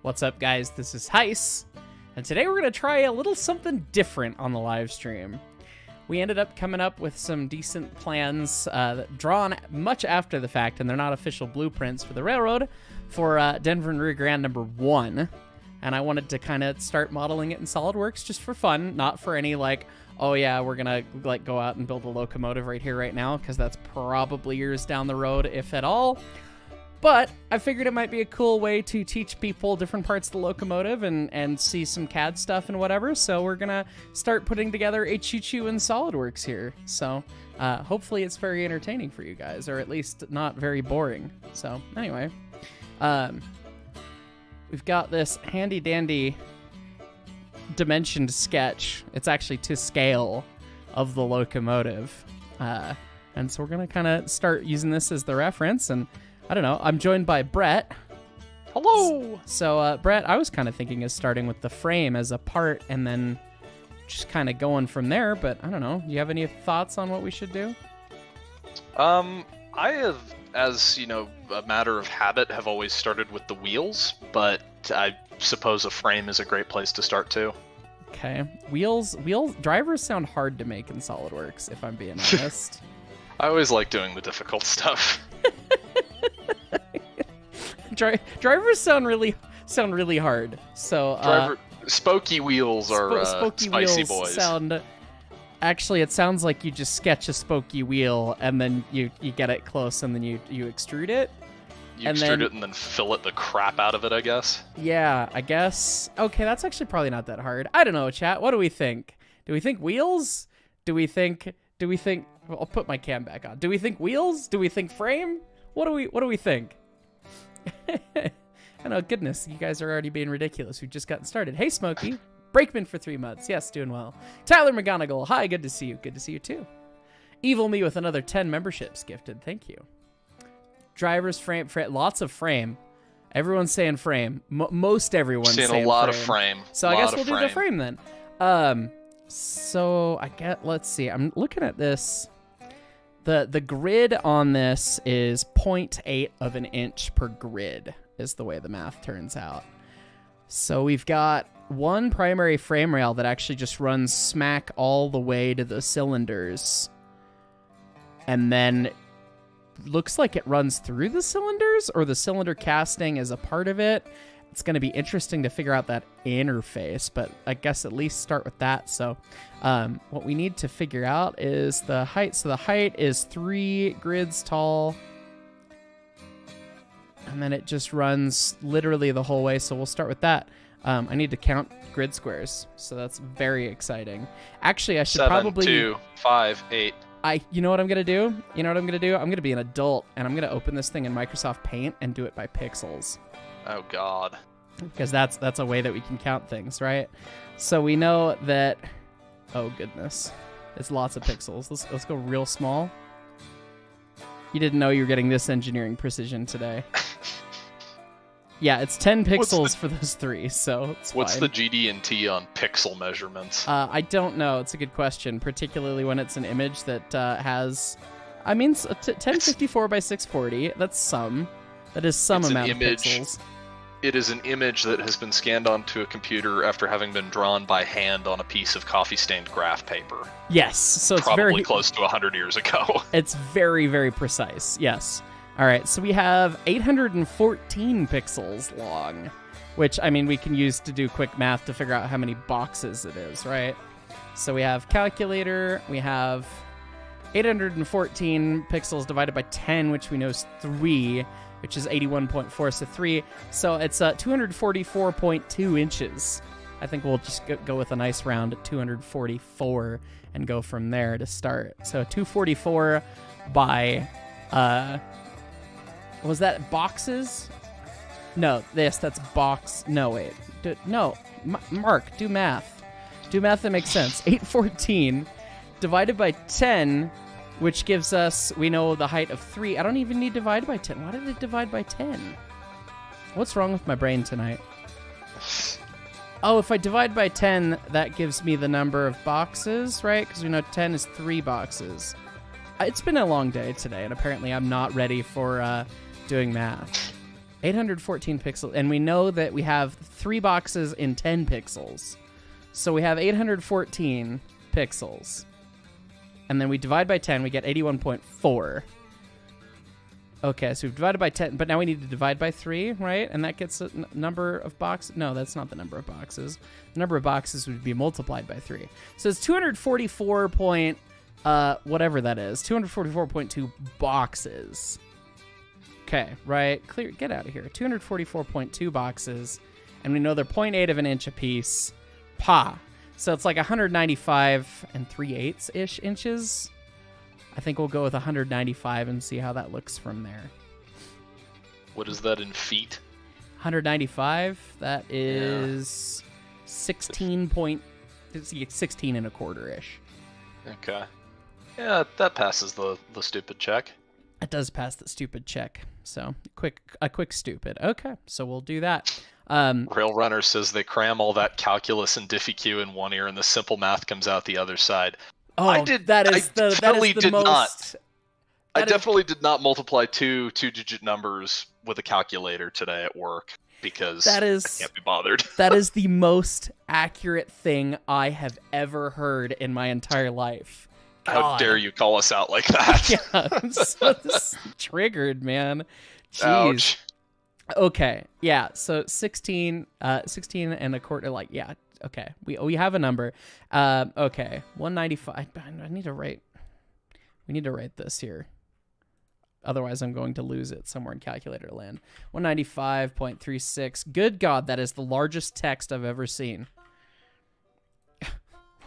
What's up, guys? This is Heis, and today we're going to try a little something different on the live stream. We ended up coming up with some decent plans drawn much after the fact, and they're not official blueprints for the railroad, for Denver and Rio Grande number 1. And I wanted to kind of start modeling it in SolidWorks just for fun, not for any like, oh yeah, we're gonna like go out and build a locomotive right here, right now, because that's probably years down the road, if at all. But I figured it might be a cool way to teach people different parts of the locomotive and see some CAD stuff and whatever. So we're gonna start putting together a choo-choo in SolidWorks here. So hopefully it's very entertaining for you guys, or at least not very boring. So anyway, we've got this handy-dandy dimensioned sketch. It's actually to scale of the locomotive. And so we're going to kind of start using this as the reference. And I don't know, I'm joined by Brett. Hello! So Brett, I was kind of thinking of starting with the frame as a part and then just kind of going from there. But I don't know, you have any thoughts on what we should do? I have, as you know, a matter of habit, have always started with the wheels, but I suppose a frame is a great place to start too. Okay, wheels, drivers sound hard to make in SolidWorks, if I'm being honest. I always like doing the difficult stuff. Drivers sound really hard. So spokey wheels are spokey spicy wheels boys. Actually, it sounds like you just sketch a spokey wheel and then you get it close and then you extrude it. You extrude it and then fillet the crap out of it, I guess. Yeah, I guess. Okay, that's actually probably not that hard. I don't know, chat. What do we think? Do we think wheels? Do we think? Well, I'll put my cam back on. Do we think wheels? Do we think frame? What do we think? Oh goodness, you guys are already being ridiculous. We've just gotten started. Hey, Smokey. Brakeman for 3 months. Yes, doing well. Tyler McGonigal. Hi, good to see you. Good to see you too. Evil Me with another 10 memberships gifted. Thank you. Drivers frame. Lots of frame. Everyone's saying frame. Most everyone's saying a lot frame. of frame. So I guess we'll do the frame then. So I get. Let's see. I'm looking at this. The grid on this is 0.8 of an inch per grid is the way the math turns out. So we've got one primary frame rail that actually just runs smack all the way to the cylinders. And then looks like it runs through the cylinders, or the cylinder casting is a part of it. It's going to be interesting to figure out that interface, but I guess at least start with that. So what we need to figure out is the height. So the height is 3 grids tall. And then it just runs literally the whole way. So we'll start with that. I need to count grid squares. So that's very exciting. Actually, I should 7, probably... 2, 5, 8. You know what I'm going to do? I'm going to be an adult, and I'm going to open this thing in Microsoft Paint and do it by pixels. Oh, God. Because that's a way that we can count things, right? So we know that... Oh, goodness. It's lots of pixels. Let's go real small. You didn't know you were getting this engineering precision today. Yeah, it's 10 pixels for those 3, so it's What's fine. the GD&T on pixel measurements? I don't know. It's a good question, particularly when it's an image that has... I mean, 1054 by 640. That's some. That is some amount of pixels. It is an image that has been scanned onto a computer after having been drawn by hand on a piece of coffee-stained graph paper. Yes, so it's probably very close to 100 years ago. It's very, very precise. Yes. All right, so we have 814 pixels long, which, I mean, we can use to do quick math to figure out how many boxes it is, right? So we have calculator, we have 814 pixels divided by 10, which we know is 3, which is 81.4, so 3. So it's 244.2 inches. I think we'll just go with a nice round at 244 and go from there to start. So 244 by... was that boxes? No, that's box. No, wait. No, Mark, do math. Do math that makes sense. 814 divided by 10, which gives us, we know the height of 3. I don't even need divided by 10. Why did it divide by 10? What's wrong with my brain tonight? Oh, if I divide by 10, that gives me the number of boxes, right? Because we know 10 is 3 boxes. It's been a long day today, and apparently I'm not ready for doing math. 814 pixels, and we know that we have 3 boxes in 10 pixels. So we have 814 pixels. And then we divide by 10, we get 81.4. Okay, so we've divided by 10, but now we need to divide by 3, right? And that gets a number of boxes. No, that's not the number of boxes. The number of boxes would be multiplied by 3. So it's 244 point, whatever that is, 244.2 boxes. Okay, right, clear, get out of here. 244.2 boxes, and we know they're 0.8 of an inch apiece. Pa. So it's like 195 and 3/8-ish inches. I think we'll go with 195 and see how that looks from there. What is that in feet? 195, that is 16 and a quarter-ish. Okay. Yeah, that passes the stupid check. It does pass the stupid check. So a quick stupid. Okay, so we'll do that. Rail Runner says they cram all that calculus and diffie-q in one ear and the simple math comes out the other side. Oh, I definitely did not multiply two-digit numbers with a calculator today at work because I can't be bothered. That is the most accurate thing I have ever heard in my entire life. God. How dare you call us out like that? Yeah, I'm so triggered, man. Jeez. Ouch. Okay, yeah, so 16 and a quarter, like, yeah, okay, we have a number. Okay, 195, we need to write this here. Otherwise, I'm going to lose it somewhere in calculator land. 195.36, good God, that is the largest text I've ever seen.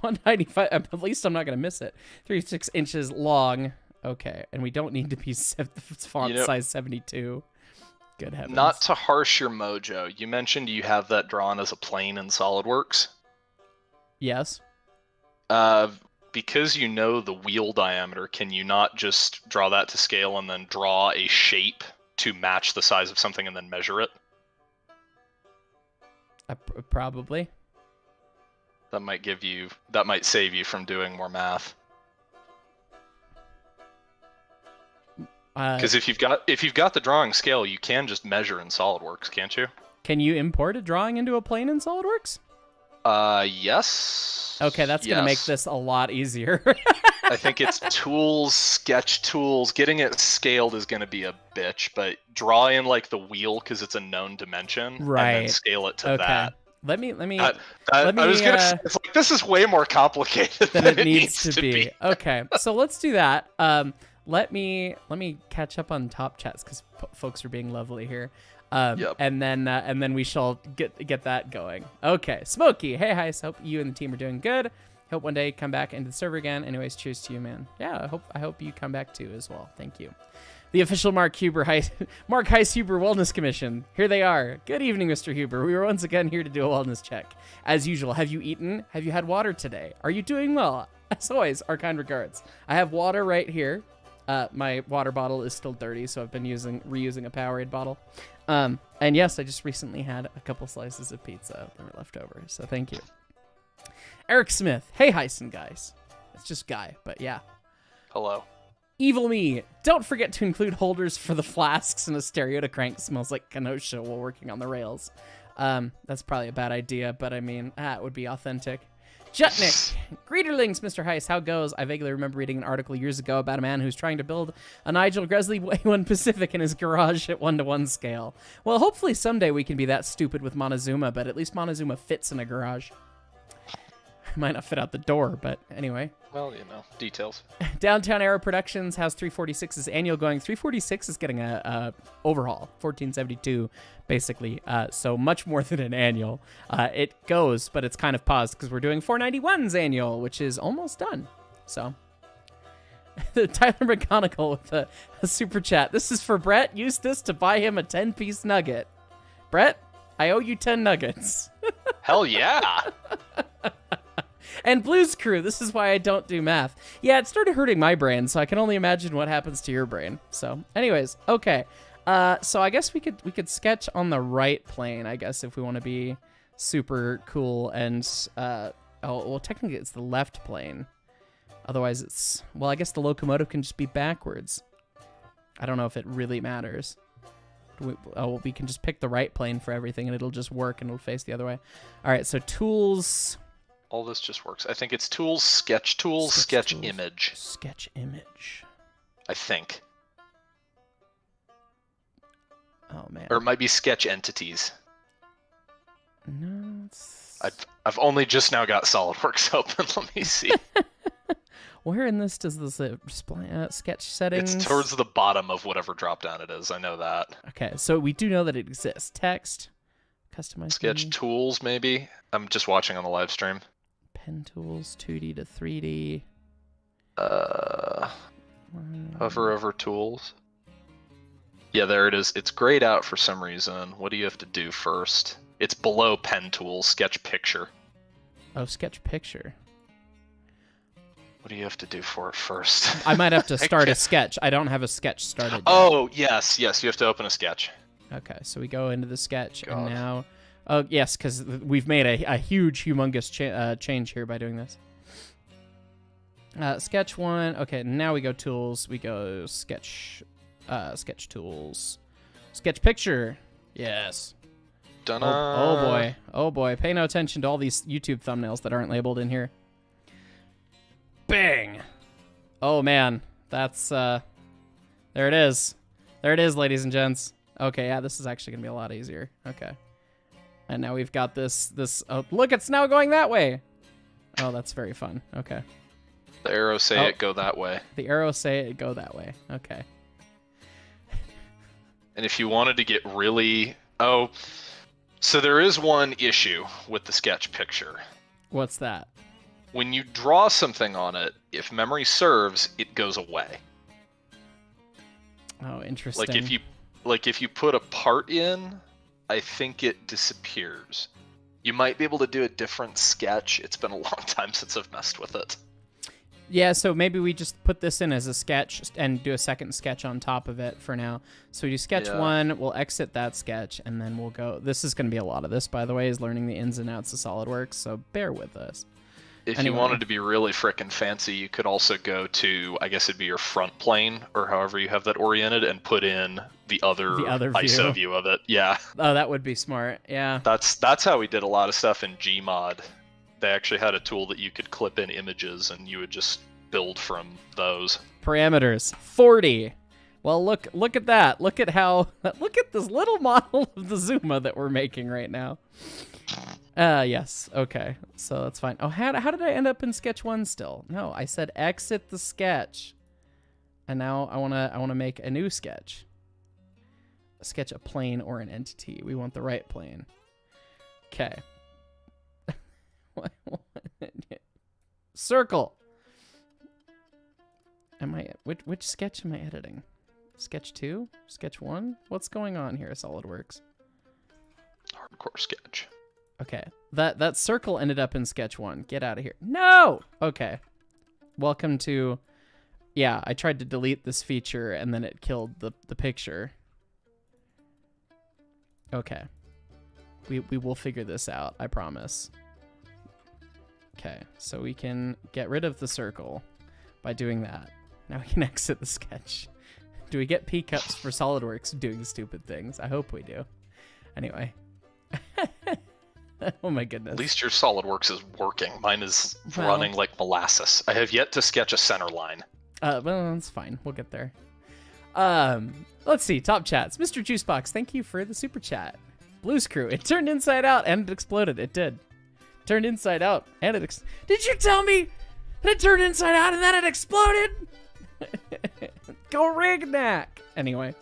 195, at least I'm not going to miss it. 36 inches long, okay, and we don't need to be font size 72. Good heavens. Not to harsh your mojo, you mentioned you have that drawn as a plane in SolidWorks. Yes. Because you know the wheel diameter, can you not just draw that to scale and then draw a shape to match the size of something and then measure it? Probably. That might save you from doing more math. Because if you've got the drawing scale, you can just measure in SolidWorks, can't you? Can you import a drawing into a plane in SolidWorks? Yes. Okay, that's gonna make this a lot easier. I think it's tools, sketch tools. Getting it scaled is gonna be a bitch, but draw in like the wheel because it's a known dimension, right? And then scale it to that. Let me. I was gonna say, it's like, this is way more complicated than it needs to be. Okay, so let's do that. Let me catch up on top chats because folks are being lovely here. Yep. And then we shall get that going. Okay, Smokey, hey Heis, hope you and the team are doing good. Hope one day you come back into the server again. Anyways, cheers to you, man. Yeah, I hope you come back too as well. Thank you. The official Mark Heis Huber Wellness Commission. Here they are. Good evening, Mr. Huber. We were once again here to do a wellness check. As usual, have you eaten? Have you had water today? Are you doing well? As always, our kind regards. I have water right here. My water bottle is still dirty, so I've been reusing a Powerade bottle. And yes, I just recently had a couple slices of pizza that were left over, so thank you. Eric Smith, hey Heisen guys. It's just Guy, but yeah. Hello. Evil me, don't forget to include holders for the flasks and a stereo to crank smells like Kenosha while working on the rails. That's probably a bad idea, but I mean, it would be authentic. Jutnik, greeterlings, Mr. Heis, how goes? I vaguely remember reading an article years ago about a man who's trying to build a Nigel Gresley A1 Pacific in his garage at 1-to-1 scale. Well, hopefully someday we can be that stupid with Montezuma, but at least Montezuma fits in a garage. Might not fit out the door, but anyway. Well, you know, details. Downtown Era Productions has 346's annual going. 346 is getting a overhaul, 1472, basically. So much more than an annual. It goes, but it's kind of paused because we're doing 491's annual, which is almost done. So Tyler McGonigal with a super chat. This is for Brett. Use this to buy him a 10-piece nugget. Brett, I owe you 10 nuggets. Hell yeah. And Blues Crew, this is why I don't do math. Yeah, it started hurting my brain, so I can only imagine what happens to your brain. So, anyways, okay. So I guess we could sketch on the right plane, I guess, if we want to be super cool. And, well, technically it's the left plane. Otherwise it's, well, I guess the locomotive can just be backwards. I don't know if it really matters. We can just pick the right plane for everything, and it'll just work, and it'll face the other way. All right, so tools. All this just works. I think it's tools, sketch tools, sketch image. Sketch image. I think. Oh, man. Or it might be sketch entities. No, I've only just now got SolidWorks open. Let me see. Where in this does this sketch settings? It's towards the bottom of whatever drop-down it is. I know that. Okay, so we do know that it exists. Text, customize. Sketch tools, maybe? I'm just watching on the live stream. Pen tools, 2D to 3D. Hover over tools. Yeah, there it is. It's grayed out for some reason. What do you have to do first? It's below pen tools, sketch picture. Oh, sketch picture. What do you have to do for it first? I might have to start a sketch. I don't have a sketch started yet. Oh, yes, you have to open a sketch. Okay, so we go into the sketch, God. and now... Oh, yes, because we've made a huge, humongous change here by doing this. Sketch 1. Okay, now we go tools. We go sketch tools. Sketch picture. Yes. Oh boy. Oh boy. Pay no attention to all these YouTube thumbnails that aren't labeled in here. Bang. Oh man. That's there it is. There it is, ladies and gents. Okay, yeah, this is actually gonna be a lot easier. Okay. And now we've got this oh, look, it's now going that way. Oh, that's very fun. Okay. The arrows say it go that way. The arrows say it go that way. Okay. And if you wanted to get really... Oh, so there is one issue with the sketch picture. What's that? When you draw something on it, if memory serves, it goes away. Oh, interesting. Like if you put a part in, I think it disappears. You might be able to do a different sketch. It's been a long time since I've messed with it. Yeah, so maybe we just put this in as a sketch and do a second sketch on top of it for now. So we do sketch 1, we'll exit that sketch, and then we'll go... This is going to be a lot of this, by the way, is learning the ins and outs of SolidWorks, so bear with us. If you wanted to be really frickin' fancy, you could also go to, I guess it'd be your front plane, or however you have that oriented, and put in the other ISO view of it. Yeah. Oh, that would be smart, yeah. That's how we did a lot of stuff in Gmod. They actually had a tool that you could clip in images, and you would just build from those. Parameters, 40. Well, look at that. Look at this little model of the Zuma that we're making right now. Yes, okay, so that's fine. Oh, how did I end up in sketch 1 still? No, I said exit the sketch, and now I wanna make a new sketch. Sketch a plane or an entity. We want the right plane. Okay. Circle. Which sketch am I editing? Sketch 2? Sketch 1? What's going on here, SolidWorks? Hardcore sketch. Okay. That circle ended up in sketch 1. Get out of here. No! Okay. Welcome to... Yeah, I tried to delete this feature and then it killed the picture. Okay. We will figure this out, I promise. Okay, so we can get rid of the circle by doing that. Now we can exit the sketch. Do we get P-cups for SolidWorks doing stupid things? I hope we do. Anyway. Oh my goodness. At least your SolidWorks is working. Mine is running like molasses. I have yet to sketch a center line. Well, that's fine. We'll get there. Let's see. Top chats. Mr. Juicebox, thank you for the super chat. Blues Crew. It turned inside out and it exploded. It did. Turned inside out and it Did you tell me that it turned inside out and then it exploded? Go Rignac. Anyway.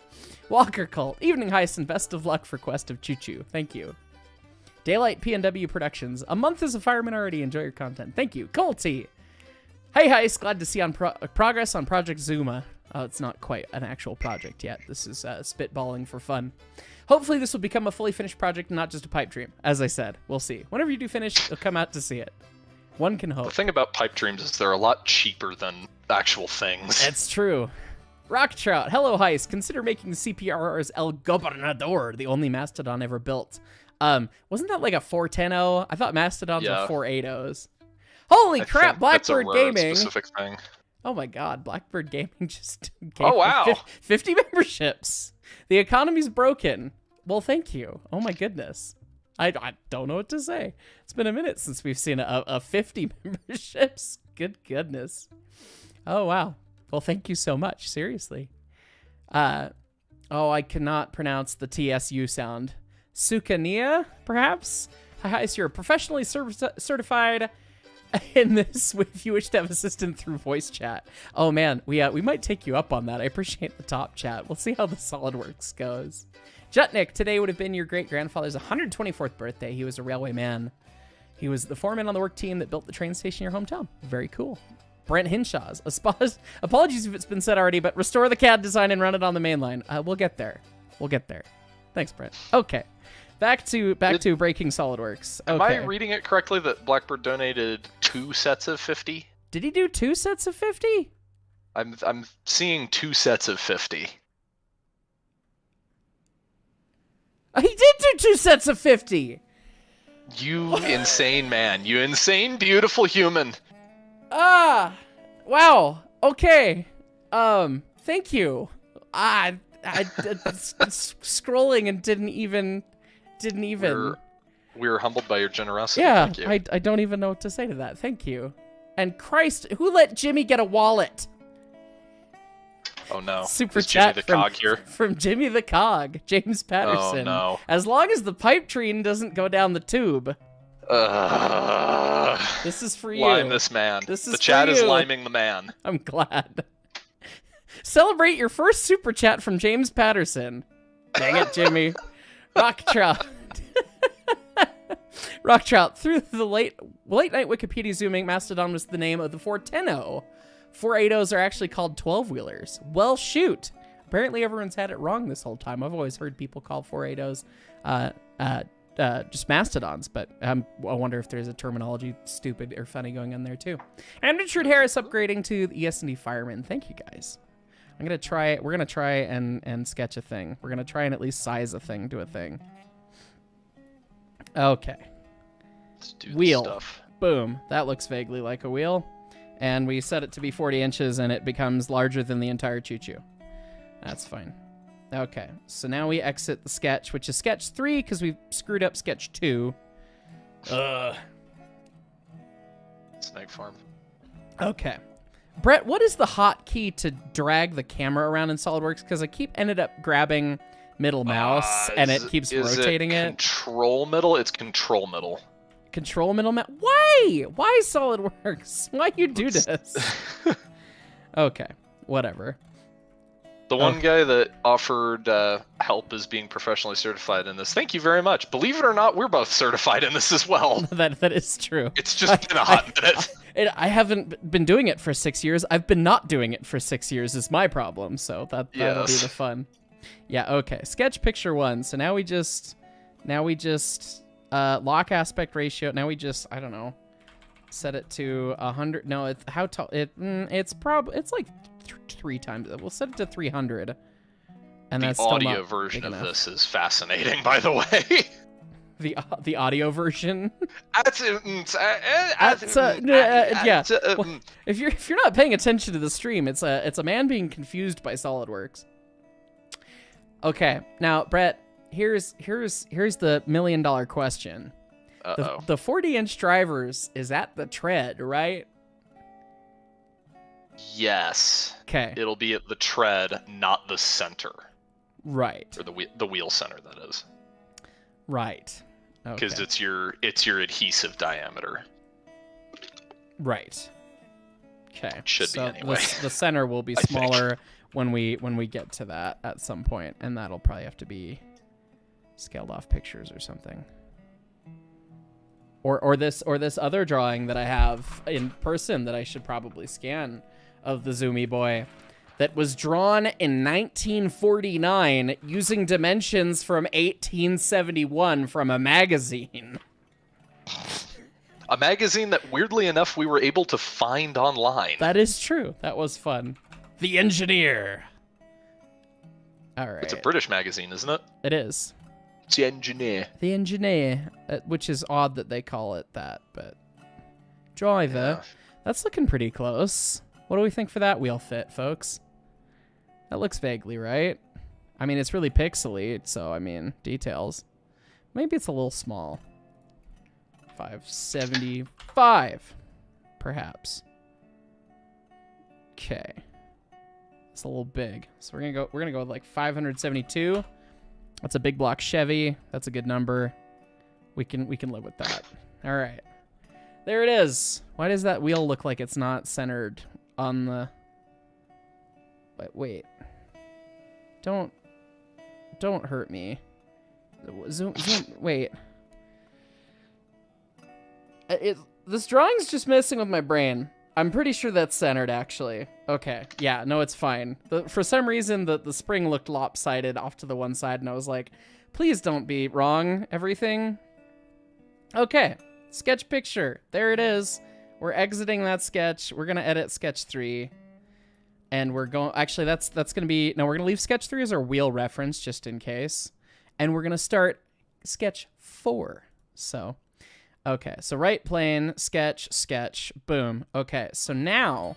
Walker Cult. Evening Heist and best of luck for Quest of Choo Choo. Thank you. Daylight PNW Productions. A month as a fireman already. Enjoy your content. Thank you. Colty. Hey Heist. Glad to see on progress on Project Zuma. Oh, it's not quite an actual project yet. This is spitballing for fun. Hopefully this will become a fully finished project and not just a pipe dream. As I said, we'll see. Whenever you do finish, you'll come out to see it. One can hope. The thing about pipe dreams is they're a lot cheaper than actual things. It's true. Rock Trout. Hello, Heist. Consider making the CPRR's El Gobernador the only Mastodon ever built. Wasn't that like a 410-0? I thought Mastodons were 480s. Holy crap, Blackbird Gaming. Specific thing. Oh my god, Blackbird Gaming just gave 50 memberships. The economy's broken. Well, thank you. Oh my goodness. I don't know what to say. It's been a minute since we've seen a 50 memberships. Good goodness. Oh, wow. Well, thank you so much. Seriously. Oh, I cannot pronounce the TSU sound. Sukania, perhaps? Hi, so you're professionally certified in this if you wish to have assistance through voice chat. Oh, man. We might take you up on that. I appreciate the top chat. We'll see how the SolidWorks goes. Jutnik, today would have been your great-grandfather's 124th birthday. He was a railway man. He was the foreman on the work team that built the train station in your hometown. Very cool. Brent Hinshaw's. Apologies if it's been said already, but restore the CAD design and run it on the main line. We'll get there. We'll get there. Thanks, Brent. Okay. Back to breaking SolidWorks. Okay. Am I reading it correctly that Blackbird donated 2 sets of 50? Did he do 2 sets of 50? I'm seeing 2 sets of 50. He did do 2 sets of 50. You insane man. You insane, beautiful human. Wow. Okay. Thank you. I scrolling and didn't even. We were humbled by your generosity. Yeah, Thank you. I don't even know what to say to that. Thank you. And Christ, who let Jimmy get a wallet? Oh no. Super Is chat Jimmy the Cog here? From Jimmy the Cog, James Patterson. Oh no. As long as the pipe train doesn't go down the tube. This is for you. Lime this man. This is the chat for is you. liming the man. I'm glad. Celebrate your first super chat from James Patterson. Dang it, Jimmy. Rock Trout. Rock Trout. Through the late night Wikipedia zooming, Mastodon was the name of the 410. 480s are actually called 12-wheelers. Well, shoot. Apparently everyone's had it wrong this whole time. I've always heard people call 480s just Mastodons, but I wonder if there's a terminology stupid or funny going on there too. And Richard Harris upgrading to the ES&D Fireman. Thank you guys. We're gonna try and sketch a thing. We're gonna try and at least size a thing to a thing. Okay. Let's do Wheel. Stuff. Boom. That looks vaguely like a wheel. And we set it to be 40 inches and it becomes larger than the entire choo-choo. That's fine. Okay, so now we exit the sketch, which is sketch 3 because we screwed up sketch 2. Snake farm. Okay. Brett, what is the hotkey to drag the camera around in SolidWorks? Because I ended up grabbing middle mouse and it keeps rotating it. Control middle? It's control middle. Control middle mouse? Why? Why SolidWorks? Why you do this? Okay, whatever. The one guy that offered help as being professionally certified in this. Thank you very much. Believe it or not, we're both certified in this as well. That is true. It's just been a hot minute. I haven't been doing it for 6 years. I've been not doing it for 6 years is my problem. So that'll be the fun. Yeah. Okay. Sketch picture 1. So now we just lock aspect ratio. Now we just I don't know. Set it to 100. No, it's how tall it's like 3 times. We'll set it to 300. And the audio version of this is fascinating, by the way. The audio version. Yeah. Well, if you're not paying attention to the stream, it's a man being confused by SolidWorks. Okay, now Brett, here's the $1 million question. The 40-inch drivers is at the tread, right? Yes. Okay. It'll be at the tread, not the center. Right. Or the wheel center, that is. Right. Because it's your adhesive diameter. Right. Okay. Should be anyway. The center will be smaller when we get to that at some point, and that'll probably have to be scaled off pictures or something. Or this other drawing that I have in person that I should probably scan of the Zoomy boy that was drawn in 1949 using dimensions from 1871 from a magazine. A magazine that, weirdly enough, we were able to find online. That is true. That was fun. The Engineer. All right. It's a British magazine, isn't it? It is. The Engineer. The Engineer, which is odd that they call it that, but... Driver. Yeah. That's looking pretty close. What do we think for that wheel fit, folks? That looks vaguely right. I mean, it's really pixely, so, I mean, details. Maybe it's a little small. 575, perhaps. Okay. It's a little big. So we're gonna go with like 572. That's a big block Chevy. That's a good number. We can live with that. All right. There it is. Why does that wheel look like it's not centered on the... But wait. Don't hurt me. Zoom, wait. This drawing's just messing with my brain. I'm pretty sure that's centered, actually. Okay, yeah, no, it's fine. For some reason, the spring looked lopsided off to the one side, and I was like, please don't be wrong, everything. Okay, sketch picture. There it is. We're exiting that sketch. We're going to edit sketch 3. And we're going... Actually, that's going to be... No, we're going to leave sketch 3 as our wheel reference, just in case. And we're going to start sketch 4. So... Okay, so right plane, sketch, boom. Okay, so now,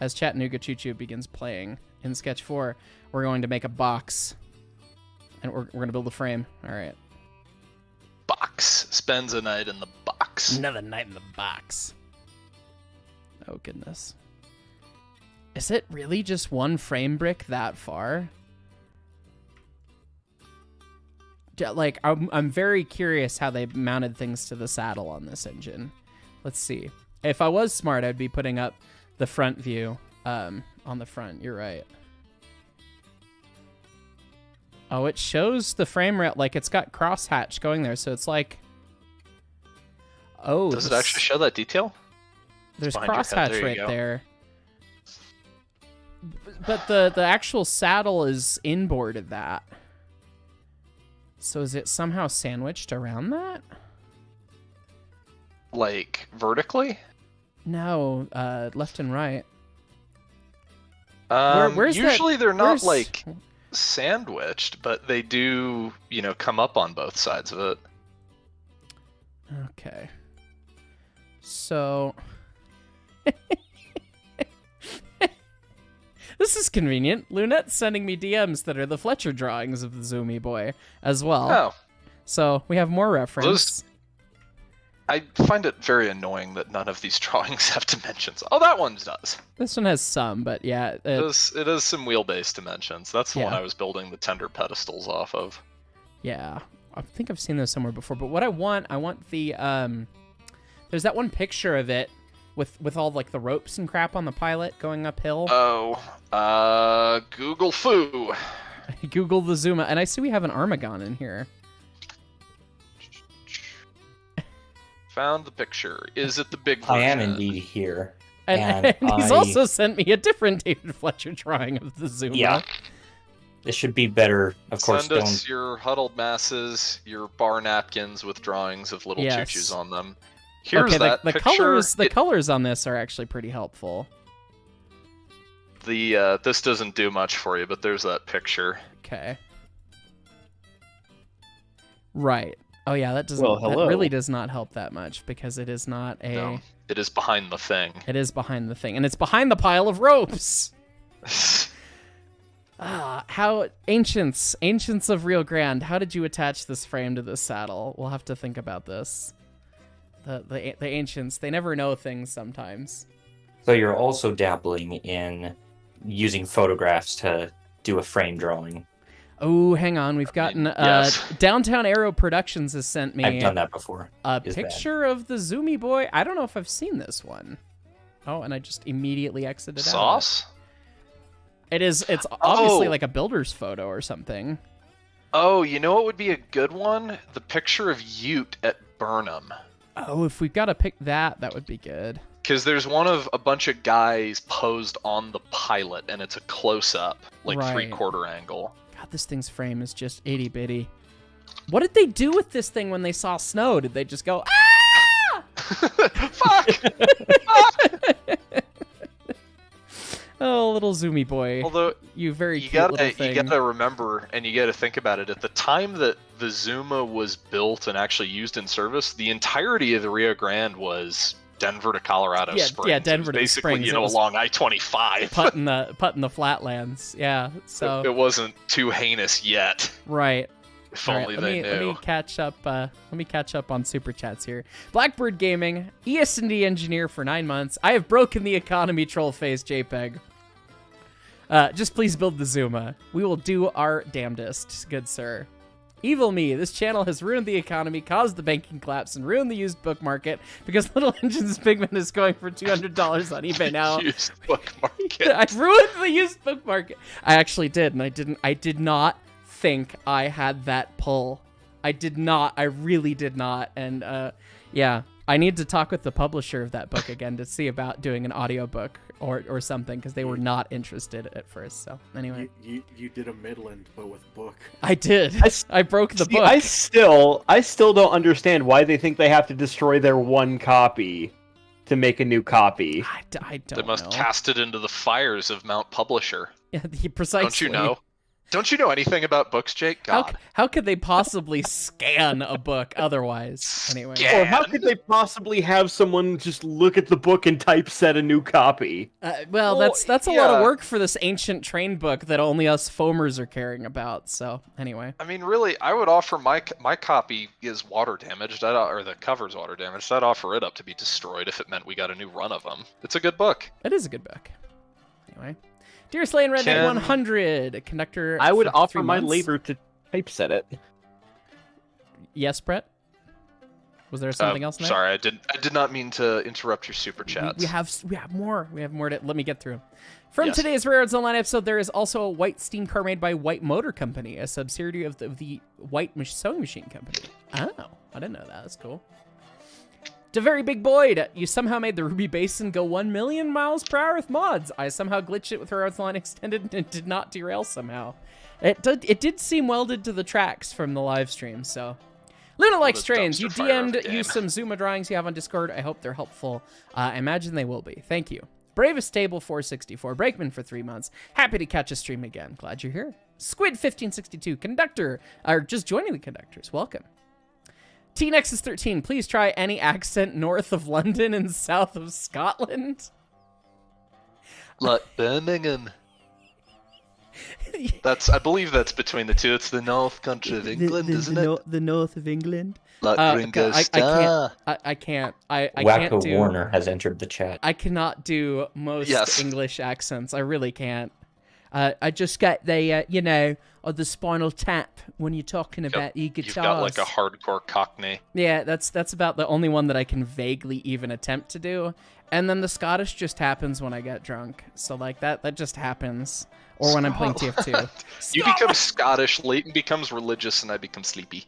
as Chattanooga Choo Choo begins playing in sketch 4, we're going to make a box, and we're going to build a frame. All right. Box. Spends a night in the box. Another night in the box. Oh, goodness. Is it really just one frame brick that far? Like, I'm very curious how they mounted things to the saddle on this engine. Let's see. If I was smart, I'd be putting up the front view on the front. You're right. Oh, it shows the frame rail, like it's got crosshatch going there, so it's like... Oh. Does it actually show that detail? There's crosshatch right there. But the actual saddle is inboarded that. So is it somehow sandwiched around that? Like, vertically? No, left and right. Where's usually they're not, like, sandwiched, but they do, you know, come up on both sides of it. Okay. So... This is convenient. Lunette's sending me DMs that are the Fletcher drawings of the Zoomy boy as well. Oh. So we have more reference. I find it very annoying that none of these drawings have dimensions. Oh, that one does. This one has some, but yeah. It has some wheelbase dimensions. That's the one I was building the tender pedestals off of. Yeah. I think I've seen those somewhere before. But what I want the... There's that one picture of it with all like the ropes and crap on the pilot going uphill. Oh, Google foo. Google the Zuma, and I see we have an Armagon in here. Found the picture. Is it the big version? I am indeed here. And he's also sent me a different David Fletcher drawing of the Zuma. Yeah. This should be better, of course. Send us your huddled masses, your bar napkins with drawings of little choo-choos on them. Here's that the picture. The colors on this are actually pretty helpful. This doesn't do much for you, but there's that picture. Okay. Right. Oh yeah, that doesn't. Well, hello. That really does not help that much because it is not a. No, it is behind the thing. It is behind the thing, and it's behind the pile of ropes. How ancients of Rio Grande, how did you attach this frame to this saddle? We'll have to think about this. The ancients, they never know things sometimes. So you're also dabbling in using photographs to do a frame drawing. Oh, hang on. We've gotten... yes. Downtown Aero Productions has sent me... I've done that before. A picture of the Zoomy boy. I don't know if I've seen this one. Oh, and I just immediately exited out. Sauce? It's obviously like a builder's photo or something. Oh, you know what would be a good one? The picture of Ute at Burnham. Oh, if we've got to pick that would be good. Because there's one of a bunch of guys posed on the pilot, and it's a close-up, like right. 3/4 angle. God, this thing's frame is just itty-bitty. What did they do with this thing when they saw snow? Did they just go, ah! Fuck! Oh, little Zoomy boy. Although, you little thing. You gotta remember, and you gotta think about it, at the time that the Zuma was built and actually used in service, the entirety of the Rio Grande was Denver to Colorado Springs. Yeah, Denver to basically, Springs. Along I-25. Putting the flatlands. Yeah, so it wasn't too heinous yet. Right. If only they knew. Let me catch up. Let me catch up on super chats here. Blackbird Gaming, ES&D engineer for 9 months. I have broken the economy troll face JPEG. Just please build the Zuma. We will do our damnedest, good sir. Evil me, this channel has ruined the economy, caused the banking collapse, and ruined the used book market because Little Engines Pigment is going for $200 on eBay now. Used book market. I've ruined the used book market. I actually did, and I did not think I had that pull. I did not. I really did not. And yeah, I need to talk with the publisher of that book again to see about doing an audiobook or something, because they were not interested at first. So anyway, you did a Midland but with book. I did. I broke the book. I still don't understand why they think they have to destroy their one copy to make a new copy. I don't know. They must cast it into the fires of Mount Publisher. Yeah, precisely. Don't you know? Don't you know anything about books, Jake? God. How could they possibly scan a book otherwise? Anyway. Or how could they possibly have someone just look at the book and typeset a new copy? Well, that's a lot of work for this ancient train book that only us foamers are caring about. So anyway. I mean, really, I would offer my copy is water damaged, or the cover's water damaged. I'd offer it up to be destroyed if it meant we got a new run of them. It's a good book. It is a good book. Anyway. Dear Slay and Redneck 100, conductor. I would offer 3 my months. labor to typeset it. Yes, Brett? Was there something else in there? Sorry, I did not mean to interrupt your super chats. We have more. We have more to let me get through. From Yes. today's Rare Arts Online episode, there is also a white steam car made by White Motor Company, a subsidiary of the White Sewing Machine Company. Oh, I didn't know that. That's cool. To Very Big Boyd, you somehow made the Ruby Basin go 1 million miles per hour with mods. I somehow glitched it with Rare Arts Online Extended and it did not derail somehow. It did seem welded to the tracks from the live stream, so. Luna Likes Trains, you DM'd you some Zuma drawings you have on Discord. I hope they're helpful. I imagine they will be. Thank you. Bravest Table 464, Brakeman for 3 months. Happy to catch a stream again. Glad you're here. Squid 1562, Conductor, or just joining the conductors. Welcome. T-Nexus 13, please try any accent north of London and south of Scotland. Like Birmingham. I believe that's between the two. It's the North Country of England, isn't it? The north of England. Like Ringo Starr. I can't. I Wacko can't do. Warner has entered the chat. I cannot do most English accents. I really can't. I just get the, or the Spinal Tap when you're talking about your guitars. You've got like a hardcore Cockney. Yeah, that's about the only one that I can vaguely even attempt to do. And then the Scottish just happens when I get drunk. So like that just happens. Or when I'm playing TF2. You become Scottish, Leighton becomes religious, and I become sleepy.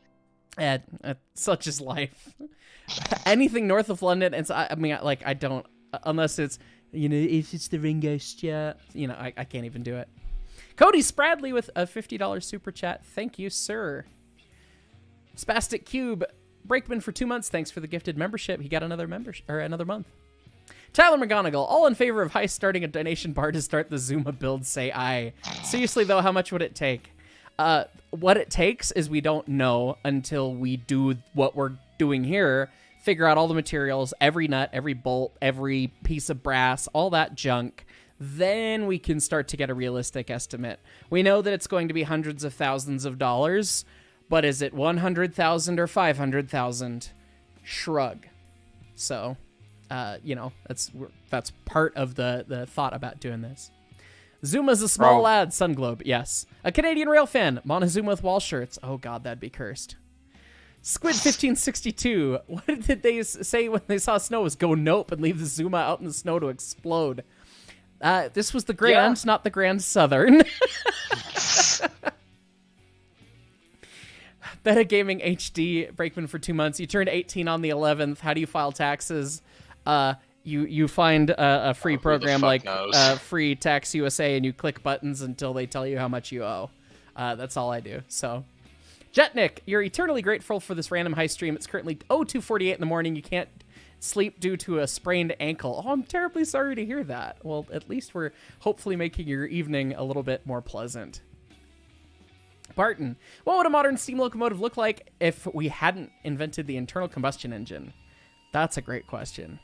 Such is life. Anything north of London, I don't, unless it's, if it's the Ringo Starr, I can't even do it. Cody Spradley with a $50 super chat. Thank you, sir. Spastic Cube, Brakeman for 2 months. Thanks for the gifted membership. He got another month. Tyler McGonigal, all in favor of Heist starting a donation bar to start the Zuma build, say aye. Seriously, though, how much would it take? What it takes is we don't know until we do what we're doing here, figure out all the materials, every nut, every bolt, every piece of brass, all that junk. Then we can start to get a realistic estimate. We know that it's going to be hundreds of thousands of dollars, but is it 100,000 or 500,000? Shrug. So, that's part of the thought about doing this. Zuma's a small lad, Sunglobe, yes. A Canadian rail fan, Montezuma with wall shirts. Oh god, that'd be cursed. Squid 1562, what did they say when they saw snow? Was go nope and leave the Zuma out in the snow to explode. This was the Grand, not the Grand Southern. Beta Gaming HD, Brakeman for 2 months. You turned 18 on the 11th. How do you file taxes? You find a free program like Free Tax USA, and you click buttons until they tell you how much you owe. That's all I do. So, Jetnik, you're eternally grateful for this random high stream. It's currently 2:48 in the morning. You can't sleep due to a sprained ankle. Oh, I'm terribly sorry to hear that. Well, at least we're hopefully making your evening a little bit more pleasant. Barton, what would a modern steam locomotive look like if we hadn't invented the internal combustion engine? That's a great question.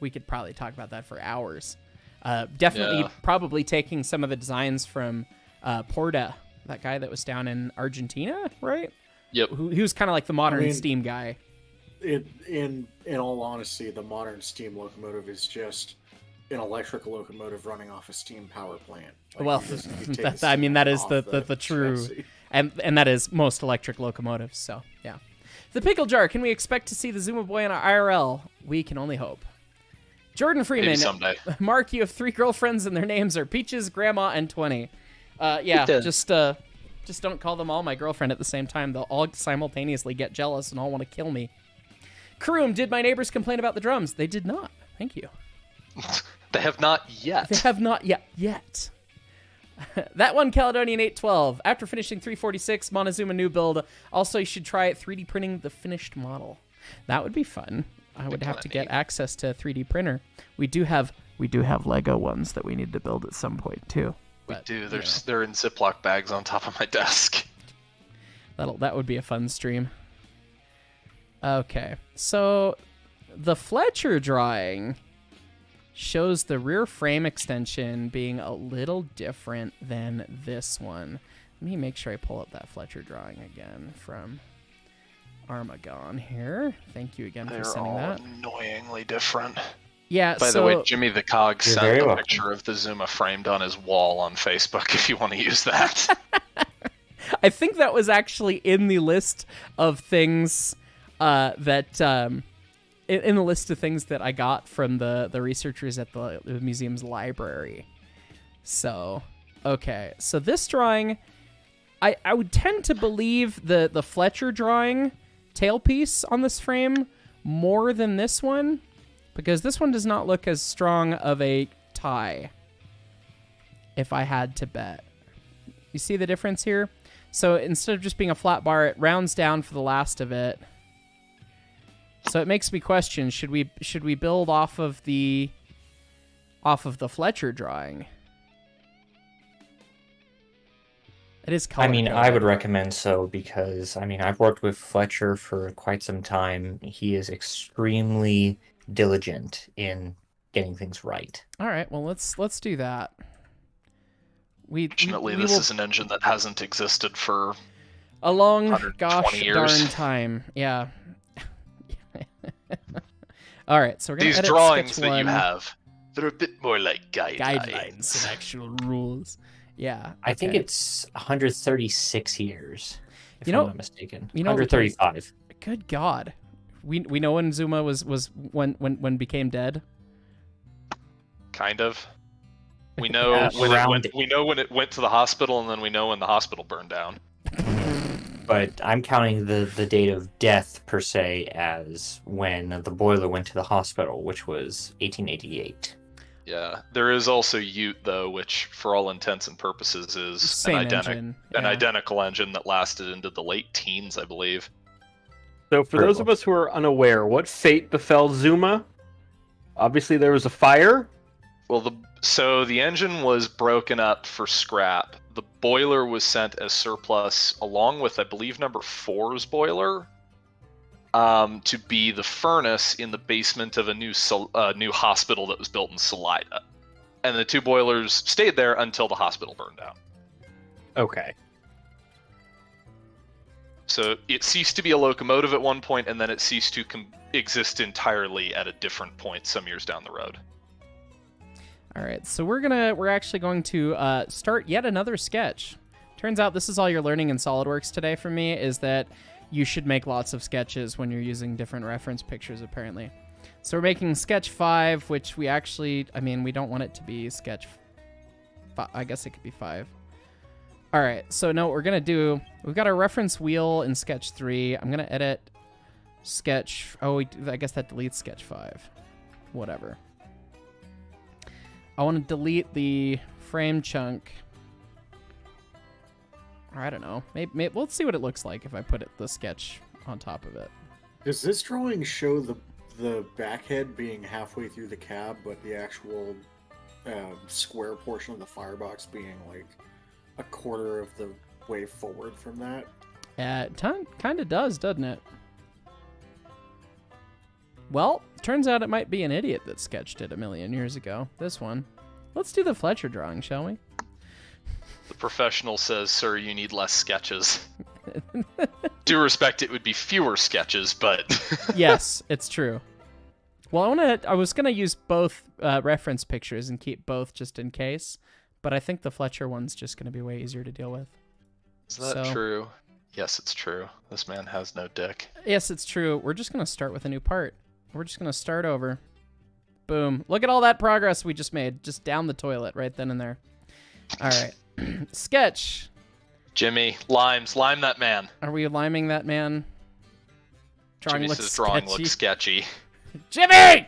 we could probably talk about that for hours. Definitely probably taking some of the designs from Porta, that guy that was down in Argentina, right? Yep. He was kind of like the modern steam guy. In all honesty, the modern steam locomotive is just an electric locomotive running off a steam power plant. Like, Well, that is the true, chassis. and that is most electric locomotives. So yeah, the pickle jar. Can we expect to see the Zuma boy in our IRL? We can only hope. Jordan Freeman, Maybe someday. Mark, you have 3 girlfriends and their names are Peaches, Grandma, and 20. Just don't call them all my girlfriend at the same time. They'll all simultaneously get jealous and all want to kill me. Karoom, did my neighbors complain about the drums? They did not. Thank you. They have not yet. They have not yet. That one, Caledonian 812. After finishing 346 Montezuma new build, also you should try 3D printing the finished model. That would be fun. I would have to get access to a 3D printer. We do have Lego ones that we need to build at some point too. We do. They're in Ziploc bags on top of my desk. That would be a fun stream. Okay, so the Fletcher drawing shows the rear frame extension being a little different than this one. Let me make sure I pull up that Fletcher drawing again from Armagon here. Thank you again for sending that. They're all annoyingly different. Yeah, By the way, Jimmy the Cog sent a picture of the Zuma framed on his wall on Facebook if you want to use that. I think that was actually in the list of things in the list of things that I got from the researchers at the museum's library. So, okay. So this drawing, I would tend to believe the Fletcher drawing tailpiece on this frame more than this one, because this one does not look as strong of a tie, if I had to bet. You see the difference here? So instead of just being a flat bar, it rounds down for the last of it. So it makes me question, should we build off of the Fletcher drawing? It is color coded. I would recommend so because, I've worked with Fletcher for quite some time. He is extremely diligent in getting things right. All right, well, let's do that. Fortunately, this is an engine that hasn't existed for a long gosh years. darn time. Yeah. All right, so we're gonna These edit drawings sketch that you one. have, they're a bit more like Guidelines and actual rules. Yeah. I think it's 136 years, if I'm not mistaken. 135. Good God. We know when Zuma was when became dead. Kind of. We know when it went to the hospital, and then we know when the hospital burned down. But I'm counting the date of death, per se, as when the boiler went to the hospital, which was 1888. Yeah. There is also Ute, though, which, for all intents and purposes, is an identical engine that lasted into the late teens, I believe. So for those of us who are unaware, what fate befell Zuma? Obviously, there was a fire. Well, so the engine was broken up for scrap. The boiler was sent as surplus, along with, I believe, number 4's boiler, to be the furnace in the basement of a new hospital that was built in Salida. And the 2 boilers stayed there until the hospital burned down. Okay. So it ceased to be a locomotive at one point, and then it ceased to exist entirely at a different point some years down the road. All right, so we're actually going to start yet another sketch. Turns out this is all you're learning in SolidWorks today from me, is that you should make lots of sketches when you're using different reference pictures, apparently. So we're making sketch 5, which we actually, we don't want it to be sketch 5. I guess it could be 5. All right, so no, what we're going to do, we've got our reference wheel in sketch 3. I'm going to edit sketch, I guess that deletes sketch 5. Whatever. I want to delete the frame chunk. Or I don't know. Maybe let's see what it looks like if I put the sketch on top of it. Does this drawing show the back head being halfway through the cab, but the actual square portion of the firebox being like a quarter of the way forward from that? It kind of does, doesn't it? Well, turns out it might be an idiot that sketched it a million years ago. This one. Let's do the Fletcher drawing, shall we? The professional says, "Sir, you need less sketches." Due respect, it would be fewer sketches, but Yes, it's true. Well, I was gonna use both reference pictures and keep both just in case, but I think the Fletcher one's just gonna be way easier to deal with. is that true? Yes, it's true. This man has no dick. Yes, it's true. We're just gonna start with a new part. We're just gonna start over. Boom. Look at all that progress we just made, just down the toilet right then and there. All right. Sketch. Jimmy, lime that man. Are we liming that man? Jimmy says drawing looks sketchy. Jimmy!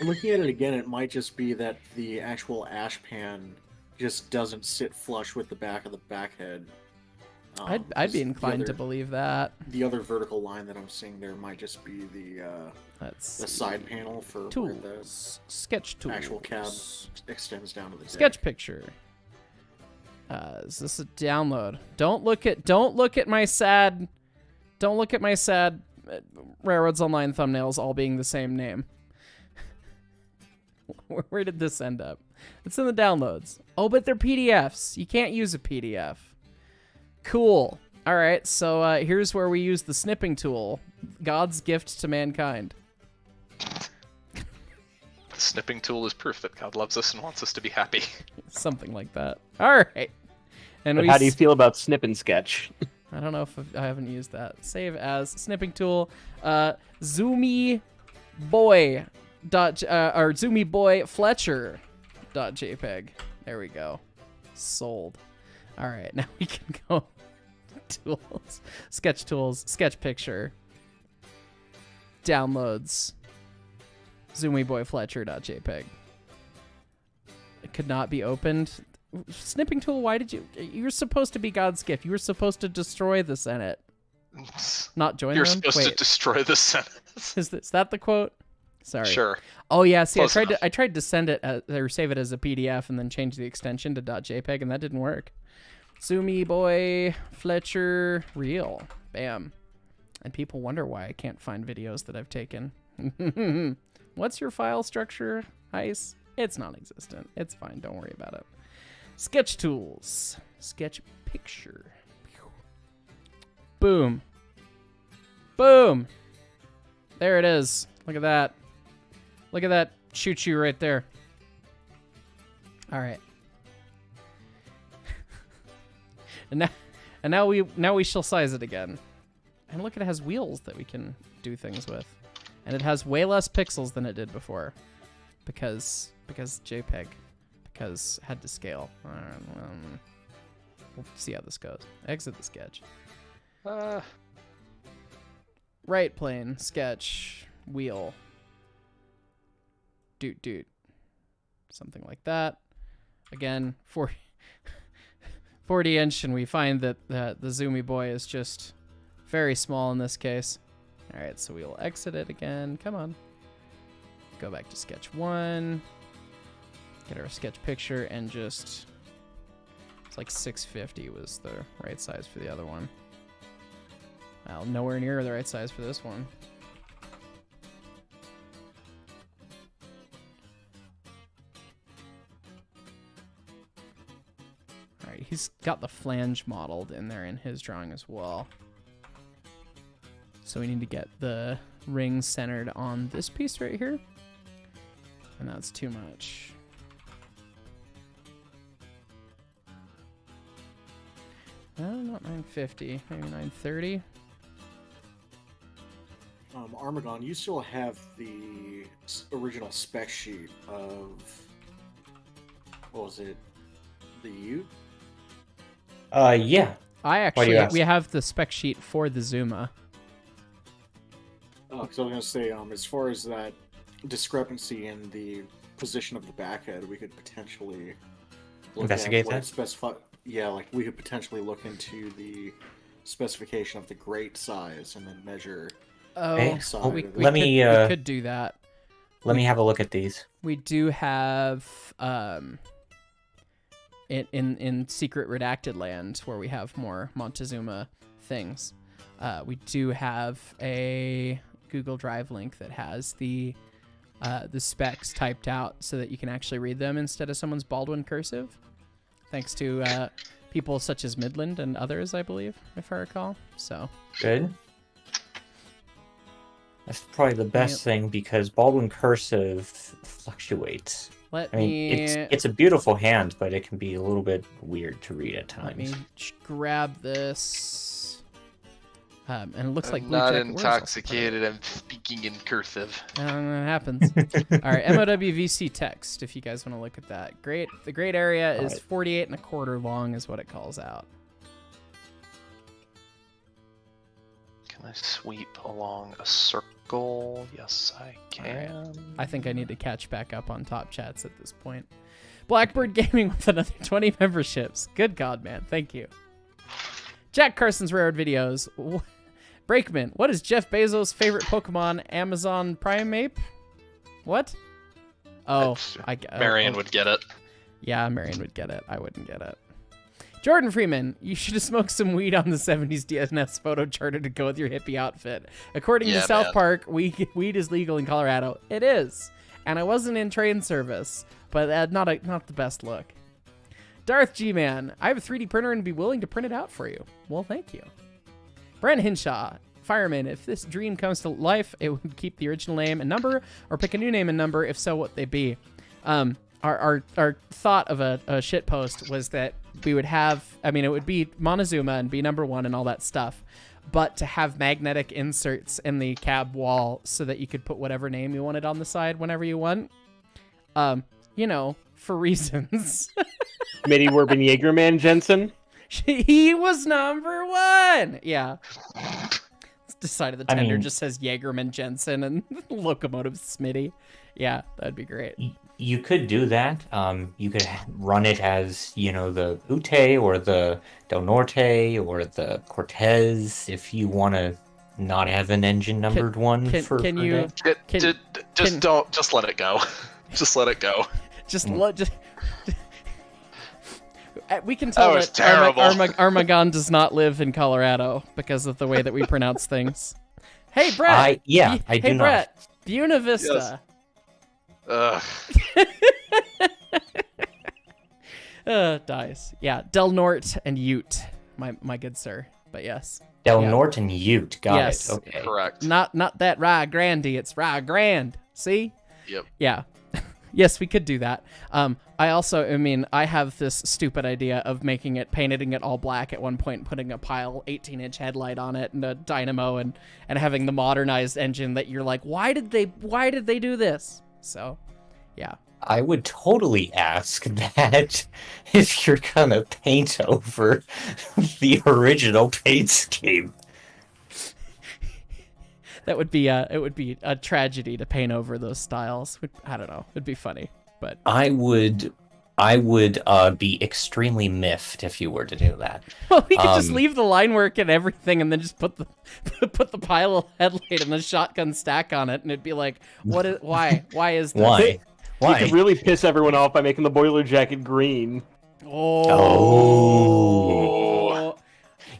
Looking at it again, it might just be that the actual ash pan just doesn't sit flush with the back of the back head. I'd be inclined to believe that. The other vertical line that I'm seeing there might just be the side panel for where the sketch tools. actual cab extends down to the sketch deck. picture. Is this a download? Don't look at my sad Railroads Online thumbnails all being the same name. Where did this end up? It's in the downloads. Oh, but they're PDFs. You can't use a PDF. Cool. All right, so here's where we use the snipping tool. God's gift to mankind. The snipping tool is proof that God loves us and wants us to be happy. Something like that. All right. And But how do you feel about snip and sketch? I don't know if I haven't used that. Save as snipping tool. Zoomy boy or Zoomy boy Fletcher .jpg. There we go. Sold. All right, now we can go tools, sketch picture, downloads, Zoomy boy Fletcher .jpg. It could not be opened. Snipping tool, why did you're supposed to be God's gift. You were supposed to destroy the Senate. Not join You're them? supposed Wait, to destroy the Senate. is that the quote? Sorry. Sure. Oh yeah, see, Close enough. I tried to send it or save it as a PDF and then change the extension to .jpg, and that didn't work. Zoomy boy Fletcher real. Bam. And people wonder why I can't find videos that I've taken. What's your file structure, Ice? It's non-existent. It's fine. Don't worry about it. Sketch tools. Sketch picture. Boom. Boom. There it is. Look at that. Look at that choo-choo right there. All right. and now we shall size it again. And look, it has wheels that we can do things with. And it has way less pixels than it did before. Because JPEG. Because had to scale. We'll see how this goes. Exit the sketch. Right plane, sketch, wheel. Doot. Something like that. Again, 40 inch, and we find that the Zoomy boy is just very small in this case. All right, so we will exit it again. Come on. Go back to sketch 1. Get our sketch picture and just... It's like 650 was the right size for the other one. Well, nowhere near the right size for this one. Alright, he's got the flange modeled in there in his drawing as well. So we need to get the ring centered on this piece right here. And that's too much. No, not 950, maybe 930. Armagon, you still have the original spec sheet of, what was it, the U? Yeah. We have the spec sheet for the Zuma. Because I was going to say, as far as that discrepancy in the position of the backhead, we could potentially Investigate that? Yeah, like we could potentially look into the specification of the grate size and then measure. Oh, Okay. we could do that. Let me have a look at these. We do have in secret redacted land where we have more Montezuma things. We do have a Google Drive link that has the specs typed out so that you can actually read them instead of someone's Baldwin cursive. Thanks to people such as Midland and others, I believe, if I recall. So Good. That's probably the best thing because Baldwin cursive fluctuates. Let I mean, me it's a beautiful hand, but it can be a little bit weird to read at let me times. grab this. And it looks like I'm Blue not Jacket Words also put it. intoxicated. I'm speaking in cursive. That happens. All right, MOWVC text. If you guys want to look at that, great. The grade area is 48 and a quarter long, is what it calls out. Can I sweep along a circle? Yes, I can. I think I need to catch back up on top chats at this point. Blackbird Gaming with another 20 memberships. Good God, man. Thank you. Jack Carson's Railroad Videos. Brakeman, what is Jeff Bezos' favorite Pokemon? Amazon Prime Ape? What? Oh, Marion would get it. Yeah, Marion would get it. I wouldn't get it. Jordan Freeman, you should have smoked some weed on the 70s DNS photo charter to go with your hippie outfit. According to South Park, weed is legal in Colorado. It is. And I wasn't in train service, but not the best look. Darth G-Man, I have a 3D printer and be willing to print it out for you. Well, thank you. Brent Hinshaw, Fireman, if this dream comes to life, it would keep the original name and number, or pick a new name and number, if so, what they be. Our thought of a shitpost was that we would have, it would be Montezuma and be number 1 and all that stuff, but to have magnetic inserts in the cab wall so that you could put whatever name you wanted on the side whenever you want. For reasons. Mitty Werbin Jaegerman Jensen. He was number 1. Yeah. It's decided the tender just says Jaegerman Jensen and Locomotive Smitty. Yeah, that'd be great. You could do that. You could run it as, the Ute or the Del Norte or the Cortez if you want to not have an engine numbered one. Just let it go. Just let it go. We can tell that Armagon does not live in Colorado because of the way that we pronounce things. Hey, Brett. I do not. Brett. Buena Vista. Ugh. Dice. Yeah, Del Norte and Ute, my good sir. But yes. Del Norte and Ute. Got it. Okay. Correct. Not that Rye Grandy. It's Rye Grand. See? Yep. Yeah. Yes, we could do that. I also, I have this stupid idea of painting it all black at one point, putting a pile 18-inch headlight on it and a dynamo and having the modernized engine that you're like, why did they do this? So, yeah. I would totally ask that if you're gonna paint over the original paint scheme. That would be it would be a tragedy to paint over those styles. I don't know. It'd be funny, but I would be extremely miffed if you were to do that. Well, we could just leave the line work and everything, and then just put the pile of headlight and the shotgun stack on it, and it'd be like, why is this? Why? You could really piss everyone off by making the boiler jacket green. Oh.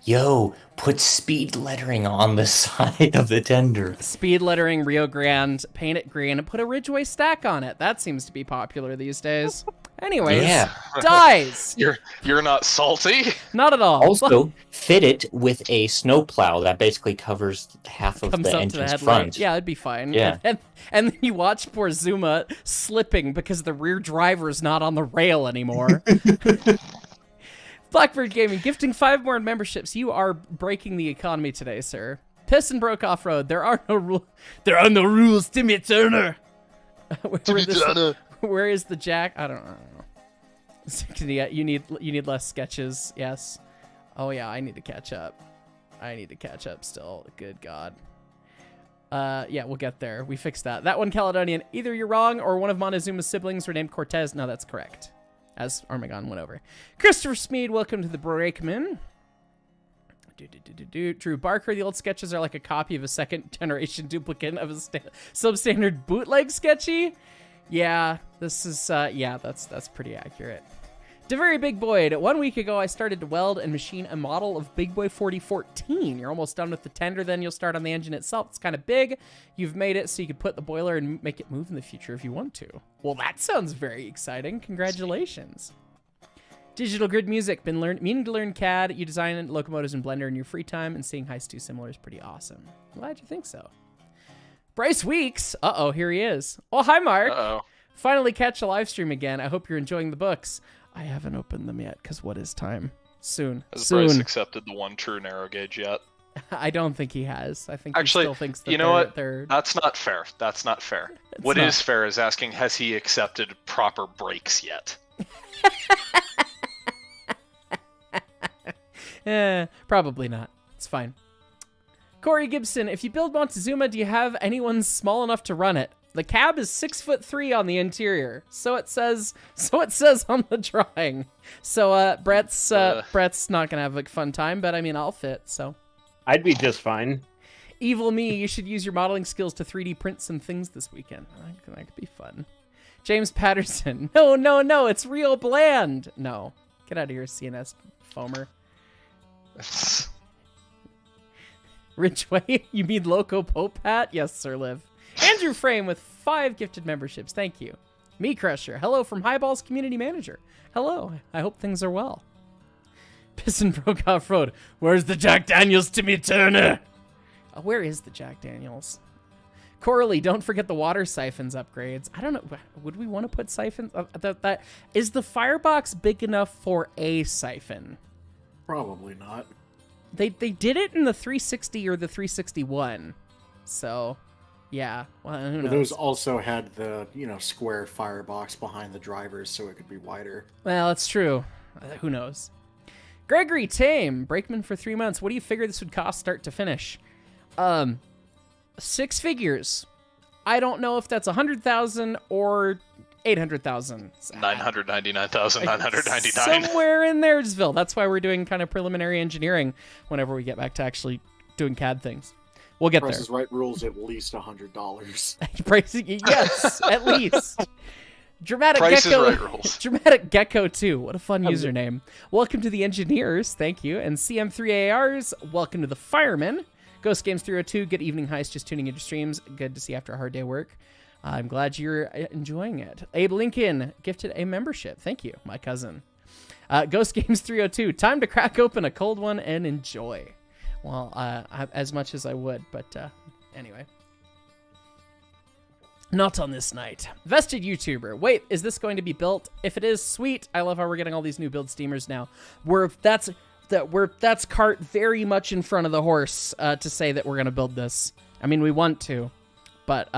Yo, put speed lettering on the side of the tender. Speed lettering, Rio Grande, paint it green, and put a Ridgeway stack on it. That seems to be popular these days. Anyways, dies. You're not salty? Not at all. Also, fit it with a snowplow that basically covers half of the engine's front. Yeah, it'd be fine. Yeah. And then you watch poor Zuma slipping because the rear driver's not on the rail anymore. Blackbird Gaming, gifting 5 more memberships. You are breaking the economy today, sir. Piss and broke off road. There are no rules, Timmy Turner. Where is the jack? I don't know. You need less sketches. Yes. Oh yeah, I need to catch up. Still. Good God. Yeah, we'll get there. We fixed that. That one, Caledonian. Either you're wrong or one of Montezuma's siblings were named Cortez. No, that's correct. As Armagon went over. Christopher Smead, welcome to the Brakeman. Drew Barker, the old sketches are like a copy of a second generation duplicate of a substandard bootleg sketchy. Yeah, this is, that's pretty accurate. To very Big Boy, 1 week ago I started to weld and machine a model of Big Boy 4014. You're almost done with the tender, then you'll start on the engine itself. It's kind of big. You've made it so you could put the boiler and make it move in the future if you want to. Well, that sounds very exciting. Congratulations. Digital Grid Music, meaning to learn CAD. You design locomotives in Blender in your free time, and seeing Heist 2 similar is pretty awesome. Glad you think so. Bryce Weeks. Uh-oh, here he is. Oh, hi, Mark. Uh-oh. Finally catch a live stream again. I hope you're enjoying the books. I haven't opened them yet, because what is time? Soon. Has Soon. Bryce accepted the one true narrow gauge yet? I don't think he has. I think Actually, he still thinks that you know what? they're... That's not fair. That's not fair. What not. is fair is asking, has he accepted proper brakes yet? Probably not. It's fine. Corey Gibson, if you build Montezuma, do you have anyone small enough to run it? The cab is 6'3" on the interior, so it says on the drawing. So Brett's not gonna have a fun time, but I mean I'll fit. So I'd be just fine. Evil me, you should use your modeling skills to 3D print some things this weekend. That could be fun. James Patterson, no, it's real bland. No, get out of here, CNS foamer. Ridgeway, you mean Loco Pope Hat? Yes, Sir Liv. Andrew Frame with 5 gifted memberships. Thank you. Me Crusher. Hello from Highball's community manager. Hello. I hope things are well. Piston broke off road. Where's the Jack Daniels Timmy Turner? Where is the Jack Daniels? Coralie, don't forget the water siphons upgrades. I don't know. Would we want to put siphons? Is the firebox big enough for a siphon? Probably not. They did it in the 360 or the 361. So, yeah. Well, who knows? Those also had the, square firebox behind the drivers so it could be wider. Well, that's true. Who knows? Gregory Tame, Brakeman for 3 months. What do you figure this would cost start to finish? 6 figures. I don't know if that's 100,000 or 800,000. 999,999. Somewhere in there'sville. That's why we're doing kind of preliminary engineering whenever we get back to actually doing CAD things. We'll get Price there. is Right rules at least $100. Pricing, yes, at least. Dramatic Price Gecko. is Right rules. Dramatic Gecko 2. What a fun username. Welcome to the engineers. Thank you. And CM3ARs. Welcome to the firemen. Ghost Games 302. Good evening, Heist. Just tuning into streams. Good to see you after a hard day of work. I'm glad you're enjoying it. Abe Lincoln gifted a membership. Thank you, my cousin. Ghost Games 302. Time to crack open a cold one and enjoy. Well, as much as I would, but anyway. Not on this night. Vested YouTuber. Wait, is this going to be built? If it is, sweet. I love how we're getting all these new build steamers now. That's cart very much in front of the horse to say that we're going to build this. I mean, we want to, but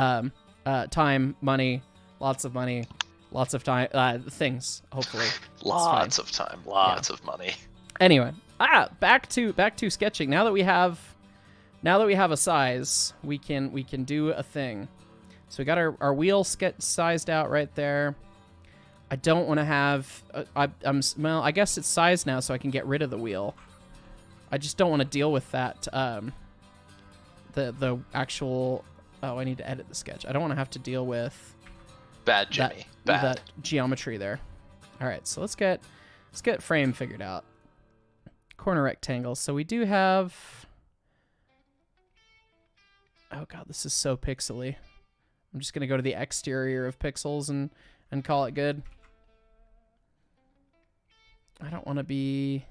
time, money, lots of money, lots of time, things, hopefully. Lots of time, lots of money. Anyway, back to sketching. Now that we have a size, we can do a thing. So we got our wheel sized out right there. I don't want to have I guess it's sized now so I can get rid of the wheel. I just don't want to deal with that the actual I need to edit the sketch. I don't want to have to deal with Bad Jimmy. Bad. that geometry there. All right, so let's get frame figured out. Corner rectangles. So we do have oh god, this is so pixely. I'm just gonna go to the exterior of pixels and call it good. I don't want to be...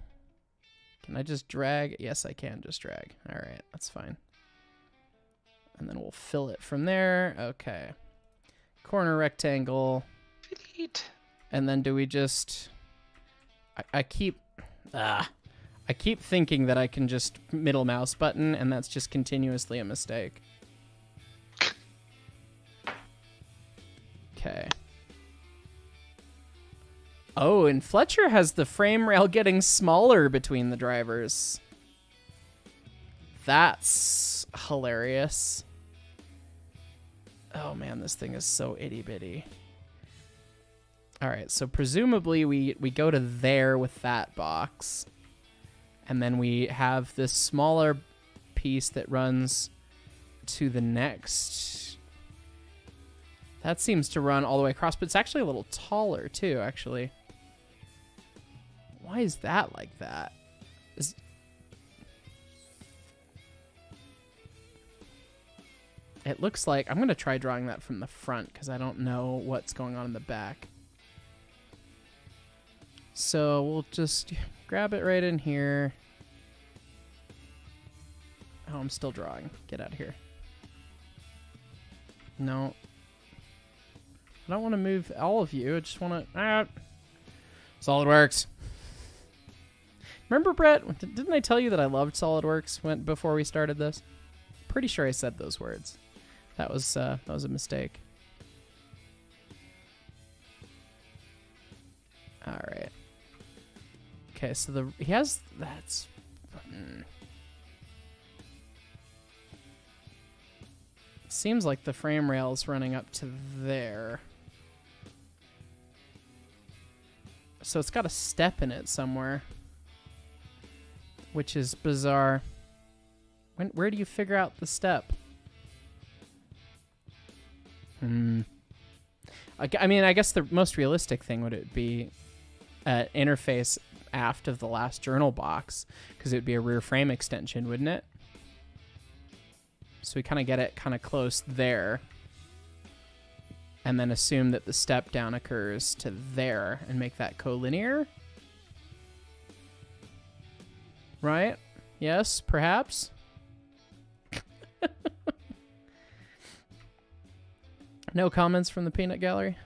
Can I just drag? Yes, I can just drag. All right, that's fine. And then we'll fill it from there. Okay. Corner rectangle. And then do we just... I keep thinking that I can just middle mouse button, and that's just continuously a mistake. Okay. Oh, and Fletcher has the frame rail getting smaller between the drivers. That's hilarious. Oh man, this thing is so itty-bitty. All right, so presumably we go to there with that box. And then we have this smaller piece that runs to the next. That seems to run all the way across, but it's actually a little taller too, actually. Why is that like that? It looks like... I'm going to try drawing that from the front because I don't know what's going on in the back. So we'll just grab it right in here. Oh, I'm still drawing. Get out of here. No. I don't want to move all of you. I just want to... SolidWorks. Remember, Brett? Didn't I tell you that I loved SolidWorks before we started this? Pretty sure I said those words. That was a mistake. All right. Okay, so he has that's. Seems like the frame rail's running up to there. So it's got a step in it somewhere, which is bizarre. Where do you figure out the step? I mean, I guess the most realistic thing would be an interface aft of the last journal box, because it would be a rear frame extension, wouldn't it? So we kind of get it kind of close there, and then assume that the step down occurs to there and make that collinear. Right? Yes, perhaps. No comments from the peanut gallery?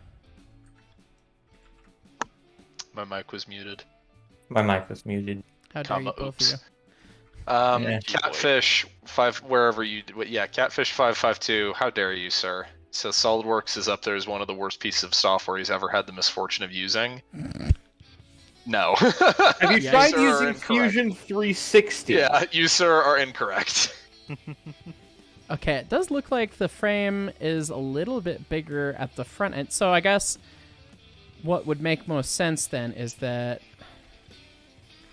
My mic was muted. My mic was muted. How dare you, both Oops. of you? Yeah. Catfish 5, wherever you, yeah, Catfish 552. How dare you, sir? So SolidWorks is up there as one of the worst pieces of software he's ever had the misfortune of using. No. Have you Yeah, tried sir, using incorrect. Fusion 360? Yeah, you sir are incorrect. Okay, it does look like the frame is a little bit bigger at the front end. So I guess what would make most sense then is that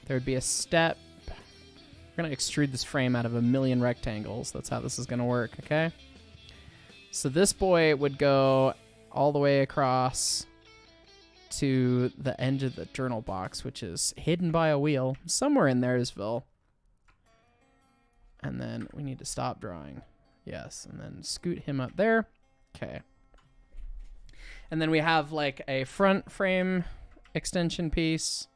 there would be a step. We're going to extrude this frame out of 1,000,000 rectangles. That's how this is going to work, okay? So this boy would go all the way across to the end of the journal box, which is hidden by a wheel somewhere in Theresville. And then we need to stop drawing. Yes, and then scoot him up there. Okay. And then we have like a front frame extension piece.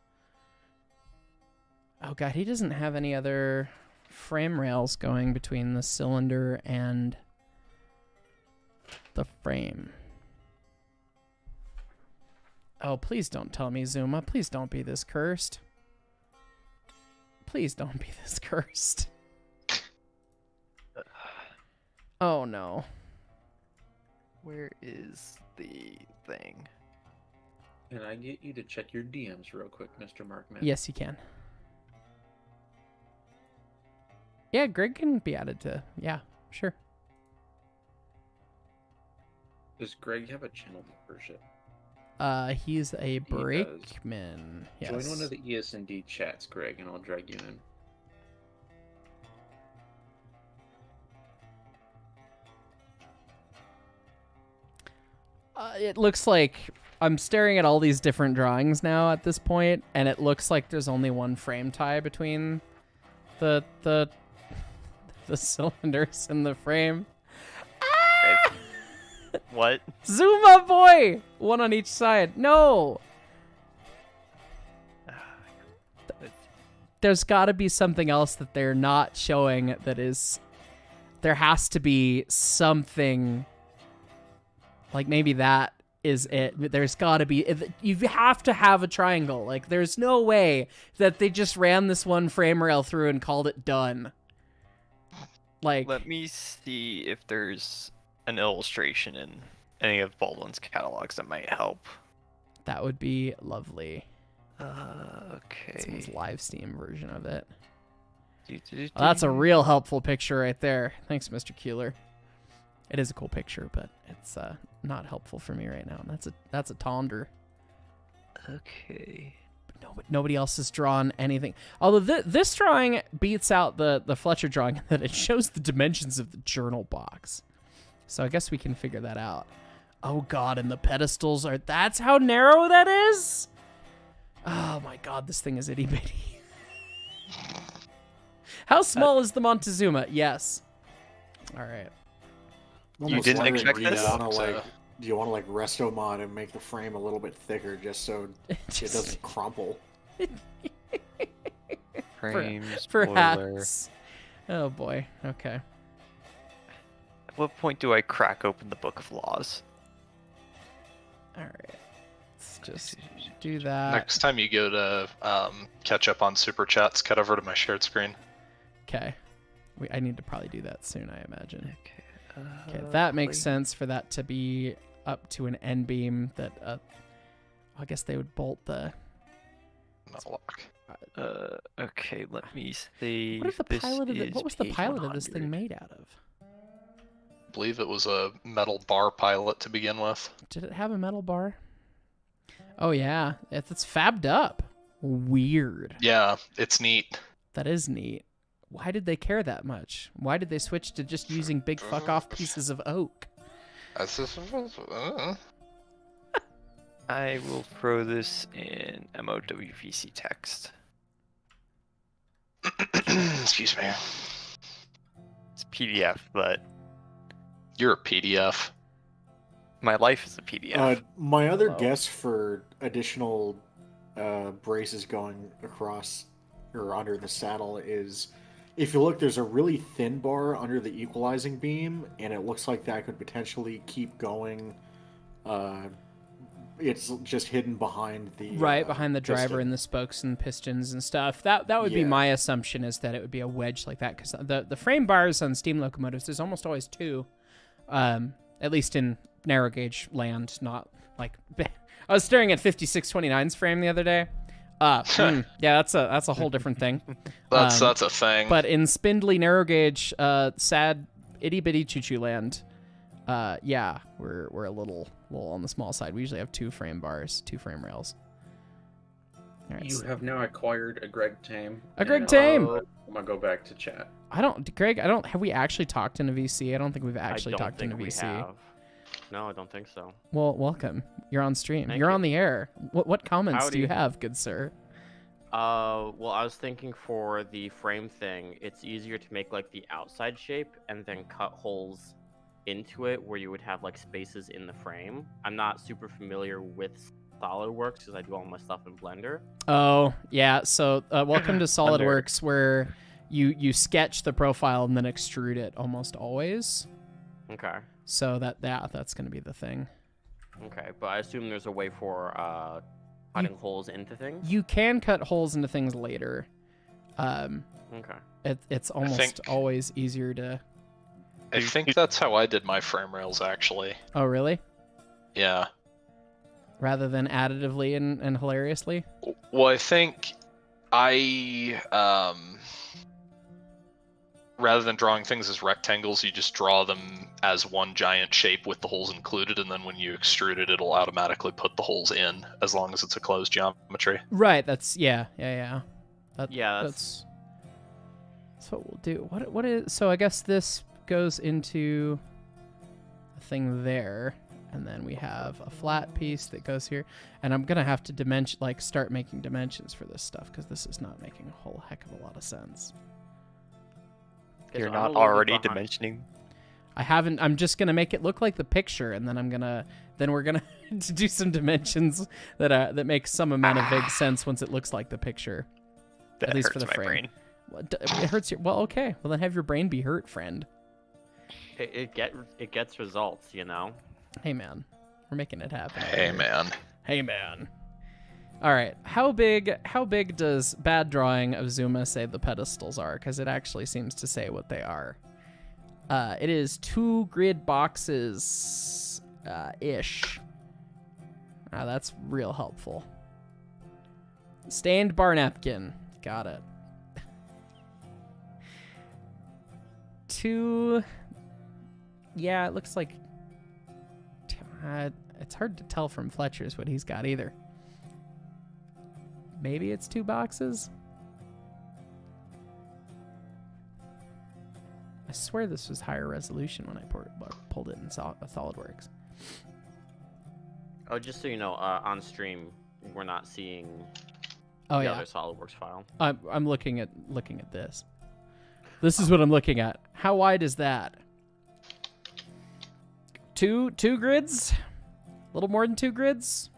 Oh god, he doesn't have any other frame rails going between the cylinder and the frame. Oh, please don't tell me, Zuma. Please don't be this cursed. Please don't be this cursed. Oh, no. Where is the thing? Can I get you to check your DMs real quick, Mr. Markman? Yes, you can. Yeah, Greg can be added to... Yeah, sure. Does Greg have a channel membership? He's a does. brakeman. Yes. Join one of the ES&D chats, Greg, and I'll drag you in. It looks like I'm staring at all these different drawings now at this point, and it looks like there's only one frame tie between the cylinders and the frame. What? Zuma boy! One on each side. No! There's got to be something else that they're not showing that is... There has to be something... Like, maybe that is it. There's got to be... You have to have a triangle. Like, there's no way that they just ran this one frame rail through and called it done. Like... Let me see if there's an illustration in any of Baldwin's catalogs that might help. That would be lovely. Okay. Someone's live Steam version of it. Do. Oh, that's a real helpful picture right there. Thanks, Mr. Keeler. It is a cool picture, but it's not helpful for me right now. That's a tonder. Okay. But nobody else has drawn anything. Although this drawing beats out the Fletcher drawing in that it shows the dimensions of the journal box. So I guess we can figure that out. Oh god, and the pedestals are... That's how narrow that is? Oh my god, this thing is itty bitty. How small is the Montezuma? Yes. All right. I'm almost didn't wondering, expect do you this? wanna, like, do you want to like resto mod and make the frame a little bit thicker just so it Just- doesn't crumple? Frames, Perhaps. Oh boy. Okay. At what point do I crack open the book of laws? All right. Let's just do that. Next time you go to catch up on super chats, cut over to my shared screen. Okay. I need to probably do that soon, I imagine. Okay. Okay, that makes sense for that to be up to an end beam that I guess they would bolt the Not lock. Okay, let me see. What was the pilot of this thing made out of? I believe it was a metal bar pilot to begin with. Did it have a metal bar? Oh yeah, it's fabbed up. Weird. Yeah, it's neat. That is neat. Why did they care that much? Why did they switch to just using big fuck off pieces of oak? I will throw this in MOWVC text. Excuse me. It's PDF, but You're a PDF. my life is a PDF. My other Wow. guess for additional braces going across or under the saddle is, if you look, there's a really thin bar under the equalizing beam, and it looks like that could potentially keep going. It's just hidden behind the Behind the driver piston. and the spokes and pistons and stuff. That would be Yeah. my assumption, is that it would be a wedge like that, because the frame bars on steam locomotives is almost always two, at least in narrow gauge land. Not like I was staring at 5629's frame the other day. Yeah, that's a whole different thing. That's a thing. But in spindly narrow gauge, sad itty bitty choo choo land, yeah, we're a little on the small side. We usually have two frame bars, two frame rails. All right, You have now acquired a Greg Tame. A Greg and, Tame! I'm gonna go back to chat. Greg, have we actually talked in a VC? I don't think we've actually I don't talked in think a we VC. have. No, I don't think so. Well, welcome. You're on stream. Thank You're you. on the air. What comments do you Howdy. have, good sir? Well, I was thinking for the frame thing, it's easier to make like the outside shape and then cut holes into it where you would have like spaces in the frame. I'm not super familiar with SolidWorks because I do all my stuff in Blender. Oh, yeah. So, welcome to SolidWorks, where you sketch the profile and then extrude it almost always. Okay. So that's going to be the thing. Okay, but I assume there's a way for cutting holes into things. You can cut holes into things later. Okay. It's almost always easier to. I think that's how I did my frame rails, actually. Oh, really? Yeah. Rather than additively and hilariously? Well, I think I rather than drawing things as rectangles, you just draw them as one giant shape with the holes included, and then when you extrude it, it'll automatically put the holes in as long as it's a closed geometry. Right. That's yeah. That's That's what we'll do. What is so? I guess this goes into a thing there, and then we have a flat piece that goes here, and I'm gonna have to start making dimensions for this stuff, because this is not making a whole heck of a lot of sense. Okay, You're so I'm a not little bit already behind. dimensioning. I haven't. I'm just gonna make it look like the picture, and then we're gonna do some dimensions that make some amount of vague sense once it looks like the picture. That At least hurts for the my frame. brain. It hurts your. Well, okay. Well, then have your brain be hurt, friend. It gets results, you know. Hey, man, we're making it happen. over Hey, here. man. Hey, man. All right. How big does bad drawing of Zuma say the pedestals are? Because it actually seems to say what they are. It is 2 grid boxes ish. That's real helpful. Stained bar napkin. Got it. 2. Yeah, it looks like. It's hard to tell from Fletcher's what he's got either. Maybe it's 2 boxes? I swear this was higher resolution when I pulled it in SolidWorks. Oh, just so you know, on stream, we're not seeing Oh the yeah. other SolidWorks file. I'm looking at this. This is what I'm looking at. How wide is that? Two grids? A little more than 2 grids?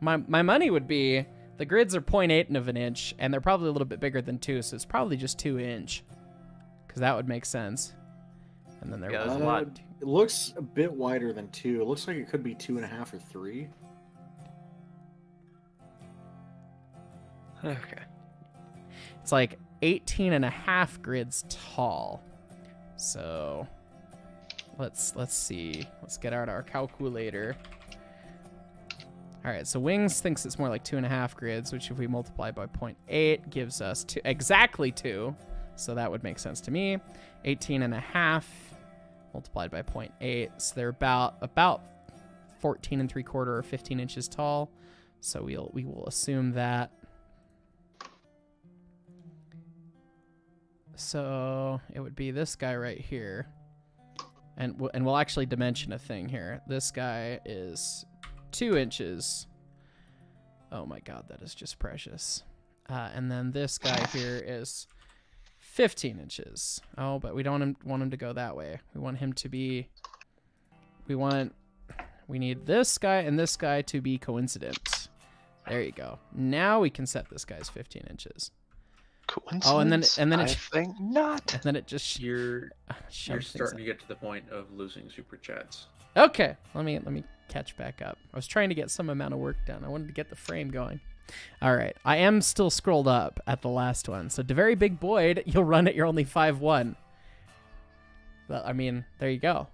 My money would be the grids are 0.8 of an inch, and they're probably a little bit bigger than 2, so it's probably just 2 inch. Because that would make sense. And then there Yeah, was there's a lot. It looks a bit wider than 2. It looks like it could be 2.5 or 3. Okay. It's like 18.5 grids tall. So let's see. Let's get out our calculator. All right, so Wings thinks it's more like 2.5 grids, which if we multiply by 0.8 gives us exactly 2. So that would make sense to me. 18.5 multiplied by 0.8. So they're about 14 3/4 or 15 inches tall. So we will assume that. So it would be this guy right here. And we'll actually dimension a thing here. This guy is 2 inches. Oh my god, that is just precious. And then this guy here is 15 inches. Oh, but we don't want him to go that way. We want him to be... We need this guy and this guy to be coincident. There you go. Now we can set this guy's 15 inches. Coincidence? Oh, and then I it think not. and then it just You're shoves things starting up. to get to the point of losing super chats. Okay, let me catch back up. I was trying to get some amount of work done. I wanted to get the frame going. All right, I am still scrolled up at the last one. So, to very big Boyd, you'll run it. You're only 5'1". Well, I mean, there you go.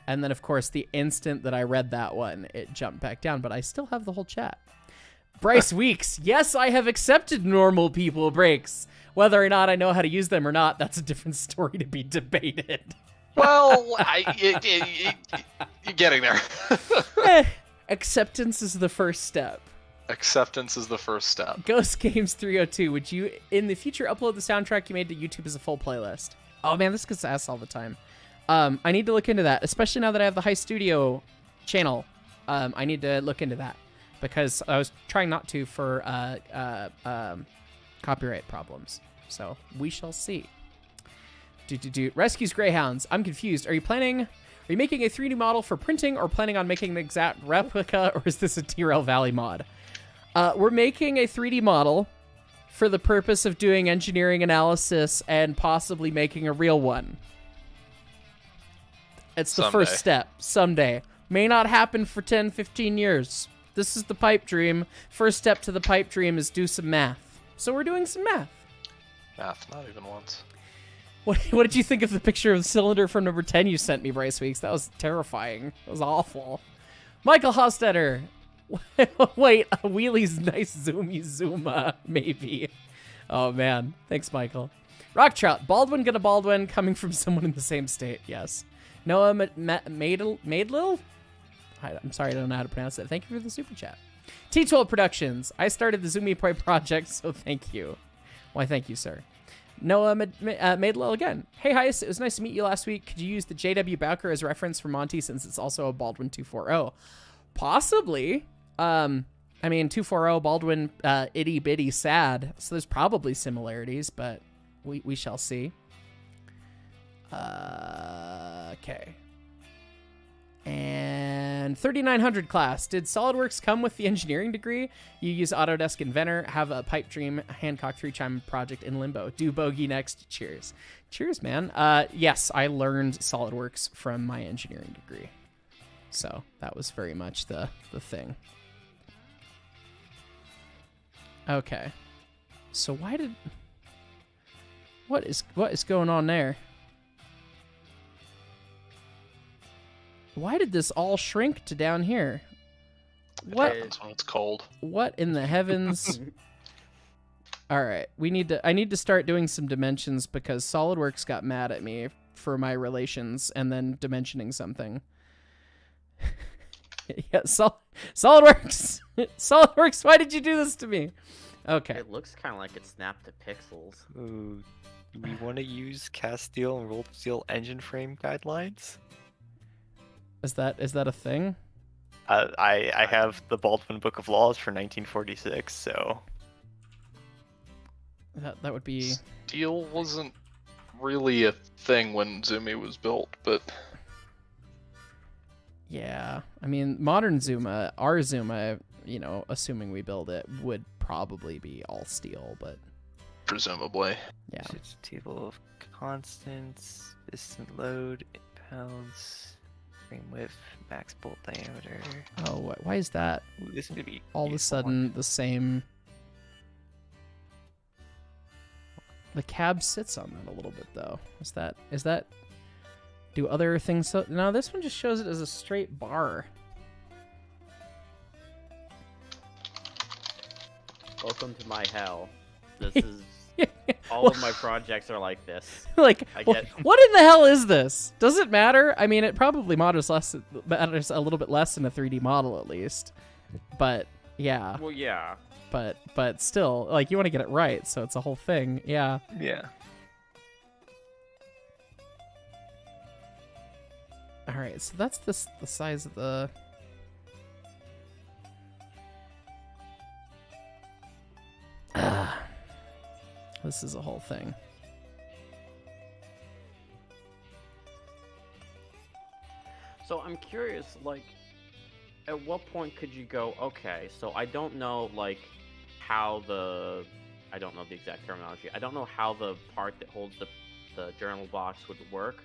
And then, of course, the instant that I read that one, it jumped back down. But I still have the whole chat. Bryce Weeks, yes, I have accepted normal people breaks. Whether or not I know how to use them or not, that's a different story to be debated. Well, you're getting there. Acceptance is the first step. Acceptance is the first step. Ghost Games 302, would you, in the future, upload the soundtrack you made to YouTube as a full playlist? Oh man, this gets asked all the time. I need to look into that, especially now that I have the High Studio channel. I need to look into that because I was trying not to for copyright problems. So we shall see. Rescues Greyhounds. I'm confused. Are you making a 3D model for printing or planning on making an exact replica, or is this a Tyrell Valley mod? We're making a 3D model for the purpose of doing engineering analysis and possibly making a real one. It's the first step. Someday. May not happen for 10, 15 years. This is the pipe dream. First step to the pipe dream is do some math. So we're doing some math. Math, not even once. What did you think of the picture of the cylinder from number 10 you sent me, Bryce Weeks? That was terrifying. That was awful. Michael Hostetter. Wait, a wheelie's nice zoomy maybe. Oh, man. Thanks, Michael. Rock Trout. Baldwin gonna Baldwin, coming from someone in the same state. Yes. Noah Maidlil? I'm sorry, I don't know how to pronounce it. Thank you for the super chat. T12 Productions. I started the Zoomy Prey project, so thank you. Why, thank you, sir. Noah Maidlil again. Hey, Heis, it was nice to meet you last week. Could you use the J.W. Bowker as reference for Monty since it's also a Baldwin 240? Possibly. I mean, 240, Baldwin, itty bitty sad. So there's probably similarities, but we shall see. Okay. And 3900 class. Did SolidWorks come with the engineering degree? You use Autodesk Inventor, have a pipe dream, Hancock 3-chime project in limbo. Do bogey next. Cheers. Cheers, man. Yes, I learned SolidWorks from my engineering degree. So that was very much the thing. Okay. So what is going on there? Why did this all shrink to down here? What? It happens when it's cold. What in the heavens? All right, I need to start doing some dimensions because SolidWorks got mad at me for my relations and then dimensioning something. Yeah, SolidWorks. SolidWorks, why did you do this to me? Okay. It looks kind of like it snapped to pixels. Ooh, we want to use cast steel and rolled steel engine frame guidelines. Is that a thing? I have the Baldwin Book of Laws for 1946, so That would be. Steel wasn't really a thing when Zumi was built, but Yeah, I mean, modern Zuma, our Zuma, you know, assuming we build it, would probably be all steel, but presumably. yeah. It's a table of constants, distant load, pounds, frame width, max bolt diameter. Oh, why is that Ooh, this is gonna be all of a useful one. sudden the same? The cab sits on that a little bit, though. Is that? Do other things so? No, this one just shows it as a straight bar. Welcome to my hell. This is all of my projects are like this. Like, I get- what in the hell is this? Does it matter? I mean, it probably matters a little bit less in a 3D model, at least. But yeah, Well, yeah. but still, like, you want to get it right, so it's a whole thing. Yeah. Yeah. All right, so that's the size of the. This is a whole thing. So I'm curious, like, at what point could you go, okay, so I don't know, like, how I don't know the exact terminology. I don't know how the part that holds the journal box would work,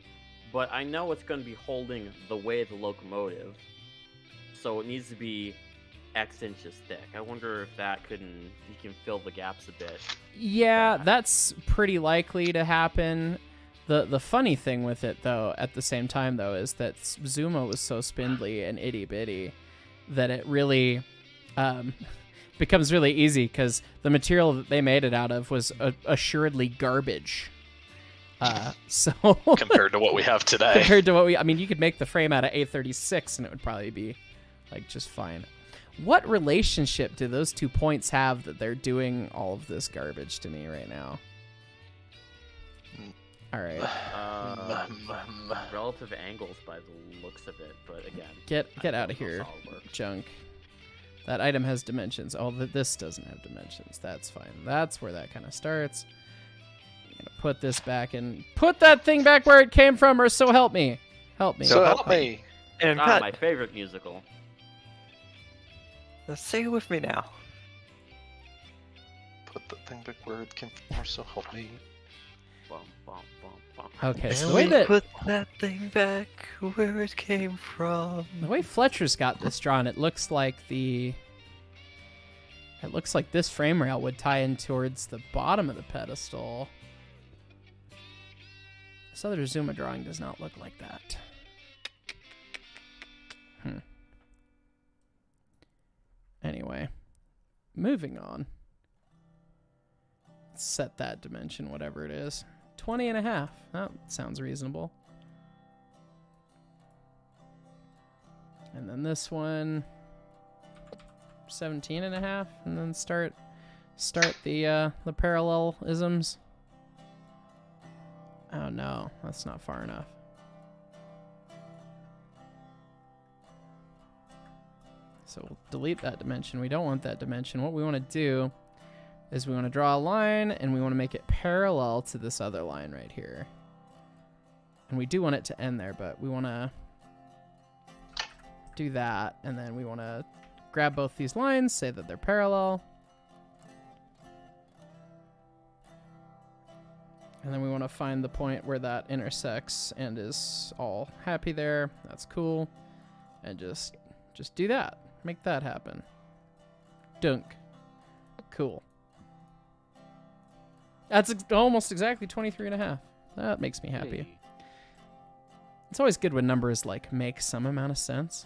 but I know it's going to be holding the way of the locomotive, so it needs to be X inches thick. I wonder if you can fill the gaps a bit. Yeah, that's pretty likely to happen. The funny thing with it, though, at the same time, though, is that Zuma was so spindly and itty-bitty that it really becomes really easy, because the material that they made it out of was assuredly garbage. So Compared to what we have today. compared to I mean, you could make the frame out of A36 and it would probably be, like, just fine. What relationship do those 2 points have that they're doing all of this garbage to me right now? All right. Relative angles by the looks of it, but again, Get I out of don't know here, SolidWorks. junk. That item has dimensions. Oh, this doesn't have dimensions. That's fine. That's where that kind of starts. I'm gonna put this back and put that thing back where it came from, or so help me. Help me. So help me. And Ah, cut. my favorite musical. Let's say it with me now. Put the thing back where it came from, so help me. Bum, bum, bum, bum. Okay, so And the way we that put that thing back where it came from. the way Fletcher's got this drawn, it looks like this frame rail would tie in towards the bottom of the pedestal. This other Zuma drawing does not look like that. Anyway, moving on. Let's set that dimension, whatever it is. 20 and a half. That sounds reasonable. And then this one, 17 and a half, and then start the parallelisms. Oh no, that's not far enough. So we'll delete that dimension. We don't want that dimension. What we want to do is we want to draw a line, and we want to make it parallel to this other line right here. And we do want it to end there, but we want to do that, and then we want to grab both these lines, say that they're parallel. And then we want to find the point where that intersects and is all happy there. That's cool. And just do that. Make that happen. Dunk. Cool. That's almost exactly 23 and a half. That makes me happy. Hey. It's always good when numbers, like, make some amount of sense.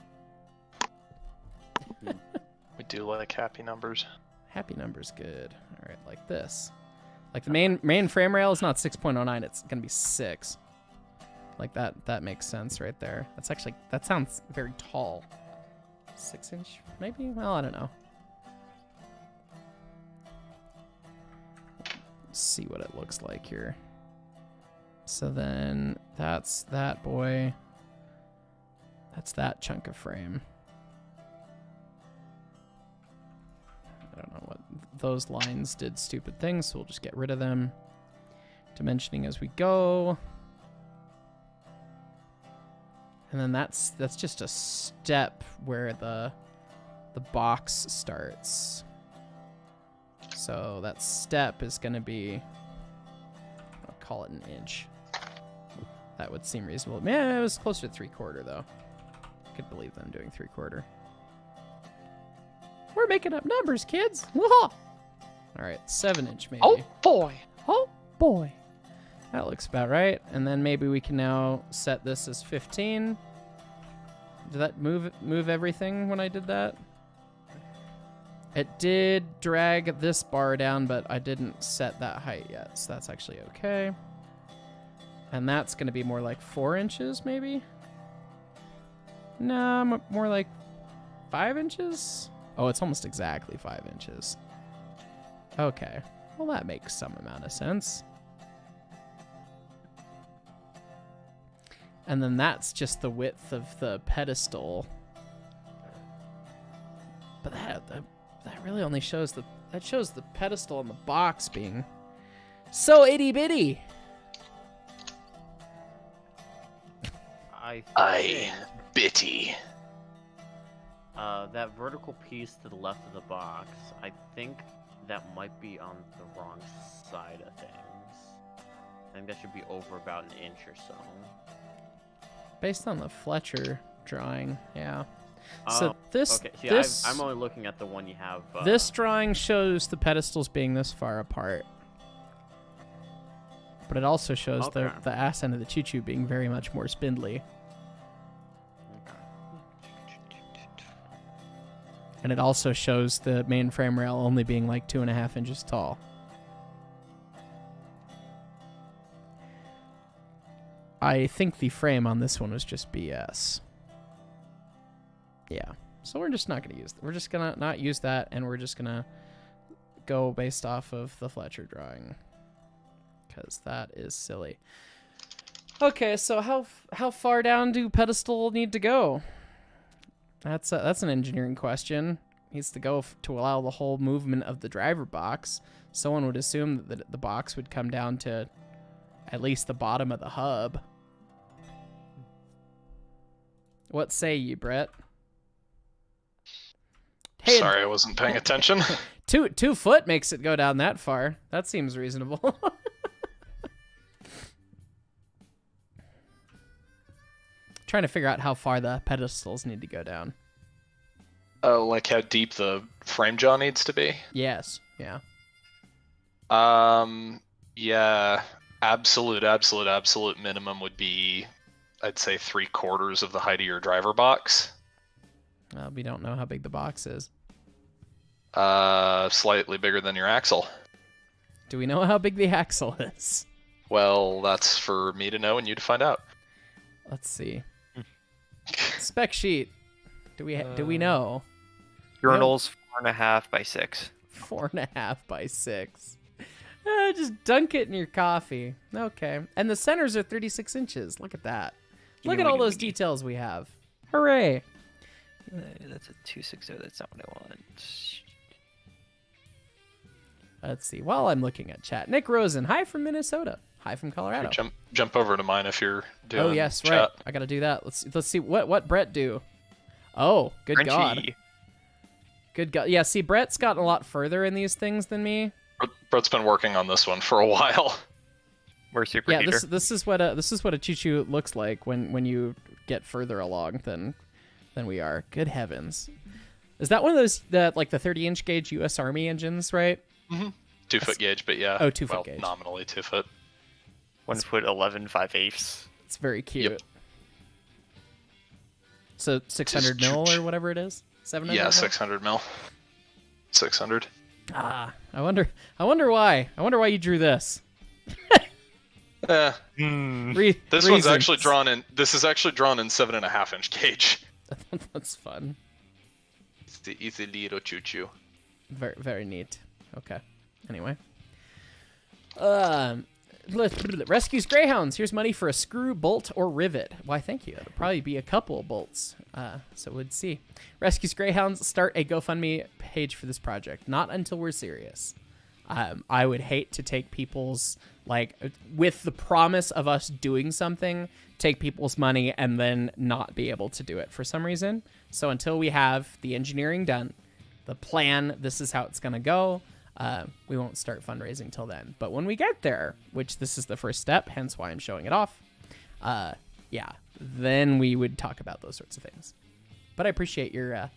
We do like happy numbers. Happy number's good. All right, like this. Like the main frame rail is not 6.09, it's going to be 6. Like that makes sense right there. That sounds very tall. 6 inch, maybe? Well, I don't know. Let's see what it looks like here. So then that's that boy. That's that chunk of frame. I don't know what those lines did stupid things, so we'll just get rid of them. Dimensioning as we go. And then that's just a step where the box starts. So that step is going to be, I'll call it an inch. That would seem reasonable. Man, it was closer to 3/4 though. I could believe them doing 3/4. We're making up numbers, kids. All right, 7-inch maybe. Oh boy. Oh boy. That looks about right. And then maybe we can now set this as 15. Did that move everything when I did that? It did drag this bar down, but I didn't set that height yet, so that's actually okay. And that's going to be more like 4 inches, maybe? No, more like 5 inches? Oh, it's almost exactly 5 inches. Okay. Well, that makes some amount of sense. And then that's just the width of the pedestal. But that really only shows the pedestal and the box being so itty bitty. I bitty. That vertical piece to the left of the box, I think that might be on the wrong side of things. I think that should be over about 1 inch or so. Based on the Fletcher drawing, yeah. So this, okay. See, this I'm only looking at the one you have. This drawing shows the pedestals being this far apart. But it also shows the ass end of the choo-choo being very much more spindly. And it also shows the main frame rail only being like 2.5 inches tall. I think the frame on this one was just BS. Yeah. So we're just not going to use we're just going to not use that, and we're just going to go based off of the Fletcher drawing, because that is silly. Okay, so how far down do pedestal need to go? That's an engineering question. Needs to go to allow the whole movement of the driver box. Someone would assume that the box would come down to at least the bottom of the hub. What say ye, Brett? Hey, Sorry, I wasn't paying attention. 2 foot makes it go down that far. That seems reasonable. Trying to figure out how far the pedestals need to go down. Oh, like how deep the frame jaw needs to be? Yes. Yeah. Yeah. Absolute minimum would be, I'd say, 3/4 of the height of your driver box. We don't know how big the box is. Slightly bigger than your axle. Do we know how big the axle is? Well, that's for me to know and you to find out. Let's see. Spec sheet. Do we know? Urinal's 4.5 by 6. 4.5 by 6. Just dunk it in your coffee. Okay. And the centers are 36 inches. Look at that. Look at all those details we have. Hooray. That's a 260. That's not what I want. Let's see. While I'm looking at chat, Nick Rosen, hi from Minnesota. Hi from Colorado. Jump over to mine if you're doing. Oh yes, chat. right. I gotta do that. Let's see what Brett do. Oh, good Frenchy. God. Good God. Yeah. See, Brett's gotten a lot further in these things than me. Brett's been working on this one for a while. We're super Yeah. heater. This is what a choo-choo looks like when you get further along than we are. Good heavens. Is that one of those like the 30-inch gauge U.S. Army engines, right? Mm-hmm. 2 foot gauge, but yeah. Oh, 2 foot gauge. Nominally 2 foot. 1 foot 11 5/8. It's very cute. Yep. So 600 mil or whatever it is. 700. Yeah, mil? 600 mil. 600. Ah, I wonder why. I wonder why you drew this. This Reasons. one's actually drawn in. This is actually drawn in 7.5 inch gauge. That's fun. It's the easy little choo-choo. Very, very neat. Okay. Anyway. Rescues Greyhounds. Here's money for a screw, bolt, or rivet. Why, thank you. It'll probably be a couple of bolts. So we'd see. Rescues Greyhounds. Start a GoFundMe page for this project. Not until we're serious. I would hate to take people's, like, with the promise of us doing something, take people's money and then not be able to do it for some reason. So until we have the engineering done, the plan, this is how it's going to go, we won't start fundraising till then. But when we get there, which this is the first step, hence why I'm showing it off, then we would talk about those sorts of things. But I appreciate your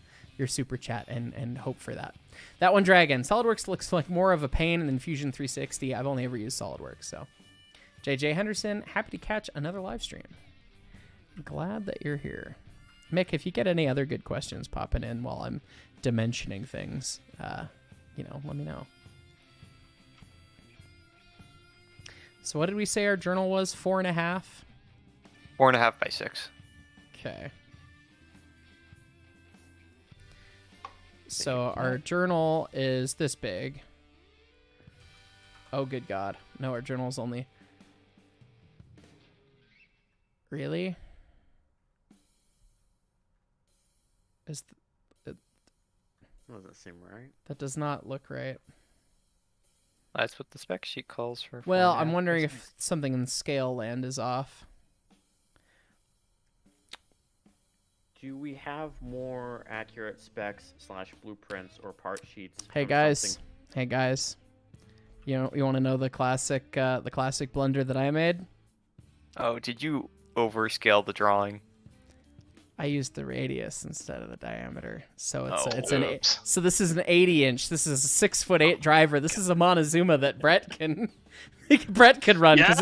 super chat and hope for that. That one, Dragon. SolidWorks looks like more of a pain than Fusion 360. I've only ever used SolidWorks, so. JJ Henderson, happy to catch another live stream. Glad that you're here. Mick, if you get any other good questions popping in while I'm dimensioning things, let me know. So what did we say our journal was? 4.5? 4.5 by 6. Okay. So our journal is this big. Oh, good God. No, our journal's only... Really? Doesn't seem right. That does not look right. That's what the spec sheet calls for. Well, 4.5 I'm wondering by if 6. something in scale land is off. Do we have more accurate specs / blueprints or part sheets? Hey from guys. something- Hey guys. You want to know the classic blunder that I made? Oh, did you overscale the drawing? I used the radius instead of the diameter. So Oops. so this is an 80-inch. This is a 6'8" driver. This is a Montezuma that Brett can run because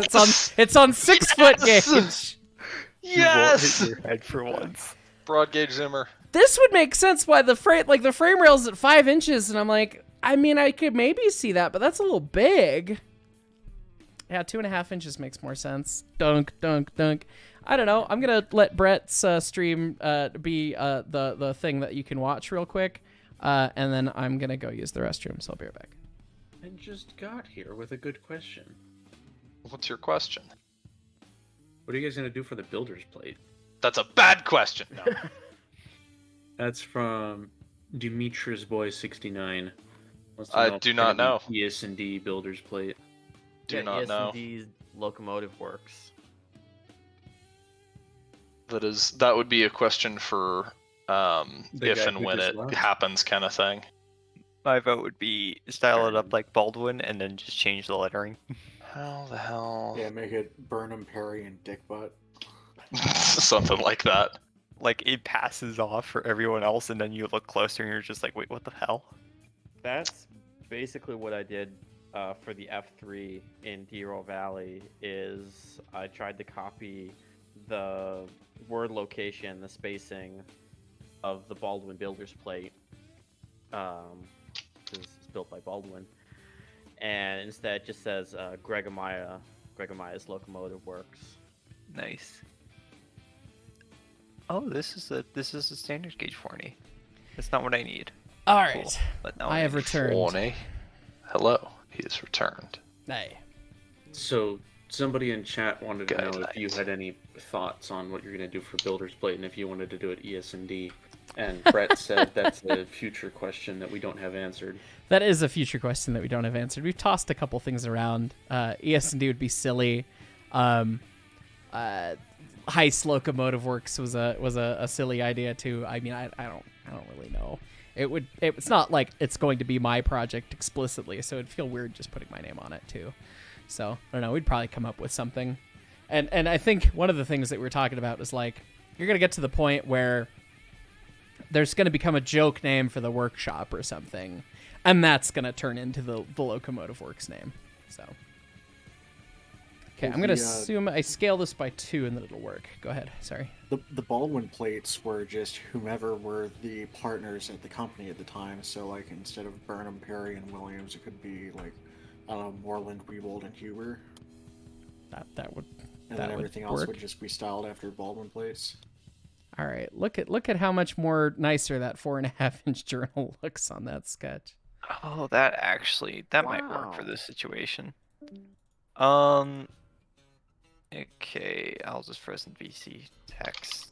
it's on 6 foot gauge. Yes! You won't hit your head for once. Broad gauge Zimmer. This would make sense why the frame rail's at 5 inches, and I'm like, I mean, I could maybe see that, but that's a little big. Yeah, 2.5 inches makes more sense. Dunk, dunk, dunk. I don't know. I'm gonna let Brett's stream be the thing that you can watch real quick, and then I'm gonna go use the restroom. So I'll be right back. I just got here with a good question. What's your question? What are you guys gonna do for the builder's plate? That's a bad question. No. That's from Dimitri's Boy 69. I do not know. ES&D builder's plate. Do not know. ES&D's locomotive works. That would be a question for if guy and who when just it left. happens kind of thing. My vote would be style it up like Baldwin and then just change the lettering. How the hell? Yeah, make it Burnham, Perry, and Dick Butt. Something like that. Like it passes off for everyone else, and then you look closer and you're just like, wait, what the hell? That's basically what I did for the F3 in Dero Valley. Is I tried to copy the word location, the spacing of the Baldwin builder's plate, because it's built by Baldwin, and instead it just says Gregomaya's locomotive works. Nice. Oh, this is a standard gauge 40. That's not what I need. All right, Cool. But now I have returned. Warney. Hello. He has returned. Hey. So somebody in chat wanted to know if Guidelines. you had any thoughts on what you're gonna do for builder's plate and if you wanted to do it ES&D. And Brett said that's a future question that we don't have answered. That is a future question that we don't have answered. We've tossed a couple things around. ES&D would be silly. Heist Locomotive Works was a silly idea too. I mean, I don't really know. It's not like it's going to be my project explicitly, so it'd feel weird just putting my name on it too. So I don't know. We'd probably come up with something. And I think one of the things that we were talking about was like you're gonna get to the point where there's gonna become a joke name for the workshop or something, and that's gonna turn into the Locomotive Works name. So. Okay, I'm going to assume I scale this by 2 and then it'll work. Go ahead. Sorry. The Baldwin plates were just whomever were the partners at the company at the time. So, like, instead of Burnham, Perry, and Williams, it could be, like, I don't know, Moreland, Weebold, and Huber. That would And that then would everything else work. would just be styled after Baldwin plates. All right. Look at how much more nicer that 4.5-inch journal looks on that sketch. Oh, that might work for Wow. this situation. Okay, I'll just frozen VC text.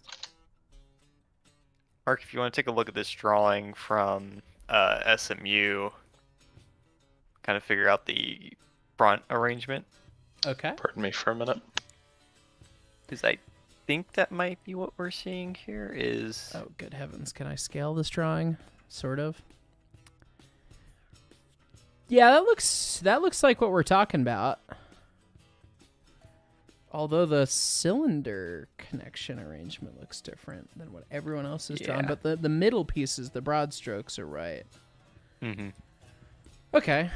Mark, if you want to take a look at this drawing from SMU, kind of figure out the front arrangement, Okay. Pardon me for a minute. because I think that might be what we're seeing here. Is Oh, good heavens. Can I scale this drawing? Sort of. Yeah, that looks like what we're talking about. Although the cylinder connection arrangement looks different than what everyone else has drawn, Yeah. but the middle pieces, the broad strokes are right. mm-hmm. Okay.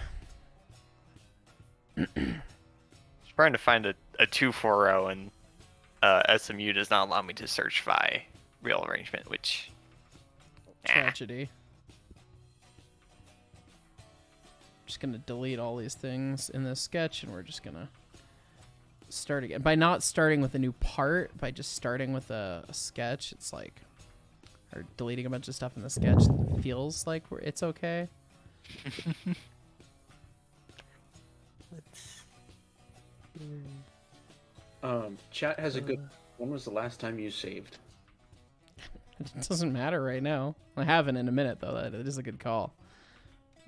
Trying to find a 240, and SMU does not allow me to search by real arrangement, which Tragedy. Just gonna delete all these things in this sketch, and we're just gonna start again. By not starting with a new part, by just starting with a sketch, it's like, or deleting a bunch of stuff in the sketch, it feels like it's okay. Chat has a good. When was the last time you saved? It doesn't matter right now. I haven't in a minute though. That it is a good call.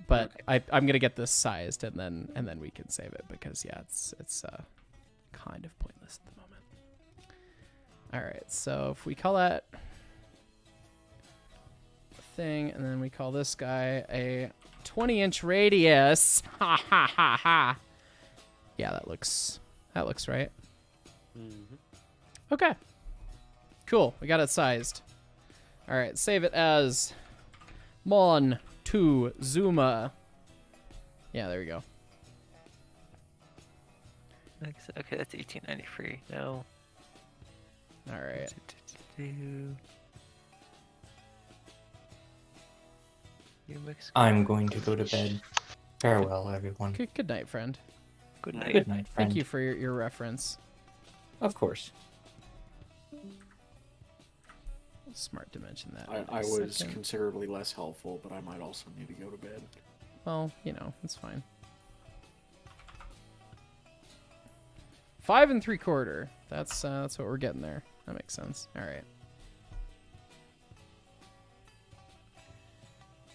But Okay. I'm gonna get this sized and then we can save it because yeah, it's kind of pointless at the moment. All right, so if we call that thing and then we call this guy a 20-inch radius. Ha ha ha ha. Yeah, that looks right. Mm-hmm. Okay. Cool. We got it sized. All right, save it as Mon to Zuma. Yeah, there we go. okay, that's 1893. No. All right. I'm going to go to bed. Farewell, everyone. Good night, friend. Good night. Good night, friend. Thank you for your reference. Of course. Smart to mention that. I in a was second. considerably less helpful, but I might also need to go to bed. Well, you know, it's fine. 5 3/4. That's what we're getting there. That makes sense. All right.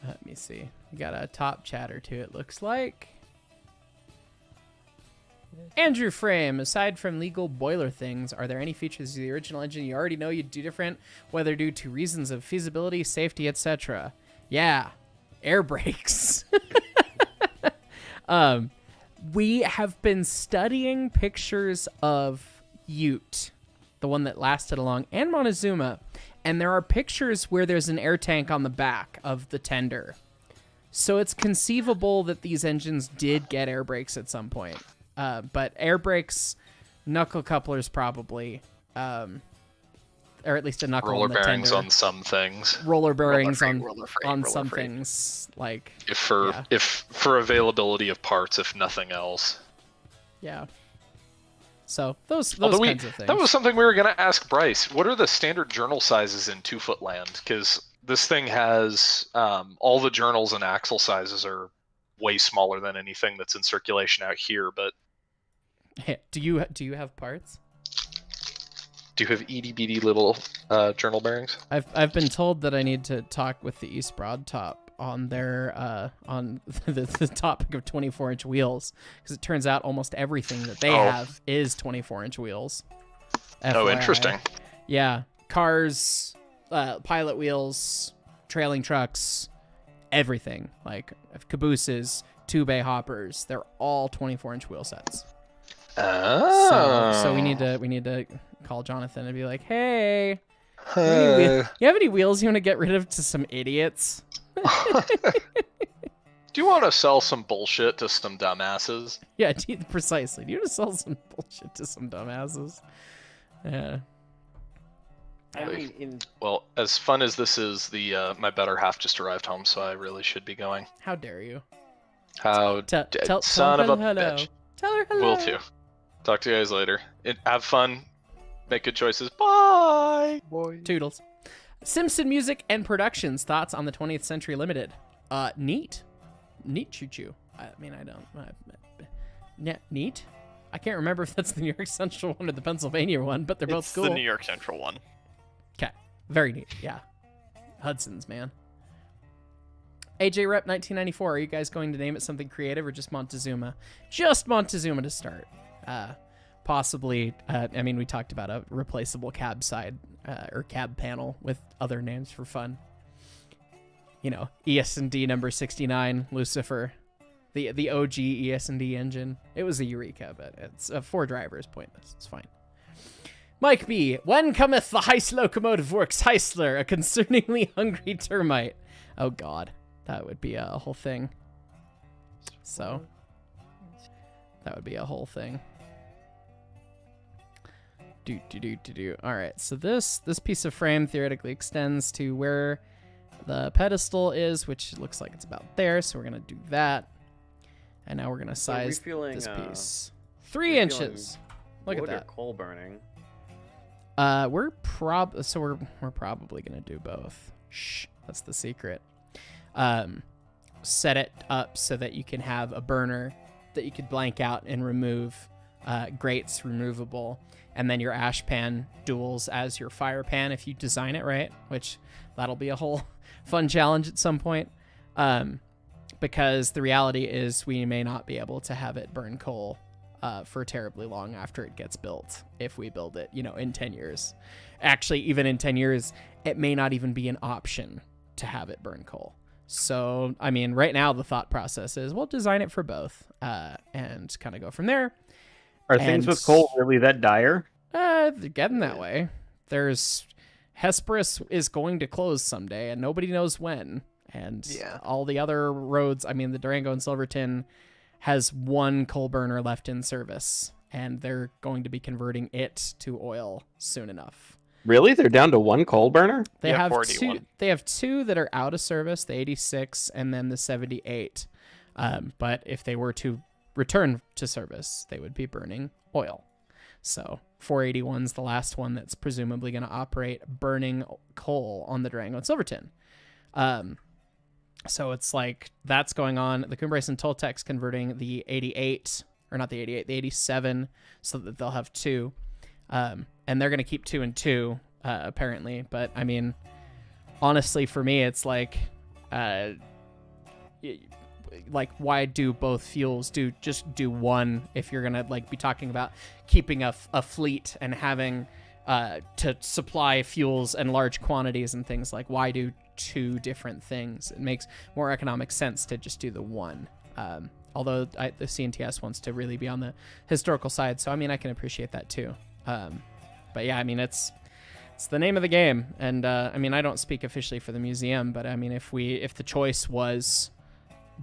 Let me see. We got a top chat or two, it looks like. Andrew Frame, aside from legal boiler things, are there any features of the original engine you already know you'd do different, whether due to reasons of feasibility, safety, etc.? Yeah, air brakes. We have been studying pictures of Ute, the one that lasted along, and Montezuma, and there are pictures where there's an air tank on the back of the tender. So it's conceivable that these engines did get air brakes at some point. But air brakes, knuckle couplers probably, or at least a knuckle Roller on the bearings tender. on some things. Roller bearings frame, on roller frame, on roller some frame. things, like If for availability of parts, if nothing else. yeah. So those Although kinds of things. that was something we were gonna ask Bryce. What are the standard journal sizes in 2-foot land? Because this thing has all the journals and axle sizes are way smaller than anything that's in circulation out here. But Hey, do you have parts? do you have itty bitty little journal bearings? I've been told that I need to talk with the East Broad Top on their on the topic of 24-inch wheels, because it turns out almost everything that they have is 24-inch wheels. Oh, FYI. interesting. Yeah, cars, pilot wheels, trailing trucks, everything, like cabooses, 2-bay hoppers, they're all 24-inch wheel sets. Oh. So we need to call Jonathan and be like, hey, you have any wheels you want to get rid of to some idiots? Do you want to sell some bullshit to some dumbasses? Yeah, precisely. Do you want to sell some bullshit to some dumbasses? Yeah. I mean, Well, as fun as this is, the my better half just arrived home, so I really should be going. How dare you? How Tell son her of a hello. bitch. Tell her hello. Will too. Talk to you guys later. Have fun. Make good choices. Bye. Toodles. Simpson Music and Productions thoughts on the 20th Century Limited. Neat choo choo. I mean, I don't. Neat. I can't remember if that's the New York Central one or the Pennsylvania one, but they're both It's cool. the New York Central one. Okay, very neat. Yeah, Hudson's, man. AJ Rep 1994. Are you guys going to name it something creative or just Montezuma? Just Montezuma to start. Possibly. I mean, we talked about a replaceable cab side or cab panel with other names for fun. You know, ES&D number 69, Lucifer, the OG ES&D engine. It was a Eureka, but it's 4 drivers, pointless. It's fine. Mike B. When cometh the Heist Locomotive Works Heistler, a concerningly hungry termite? Oh God, that would be a whole thing. So, that would be a whole thing. All right, so this piece of frame theoretically extends to where the pedestal is, which looks like it's about there. So we're gonna do that, and now we're gonna size this piece 3 inches. Look at that. Coal burning. We're probably gonna do both. Shh, that's the secret. Set it up so that you can have a burner that you could blank out and remove. Grates removable, and then your ash pan duals as your fire pan if you design it right, which that'll be a whole fun challenge at some point. Because the reality is we may not be able to have it burn coal for terribly long after it gets built if we build it, in 10 years. Actually, even in 10 years, it may not even be an option to have it burn coal. So, I mean, right now the thought process is we'll design it for both and kind of go from there. Are things with coal really that dire? They're getting that way. Hesperus is going to close someday, and nobody knows when. And all the other roads, I mean, the Durango and Silverton has 1 coal burner left in service, and they're going to be converting it to oil soon enough. Really? They're down to 1 coal burner? They have 41. 2. They have 2 that are out of service, the 86 and then the 78. But if they were to return to service, they would be burning oil. So 481's the last one that's presumably going to operate burning coal on the Durango and Silverton. So it's like that's going on. The Cumbres and Toltec's converting the 88, or not the 88, the 87, so that they'll have 2. And they're going to keep 2 and 2, apparently. But I mean, honestly, for me, it's like why do both fuels? Just do one if you're gonna be talking about keeping a fleet and having to supply fuels in large quantities and things. Like, why do 2 different things? It makes more economic sense to just do the one. Although the CNTS wants to really be on the historical side, so I mean I can appreciate that too. But yeah, I mean it's the name of the game, and I mean I don't speak officially for the museum, but I mean if the choice was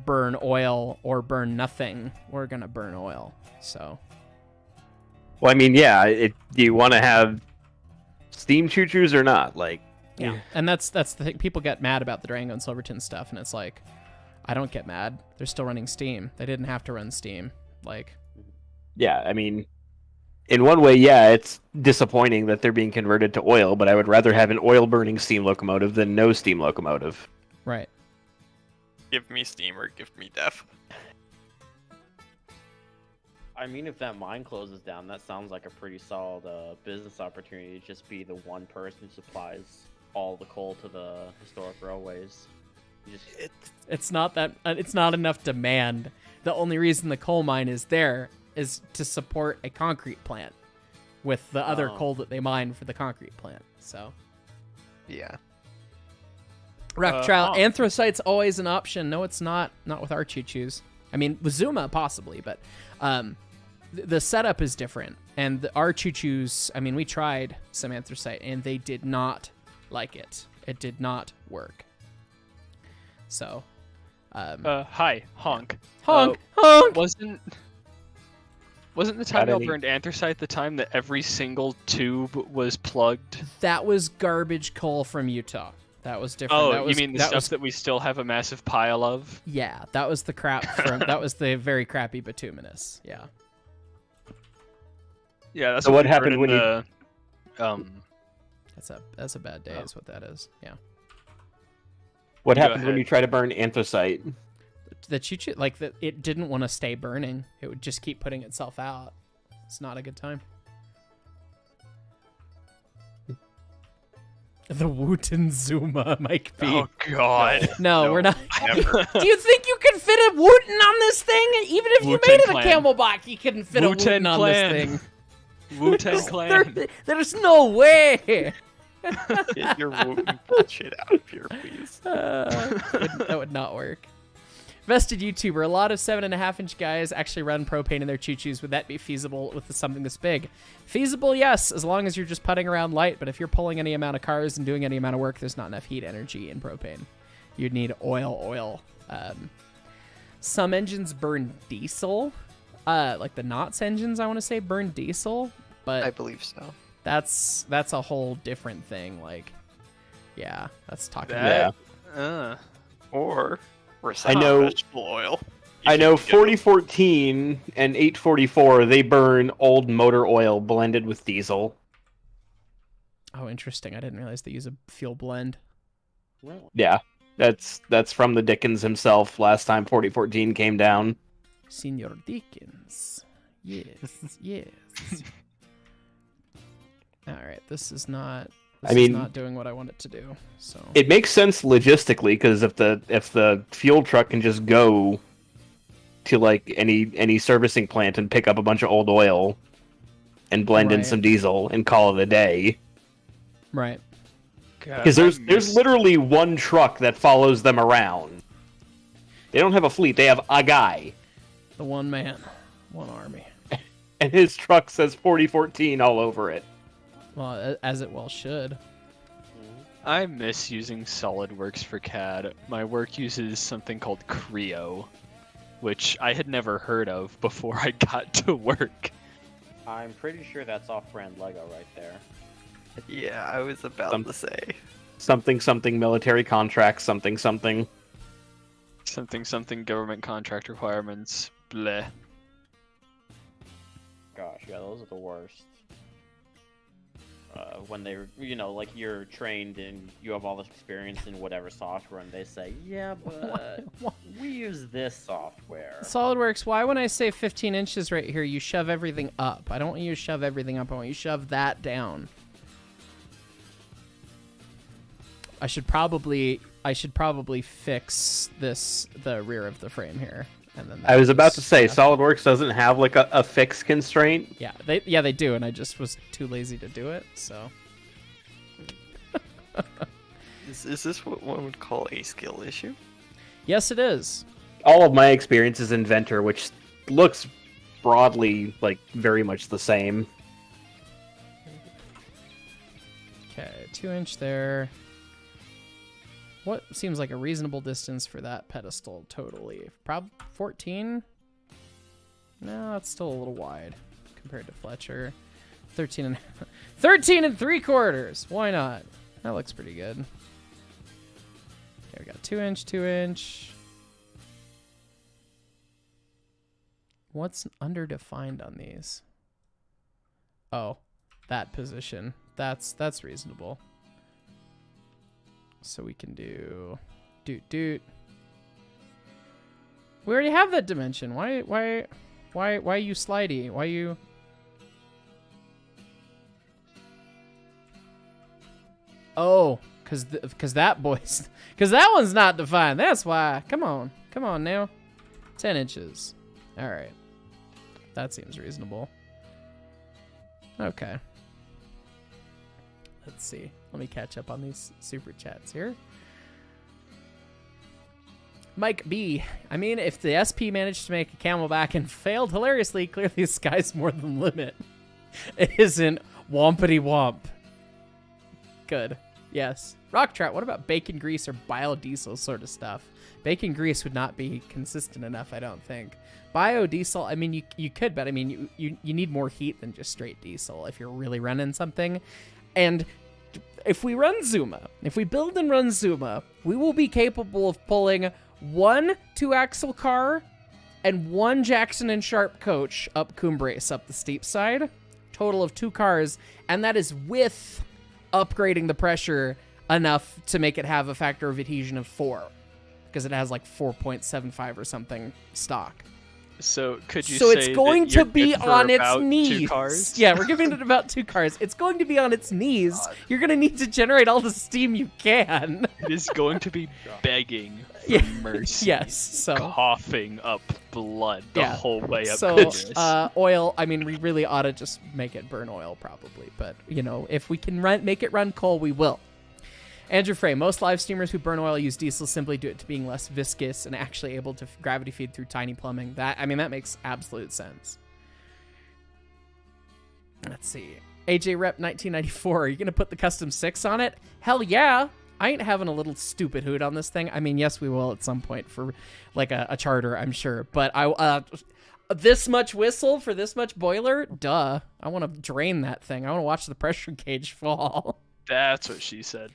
burn oil or burn nothing, we're gonna burn oil. So, well, I mean, yeah. Do you want to have steam choo-choos or not? Yeah, and that's the thing. People get mad about the Durango and Silverton stuff, and it's like, I don't get mad. They're still running steam. They didn't have to run steam. Yeah, I mean, in one way, yeah, it's disappointing that they're being converted to oil, but I would rather have an oil-burning steam locomotive than no steam locomotive. Right. Give me steam or give me death. I mean, if that mine closes down, that sounds like a pretty solid business opportunity to just be the one person who supplies all the coal to the historic railways. It's not that it's not enough demand. The only reason the coal mine is there is to support a concrete plant with the other coal that they mine for the concrete plant. So, yeah. Rock trial. Anthracite's always an option. No, it's not. Not with our choo-choos. I mean, with Zuma possibly, but the setup is different. And our choo-choos, I mean, we tried some anthracite, and they did not like it. It did not work. So, hi, honk. Honk, honk. Wasn't the time y'all burned anthracite the time that every single tube was plugged? That was garbage coal from Utah. That was different. Oh, that was, you mean the stuff that we still have a massive pile of? Yeah, that was the crap from. That was the very crappy bituminous. Yeah. Yeah, that's so what happened when you? That's a bad day. Is what that is. Yeah. What happens when you try to burn anthracite? The choo-choo, it didn't want to stay burning. It would just keep putting itself out. It's not a good time. The Wooten Zuma, Mike B. Oh God. No, we're not. Never. Do you think you can fit a Wooten on this thing? Even if you Wu-Tang made it a Clan. camelback, you couldn't fit Wu-Tang a Wooten on Clan. this thing. Wu-Tang Clan. There's no way. Get your Wooten bullshit out of here, please. That would not work. Vested YouTuber. A lot of 7.5-inch guys actually run propane in their choo-choos. Would that be feasible with something this big? Feasible, yes, as long as you're just putting around light. But if you're pulling any amount of cars and doing any amount of work, there's not enough heat energy in propane. You'd need oil. Some engines burn diesel. Like the Knots engines, I want to say, burn diesel. But I believe so. that's a whole different thing. Like, yeah, that's talking That- about. Or I know- vegetable oil. I know If you can get 4014 and 844, they burn old motor oil blended with diesel. Oh, interesting. I didn't realize they use a fuel blend. Yeah, that's from the Dickens himself last time 4014 came down. Senor Deacons. Yes, yes. All right, this is not. This I mean- is not doing what I want it to do. So It makes sense logistically because if the fuel truck can just go to like any servicing plant and pick up a bunch of old oil and blend in Right. some diesel and call it a day. right. Because there's literally one truck that follows them around. They don't have a fleet; they have a guy, The one man, one army. and his truck says 4014 all over it. Well, as it well should. I miss using SolidWorks for CAD. My work uses something called Creo, which I had never heard of before I got to work. I'm pretty sure that's off-brand Lego right there. Yeah, I was about Some- to say. Something military contracts, something. Something government contract requirements. Bleh. Gosh, yeah, those are the worst. When they, like you're trained and you have all this experience in whatever software, and they say, yeah, but we use this software. SolidWorks, why when I say 15 inches right here, you shove everything up? I don't want you to shove everything up. I want you to shove that down. I should probably fix the rear of the frame here. And then I was about to that's- say SolidWorks doesn't have like a fixed constraint. Yeah, they do, and I just was too lazy to do it, so. Is this what one would call a skill issue? Yes, it is. All of my experience is Inventor, which looks broadly like very much the same. Okay, 2-inch there. What seems like a reasonable distance for that pedestal totally? 14? No, that's still a little wide compared to Fletcher. 13 and 3/4. Why not? That looks pretty good. Okay, we got 2-inch, 2-inch. What's underdefined on these? Oh, that position. That's reasonable. So we can do doot. We already have that dimension. Why you slidey? Why you? Oh, cause that one's not defined. That's why. Come on now. 10 inches. All right. That seems reasonable. Okay. Let's see. Let me catch up on these super chats here. Mike B. I mean, if the SP managed to make a camelback and failed hilariously, clearly the sky's more than the limit. It isn't wompity womp. Good. Yes. Rock Trout, what about bacon grease or biodiesel sort of stuff? Bacon grease would not be consistent enough, I don't think. Biodiesel, I mean, you could, but I mean, you need more heat than just straight diesel if you're really running something. And if we run Zuma, if we build and run Zuma, we will be capable of pulling one 2-axle car and one Jackson and Sharp coach up Cumbres, up the steep side. Total of 2 cars, and that is with upgrading the pressure enough to make it have a factor of adhesion of 4, because it has like 4.75 or something stock. So could you So say it's going that to you're be good for on its about knees. 2 cars? Yeah, we're giving it about 2 cars. It's going to be on its knees. You're going to need to generate all the steam you can. It is going to be begging for Yeah. mercy. Yes, so Coughing up blood the Yeah. whole way up. so Congress. oil, I mean, we really ought to just make it burn oil probably, but you know, if we can make it run coal, we will. Andrew Frey, most live steamers who burn oil use diesel simply due it to being less viscous and actually able to gravity feed through tiny plumbing. That makes absolute sense. Let's see. AJ Rep 1994, are you going to put the custom 6 on it? Hell yeah. I ain't having a little stupid hood on this thing. I mean, yes, we will at some point for like a charter, I'm sure. But this much whistle for this much boiler? Duh. I want to drain that thing. I want to watch the pressure gauge fall. That's what she said.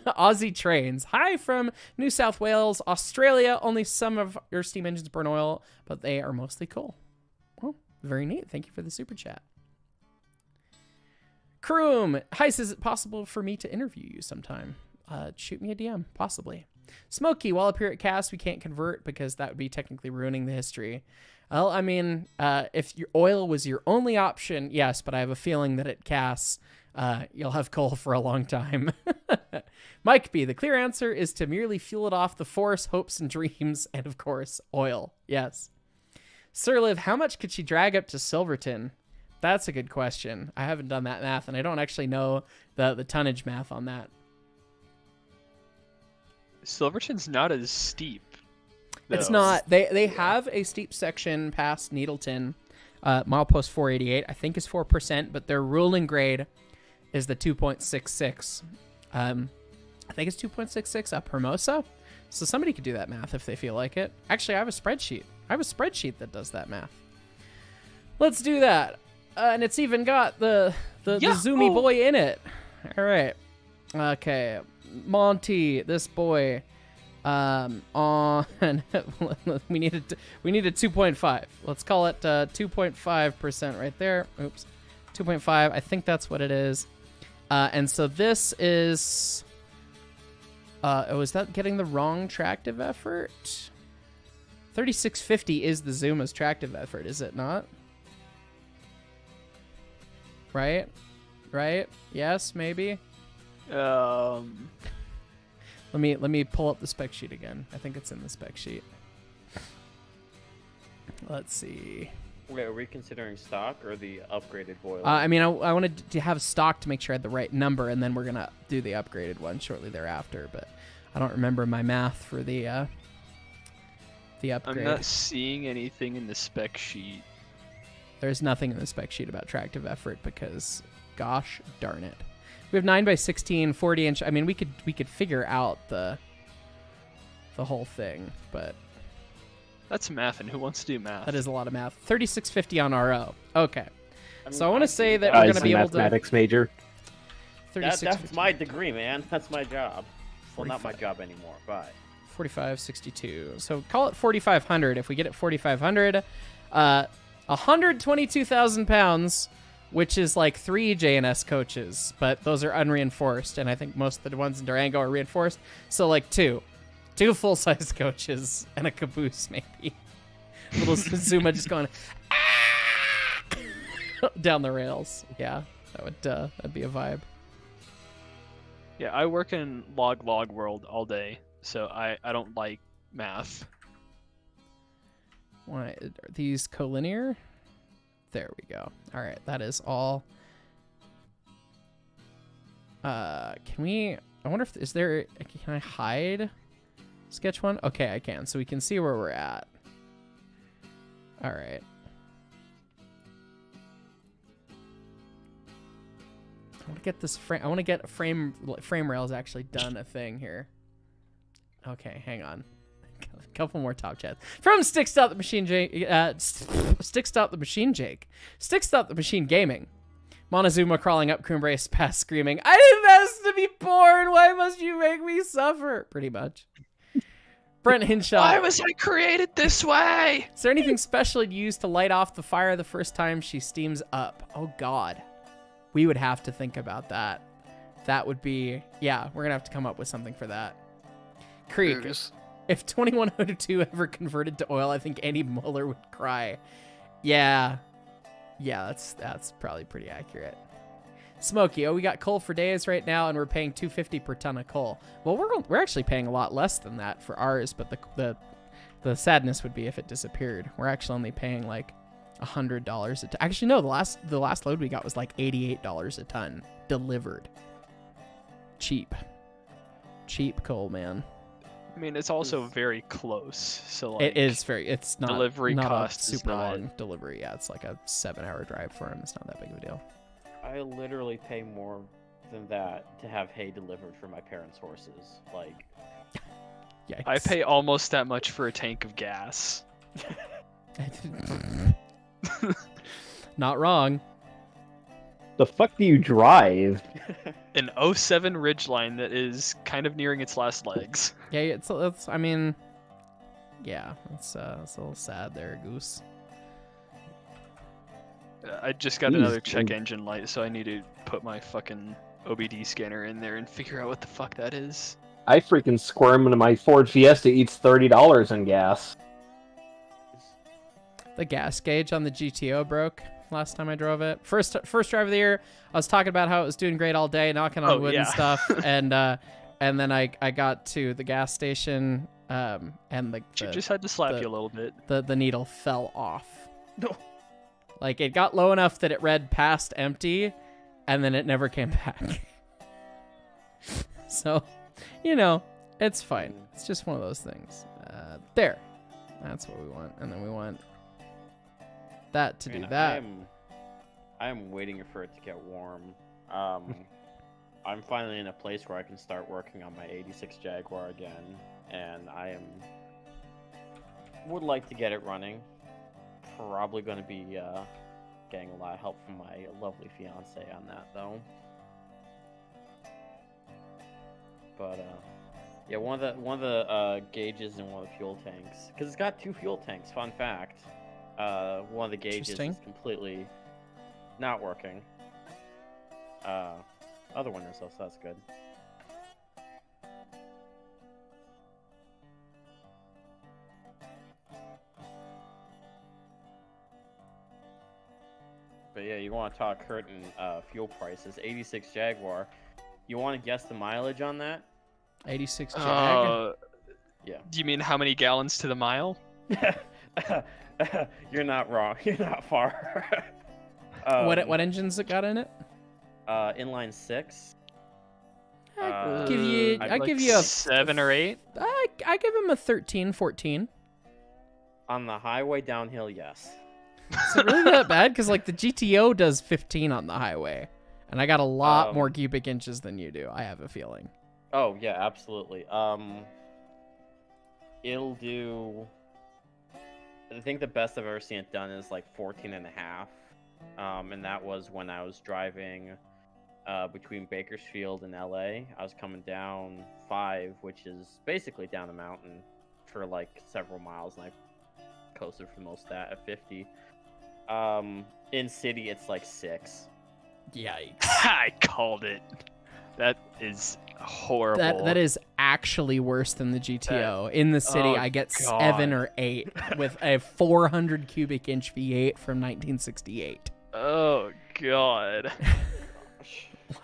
Aussie Trains. Hi from New South Wales, Australia. Only some of your steam engines burn oil, but they are mostly coal. Well, very neat. Thank you for the super chat. Kroom. Heis, is it possible for me to interview you sometime? Shoot me a DM, possibly. Smokey, while up here at CAS, we can't convert because that would be technically ruining the history. Well, I mean, if your oil was your only option, yes, but I have a feeling that at CAS, you'll have coal for a long time. Mike B, the clear answer is to merely fuel it off the force, hopes, and dreams, and of course, oil. Yes. Sir Liv, how much could she drag up to Silverton? That's a good question. I haven't done that math, and I don't actually know the tonnage math on that. Silverton's not as steep. It's though. not. They have a steep section past Needleton. Milepost 488, I think, is 4%, but their ruling grade is the 2.66. I think it's 2.66 up Hermosa. So somebody could do that math if they feel like it. Actually, I have a spreadsheet. that does that math. Let's do that. And it's even got the Zoomy boy in it. All right. Okay. Monty, this boy. On we need a 2.5. Let's call it 2.5% right there. Oops. 2.5. I think that's what it is. And so this is was that getting the wrong tractive effort? 3650 is the Zuma's tractive effort, is it not? Right? Yes, maybe. Um Let me pull up the spec sheet again. I think it's in the spec sheet. Let's see. Wait, are we considering stock or the upgraded boiler? I mean, I wanted to have stock to make sure I had the right number, and then we're gonna do the upgraded one shortly thereafter. But I don't remember my math for the upgrade. I'm not seeing anything in the spec sheet. There's nothing in the spec sheet about tractive effort because, gosh darn it, we have 9x16, 40-inch. I mean, we could figure out the whole thing, but That's math, and who wants to do math? that is a lot of math. 3650 on RO. Okay. I mean, So I want to say that Guys, we're going to be able to... mathematics major. That's 3650. my degree, man. That's my job. Well, not my 45. job anymore, but... 4562. So call it 4,500. If we get it 4,500, 122,000 pounds, which is like 3 JNS coaches, but those are unreinforced, and I think most of the ones in Durango are reinforced. So like two full-size coaches and a caboose, maybe. Little Zuma just going down the rails. Yeah, that'd be a vibe. Yeah, I work in log world all day, so I don't like math. Why are these collinear? There we go. All right, that is all. Can we? I wonder if is there? Can I hide sketch one? Okay, I can. So we can see where we're at. All right. I want to get this frame. I want to get frame rails actually done a thing here. Okay, hang on. A couple more top chats from Stick Stop the Machine Jake. Stick Stop the Machine Jake. Stick Stop the Machine Gaming. Montezuma crawling up Coombrace past screaming, "I didn't ask to be born. Why must you make me suffer?" Pretty much. Brent Hinshaw. Why was I created this way? Is there anything special you'd use to light off the fire the first time she steams up? Oh God, we would have to think about that. That would be, yeah, we're gonna have to come up with something for that. Creek. If 2102 ever converted to oil, I think Andy Mueller would cry. Yeah, that's probably pretty accurate. Smokey, we got coal for days right now, and we're paying $2.50 per ton of coal. Well, we're actually paying a lot less than that for ours, but the sadness would be if it disappeared. We're actually only paying like $100 a ton. Actually, no, the last load we got was like $88 a ton delivered. Cheap coal, man. I mean, it's also very close. So like, it's not delivery not cost a super is not... long delivery. Yeah, it's like a 7-hour drive for him. It's not that big of a deal. I literally pay more than that to have hay delivered for my parents' horses. Like, Yikes. I pay almost that much for a tank of gas. Not wrong. The fuck do you drive? An 07 Ridgeline that is kind of nearing its last legs. Yeah, it's I mean, yeah, it's a little sad there, Goose. I just got Jeez, another check dude. engine light, so I need to put my fucking OBD scanner in there and figure out what the fuck that is. I freaking squirm into my Ford Fiesta eats $30 in gas. The gas gauge on the GTO broke last time I drove it. First drive of the year, I was talking about how it was doing great all day, knocking on wood and stuff, and then I got to the gas station, and She just had to slap the- you a little bit. the needle fell off. No. Like, it got low enough that it read past empty, and then it never came back. So, it's fine. It's just one of those things. There. That's what we want. And then we want that to do that. I am waiting for it to get warm. I'm finally in a place where I can start working on my 86 Jaguar again, and would like to get it running. Probably going to be getting a lot of help from my lovely fiance on that, though. But yeah, one of the gauges in one of the fuel tanks, because it's got 2 fuel tanks. Fun fact. One of the gauges is completely not working. Other one is, so that's good. But yeah, you want to talk curtain fuel prices. 86 Jaguar. You want to guess the mileage on that? 86 Jag. Yeah. Do you mean how many gallons to the mile? You're not wrong. You're not far. What engines it got in it? Inline 6. I'll give you a 7 or 8. I give him a 13, 14. On the highway downhill, yes. Is it really that bad? Because like the GTO does 15 on the highway, and I got a lot more cubic inches than you do. I have a feeling. Oh yeah, absolutely. It'll do. I think the best I've ever seen it done is like 14 and a half. And that was when I was driving between Bakersfield and LA. I was coming down 5, which is basically down the mountain for like several miles, and I coasted for most of that at 50. In city, it's like 6. Yikes. I called it. That is horrible. That is actually worse than the GTO. In the city, I get 7 or 8 with a 400 cubic inch V8 from 1968. Oh, God.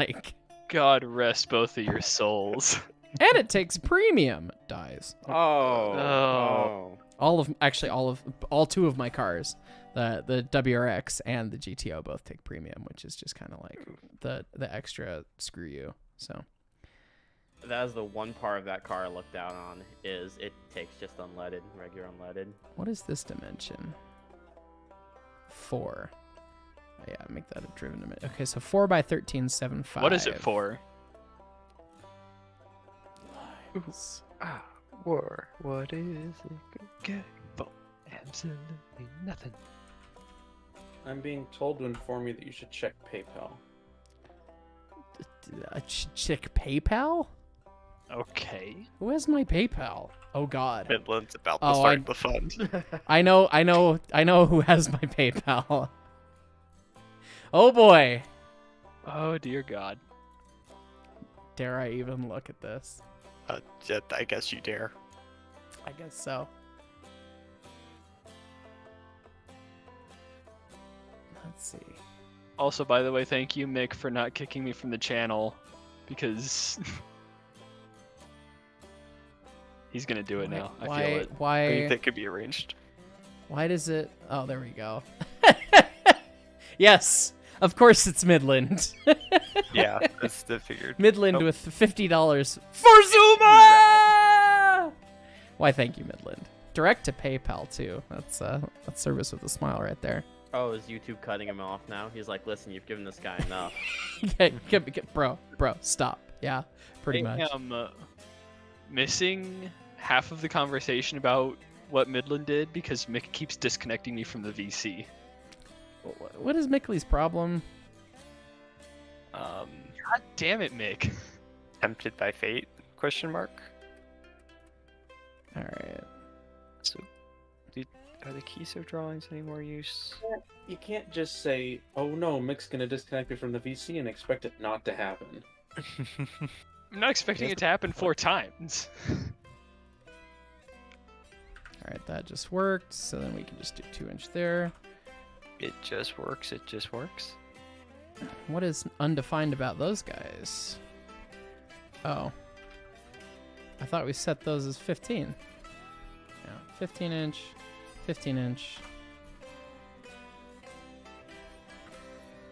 Like, God rest both of your souls. and it takes premium dies. Oh. All 2 of my cars, the WRX and the GTO, both take premium, which is just kind of like the extra screw you. So that is the one part of that car I looked down on, is it takes just unleaded, regular unleaded. What is this dimension? 4. Oh, yeah, make that a driven dimension. Okay, so 4 by 13.75. What is it for? War. What is it? Okay. Absolutely nothing. I'm being told to inform you that you should check PayPal. Check PayPal? Okay. Who has my PayPal? Oh God. Midland's about to start the fund. I know who has my PayPal. Oh boy. Oh dear God. Dare I even look at this? I guess you dare. I guess so. Let's see. Also, by the way, thank you, Mick, for not kicking me from the channel, because he's gonna do it now. I feel it. I mean, Why? that could be arranged. Why does it? Oh, there we go. Yes, of course it's Midland. Yeah, that's the figured. Midland Oh. with $50 for Zuma. Why? Thank you, Midland. Direct to PayPal too. That's service with a smile right there. Oh, is YouTube cutting him off now? He's like, listen, you've given this guy enough. Bro, stop. Yeah, pretty much. I am missing half of the conversation about what Midland did because Mick keeps disconnecting me from the VC. What is Mickley's problem? God damn it, Mick. Tempted by fate? Question mark. All right. So, are the keystone drawings any more use? You can't just say, "Oh no, Mick's gonna disconnect me from the VC" and expect it not to happen. I'm not expecting it to happen 4 times. All right, that just worked. So then we can just do 2-inch there. It just works. It just works. What is undefined about those guys? Oh. I thought we set those as 15. Yeah, 15-inch, 15-inch.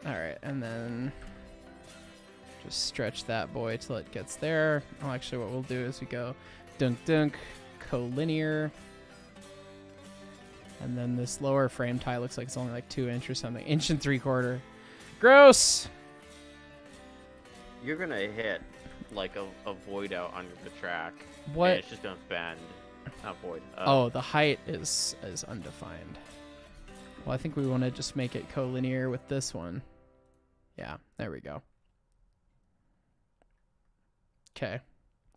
All right, and then just stretch that boy till it gets there. Oh, actually, what we'll do is we go dunk, dunk, collinear. And then this lower frame tie looks like it's only like 2-inch or something. 1 3/4. Gross! You're gonna hit like a void out on the track. What? And it's just gonna bend. Not void. Oh, the height is undefined. Well, I think we want to just make it collinear with this one. Yeah, there we go. Okay.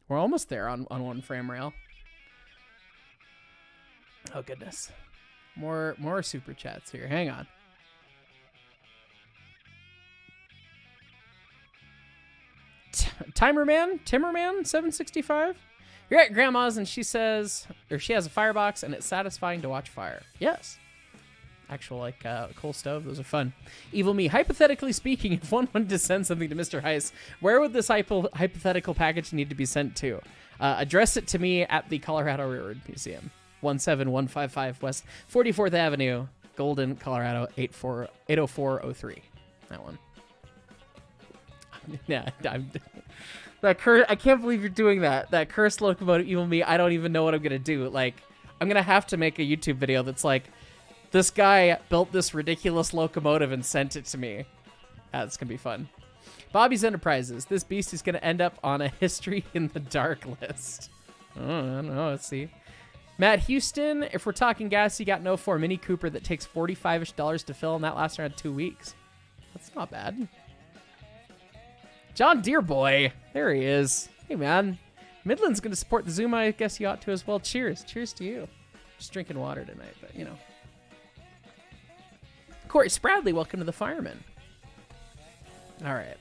We're almost there on one frame rail. Oh, goodness. More super chats here. Hang on. Timmerman 765. You're at grandma's and she says, or she has a firebox and it's satisfying to watch fire. Yes. Actual like coal stove. Those are fun. Evil me. Hypothetically speaking, if one wanted to send something to Mr. Heiss, where would this hypothetical package need to be sent to? Address it to me at the Colorado Railroad Museum, 17155 West 44th Avenue, Golden, Colorado 80403. That one. Yeah, I can't believe you're doing that. That cursed locomotive evil me. I don't even know what I'm gonna do. Like, I'm gonna have to make a YouTube video that's like, this guy built this ridiculous locomotive and sent it to me. That's gonna be fun. Bobby's Enterprises. This beast is gonna end up on a history in the dark list. Oh, I don't know. Let's see. Matt Houston. If we're talking gas, you got an 04 Mini Cooper that takes $45-ish to fill, and that lasts around 2 weeks. That's not bad. John Deerboy. There he is. Hey, man. Midland's going to support the Zuma. I guess you ought to as well. Cheers. Cheers to you. Just drinking water tonight, but, you know. Corey Spradley, welcome to the Fireman. All right.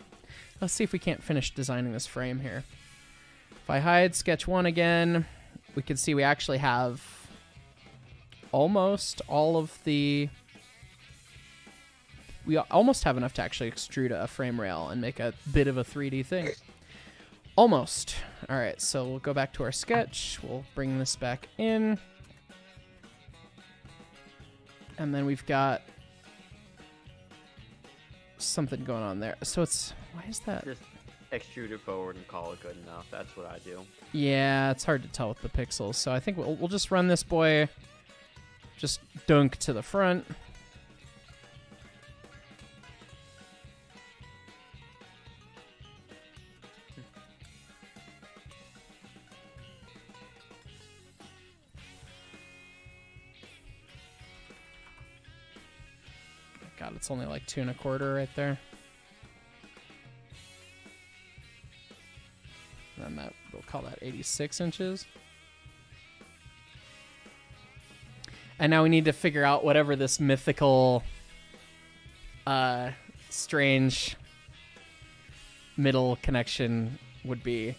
Let's see if we can't finish designing this frame here. If I hide sketch 1 again, we can see we actually have almost all of the... We almost have enough to actually extrude a frame rail and make a bit of a 3D thing. Almost. All right, so we'll go back to our sketch. We'll bring this back in. And then we've got something going on there. So it's... Why is that? Just extrude it forward and call it good enough. That's what I do. Yeah, it's hard to tell with the pixels. So I think we'll just run this boy just dunk to the front. God, it's only like 2 1/4 right there. And then we'll call that 86 inches. And now we need to figure out whatever this mythical, strange middle connection would be.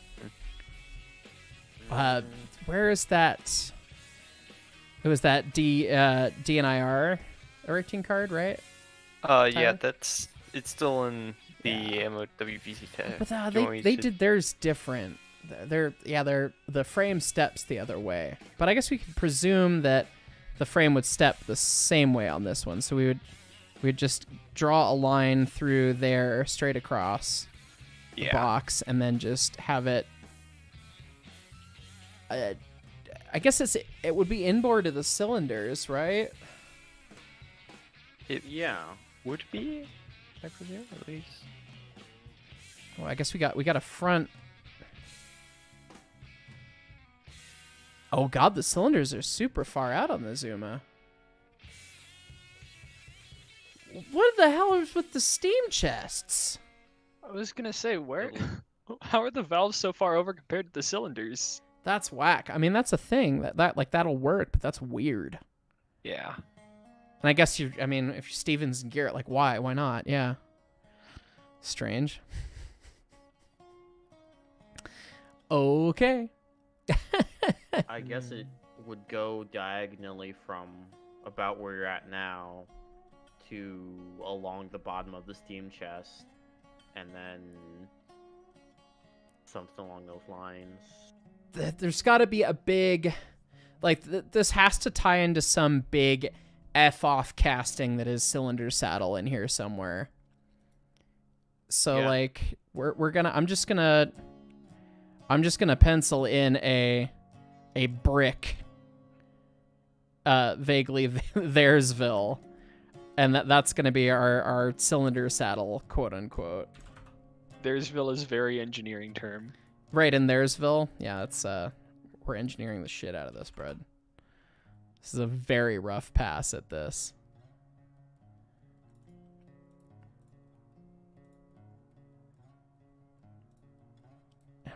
Where is that? It was that DNIR erecting card, right? Yeah, Tyler? it's still in the MOWVC tag. But Do you want me they to- did theirs different. They're the frame steps the other way. But I guess we could presume that the frame would step the same way on this one. So we'd just draw a line through there straight across the box and then just have it. I guess it would be inboard to the cylinders, right? Yeah. Would be, I presume, at least. Well, I guess we got a front. Oh god, the cylinders are super far out on the Zuma. What the hell is with the steam chests? I was gonna say, where? How are the valves so far over compared to the cylinders? That's whack. I mean, that's a thing that'll work, but that's weird. Yeah. And I guess if you're Stevens and Garrett, like, why? Why not? Yeah. Strange. Okay. I guess it would go diagonally from about where you're at now to along the bottom of the steam chest, and then something along those lines. There's got to be a big, like, this has to tie into some big F-off casting that is cylinder saddle in here somewhere. So Yeah. like I'm just gonna pencil in a brick, vaguely There'sville, and that's gonna be our cylinder saddle, quote unquote. There'sville is a very engineering term. Right, in There'sville. Yeah, it's we're engineering the shit out of this, bud. This is a very rough pass at this.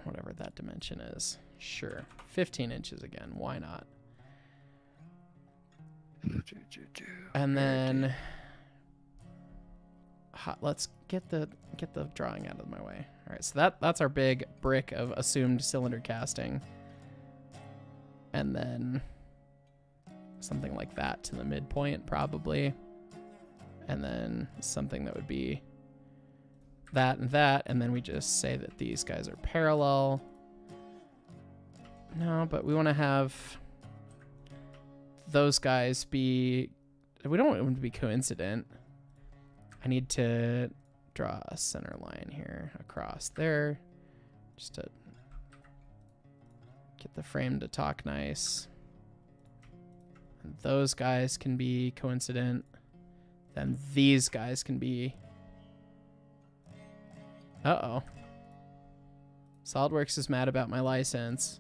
Whatever that dimension is. Sure. 15 inches again. Why not? And then let's get the drawing out of my way. All right, so that's our big brick of assumed cylinder casting. And then something like that to the midpoint probably. And then something that would be that and that, and then we just say that these guys are parallel. No, but we want to have those guys be... We don't want them to be coincident. I need to draw a center line here across there, just to get the frame to talk nice. And those guys can be coincident. Then these guys can be... Uh-oh. SolidWorks is mad about my license.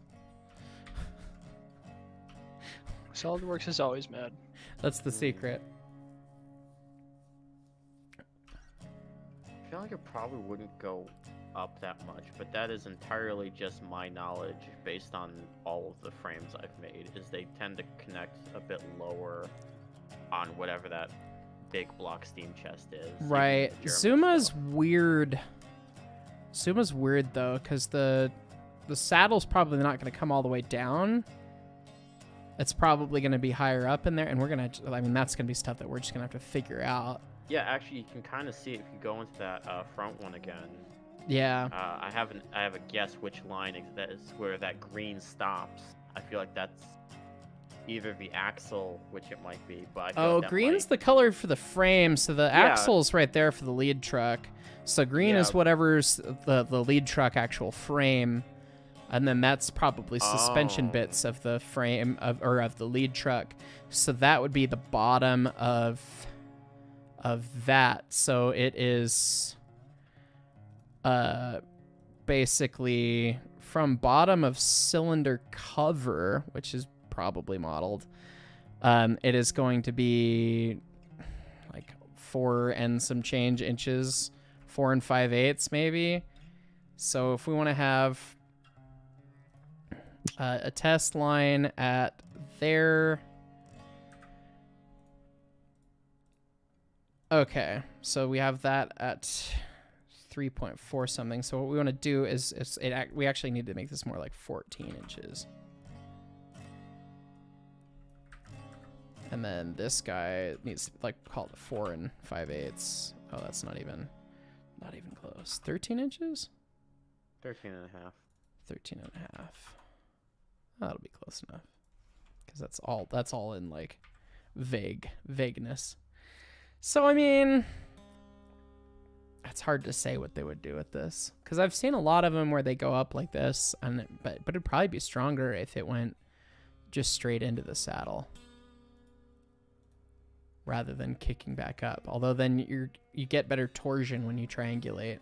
SolidWorks is always mad. That's the secret. I feel like it probably wouldn't go up that much, but that is entirely just my knowledge based on all of the frames I've made, is they tend to connect a bit lower on whatever that big block steam chest is. Right. Zuma's weird. Zuma's weird though, because the saddle's probably not going to come all the way down. It's probably going to be higher up in there, and that's going to be stuff that we're just going to have to figure out. Yeah, actually, you can kind of see it if you go into that front one again. Yeah. I have a guess which line that is where that green stops. I feel like that's either the axle, which it might be, but I feel like that green's might... the color for the frame, so the axle's right there for the lead truck. So green is whatever's the lead truck actual frame, and then that's probably suspension bits of the frame of the lead truck. So that would be the bottom of that. So it is basically from bottom of cylinder cover, which is probably modeled. It is going to be like 4 and some change inches, 4 5/8 maybe. So if we want to have a test line at there. Okay, so we have that at 3.4 something. So what we want to do is we actually need to make this more like 14 inches. And then this guy needs to like call it 4 5/8. Oh, that's not even close. 13 inches? 13 and a half. 13 and a half. That'll be close enough. Because that's all in like vagueness. So I mean, it's hard to say what they would do with this. Because I've seen a lot of them where they go up like this, but it'd probably be stronger if it went just straight into the saddle, rather than kicking back up. Although then you get better torsion when you triangulate.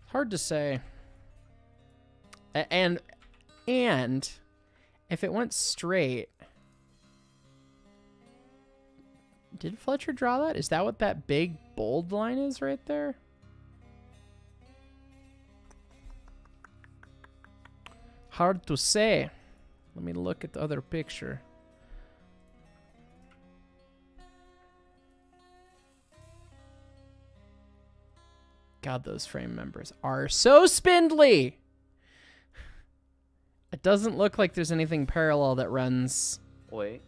Hard to say. And if it went straight, did Fletcher draw that? Is that what that big bold line is right there? Hard to say. Let me look at the other picture. God, those frame members are so spindly. It doesn't look like there's anything parallel that runs Wait.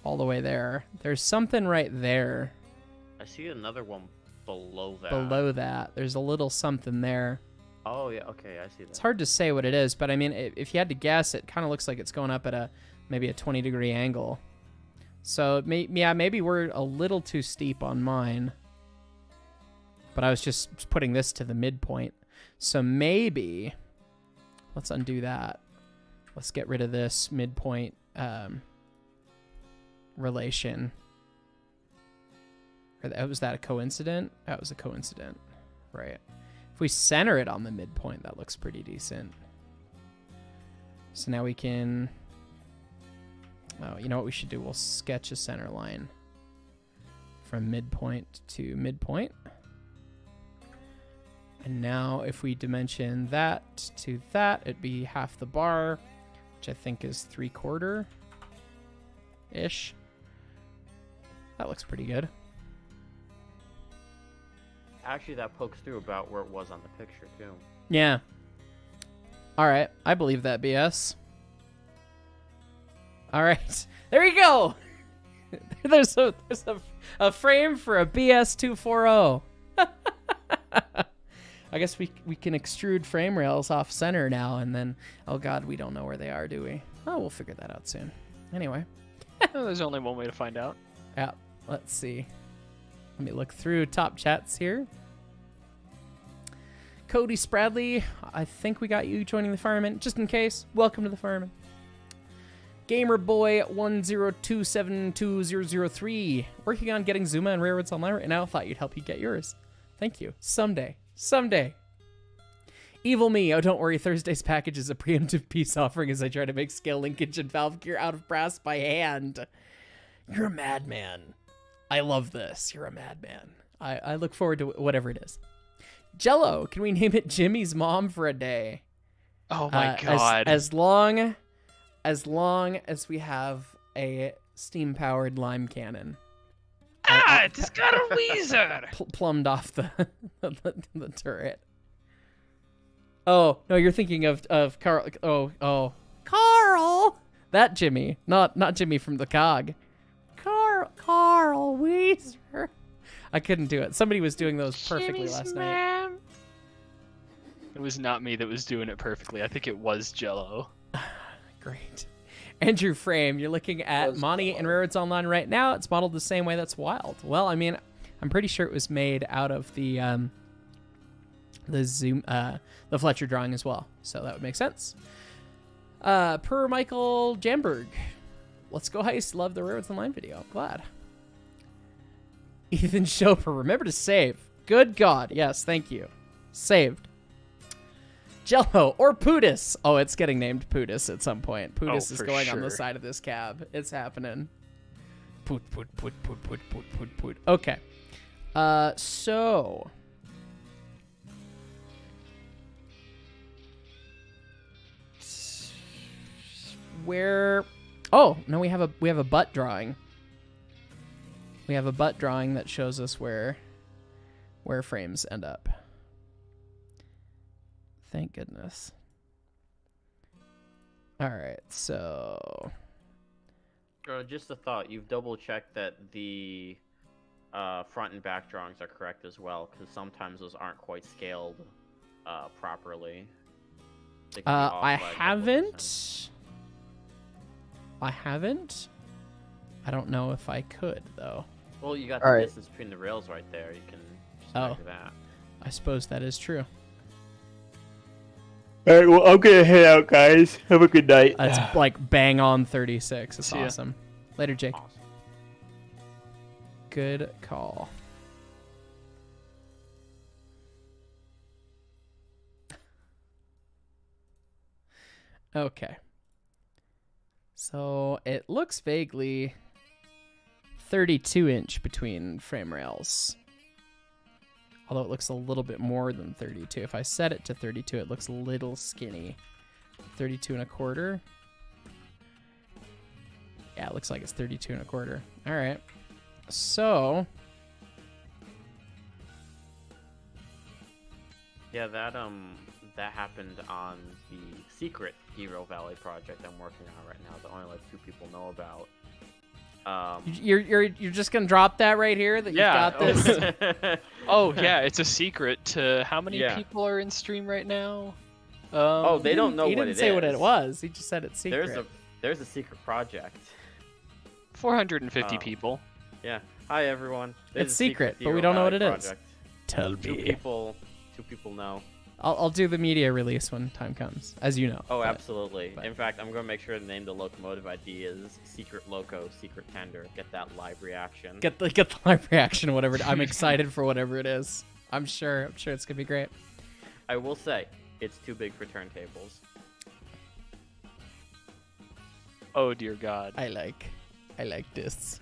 all the way there. There's something right there. I see another one below that. Below that, there's a little something there. Oh, yeah. Okay, I see that. It's hard to say what it is, but I mean, if you had to guess, it kind of looks like it's going up at maybe a 20-degree angle. So, maybe we're a little too steep on mine. But I was just putting this to the midpoint. So maybe, let's undo that. Let's get rid of this midpoint relation. Was that a coincident? That was a coincident, right? If we center it on the midpoint, that looks pretty decent. So now we can, oh, you know what we should do? We'll sketch a center line from midpoint to midpoint. And now if we dimension that to that, it'd be half the bar, which I think is 3/4-ish. That looks pretty good. Actually, that pokes through about where it was on the picture, too. Yeah. All right. I believe that, BS. All right. There you go. there's a frame for a BS 240. I guess we can extrude frame rails off center now, and then, oh god, we don't know where they are, do we? Oh, we'll figure that out soon. Anyway. There's only one way to find out. Yeah, let's see. Let me look through top chats here. Cody Spradley, I think we got you joining the firemen. Just in case, welcome to the firemen. Gamerboy102720003, working on getting Zuma and Railroads Online right now. Thought you'd help you get yours. Thank you. Someday. Evil me. Oh, don't worry. Thursday's package is a preemptive peace offering as I try to make scale linkage and valve gear out of brass by hand. You're a madman. I love this. You're a madman. I look forward to whatever it is. Jello, can we name it Jimmy's mom for a day? Oh my god. As long as we have a steam-powered lime cannon. It's got a Weezer! Plumbed off the turret. Oh, no, you're thinking of Carl. Oh. Carl! That Jimmy. Not Jimmy from the COG. Carl Weezer. I couldn't do it. Somebody was doing those perfectly last night. It was not me that was doing it perfectly. I think it was Jello. Great. Andrew Frame, you're looking at Monty and Railroads Online right now. It's modeled the same way. That's wild. Well, I mean, I'm pretty sure it was made out of the Fletcher drawing as well. So that would make sense. Per Michael Jamberg, let's go heist. Love the Railroads Online video. Glad. Ethan Chopper, remember to save. Good God. Yes, thank you. Saved. Jello or Pootis. Oh, it's getting named Pootis at some point. Pootis is going on the side of this cab. It's happening. Poot. Okay. So. Where? Oh, no, we have a butt drawing. We have a butt drawing that shows us where frames end up. Thank goodness. All right, so Just a thought. You've double checked that the front and back drawings are correct as well, because sometimes those aren't quite scaled properly. They can be off I by a couple of haven't. percent. I haven't. I don't know if I could though. Well, you got All the right. distance between the rails right there. You can just Oh. measure that. I suppose that is true. All right, well, I'm gonna head out, guys. Have a good night. It's like bang on 36. It's See ya. awesome. Later, Jake. Awesome. Good call. Okay. So it looks vaguely 32-inch between frame rails. Although it looks a little bit more than 32. If I set it to 32, it looks a little skinny. 32 and a quarter. Yeah, it looks like it's 32 and a quarter. All right. So, Yeah, that happened on the secret Hero Valley project I'm working on right now that only like 2 people know about. you're just gonna drop that right here that Yeah, you've got this. Oh yeah, it's a secret to how many Yeah. people are in stream right now? Oh, they don't know He what didn't it say what is. it was. He just said it's secret. There's a secret project. 450 Oh. people. Yeah. Hi everyone. There's It's a secret, but we Hero don't know what Valley it is. project. Tell Two me. people know. I'll do the media release when time comes, as you know. Oh, but- absolutely. but- In fact, I'm going to make sure to name the locomotive ID is Secret Loco, Secret Tender. Get that live reaction. Get the live reaction, whatever. I'm excited for whatever it is. I'm sure it's gonna be great. I will say, it's too big for turntables. Oh dear God. I like this.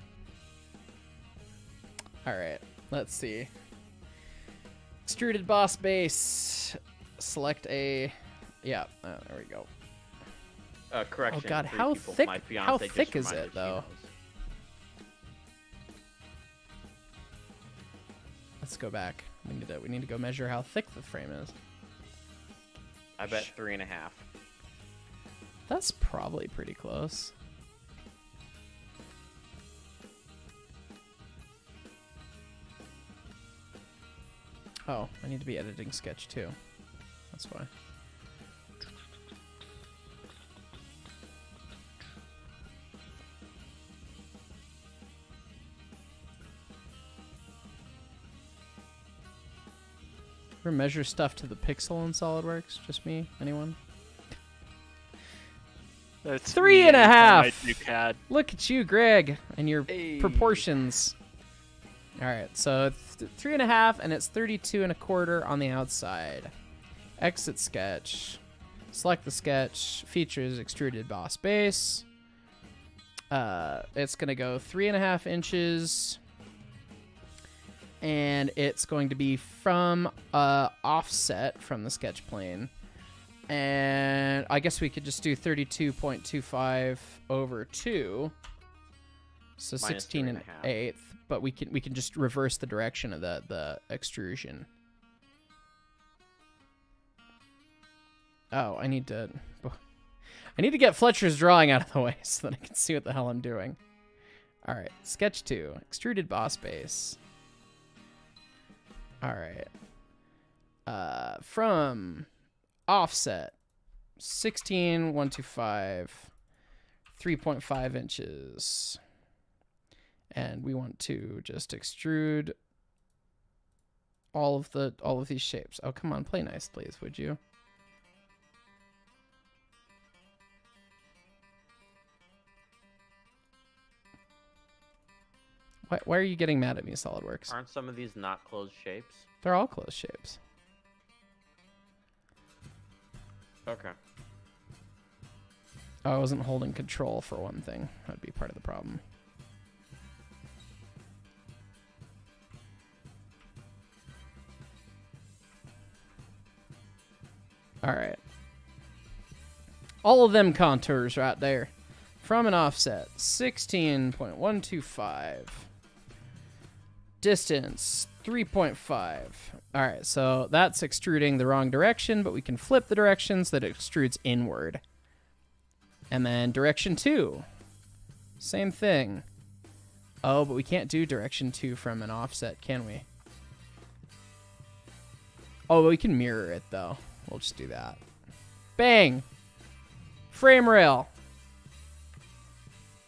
All right, let's see. Extruded boss base. Select a. Yeah, there we go. Correction. Oh God, 3 how people. thick? My How fiance just thick is reminded it she though? knows. Let's go back. We need to go measure how thick the frame is. I bet 3.5. That's probably pretty close. Oh, I need to be editing sketch too. That's why. Ever measure stuff to the pixel in SolidWorks? Just me? Anyone? That's 3.5. me anytime I do CAD. Look at you, Greg, and your Hey. proportions. All right, so 3.5, and it's 32 and a quarter on the outside. Exit sketch. Select the sketch. Features extruded boss base. It's gonna go 3.5 inches, and it's going to be from offset from the sketch plane. And I guess we could just do 32.25 over 2. So Minus 16 and 3.5. 1/8, but we can just reverse the direction of the extrusion. Oh, I need to get Fletcher's drawing out of the way so that I can see what the hell I'm doing. All right, sketch 2, extruded boss base. All right. From offset 16.125, 3.5 inches. And we want to just extrude all of these shapes. Oh, come on, play nice, please, would you? Why are you getting mad at me, SolidWorks? Aren't some of these not closed shapes? They're all closed shapes. Okay. Oh, I wasn't holding control for one thing. That'd be part of the problem. All right. All of them contours right there. From an offset, 16.125. Distance, 3.5. All right, so that's extruding the wrong direction, but we can flip the direction so that it extrudes inward. And then direction 2, Same thing. Oh, but we can't do direction 2 from an offset, can we? Oh, we can mirror it, though. We'll just do that. Bang! Frame rail.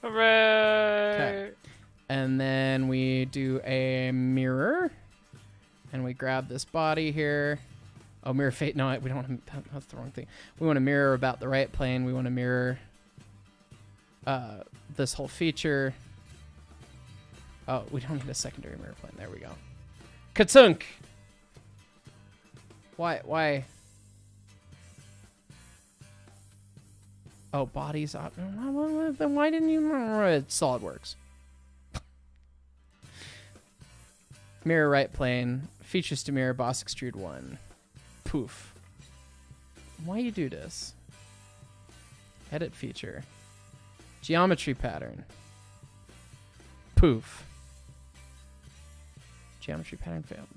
Hooray! Okay. And then we do a mirror. And we grab this body here. Oh, mirror fate. No, we don't want to. That's the wrong thing. We want to mirror about the right plane. We want to mirror this whole feature. Oh, we don't need a secondary mirror plane. There we go. Katsunk! Why? Oh, bodies. Then why didn't you? SolidWorks. Mirror right plane. Features to mirror. Boss extrude 1. Poof. Why you do this? Edit feature. Geometry pattern. Poof. Geometry pattern failed.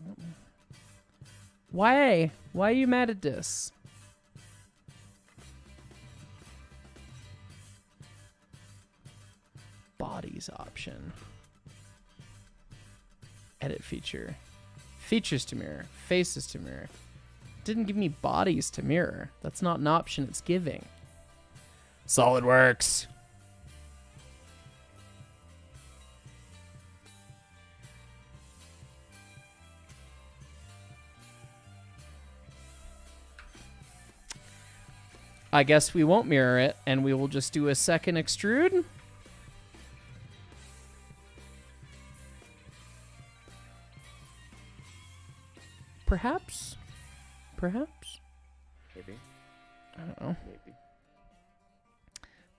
Why? Why are you mad at this? Bodies option. Edit feature. Features to mirror. Faces to mirror. Didn't give me bodies to mirror. That's not an option it's giving. SolidWorks. I guess we won't mirror it, and we will just do a second extrude. Perhaps? Maybe. I don't know. Maybe.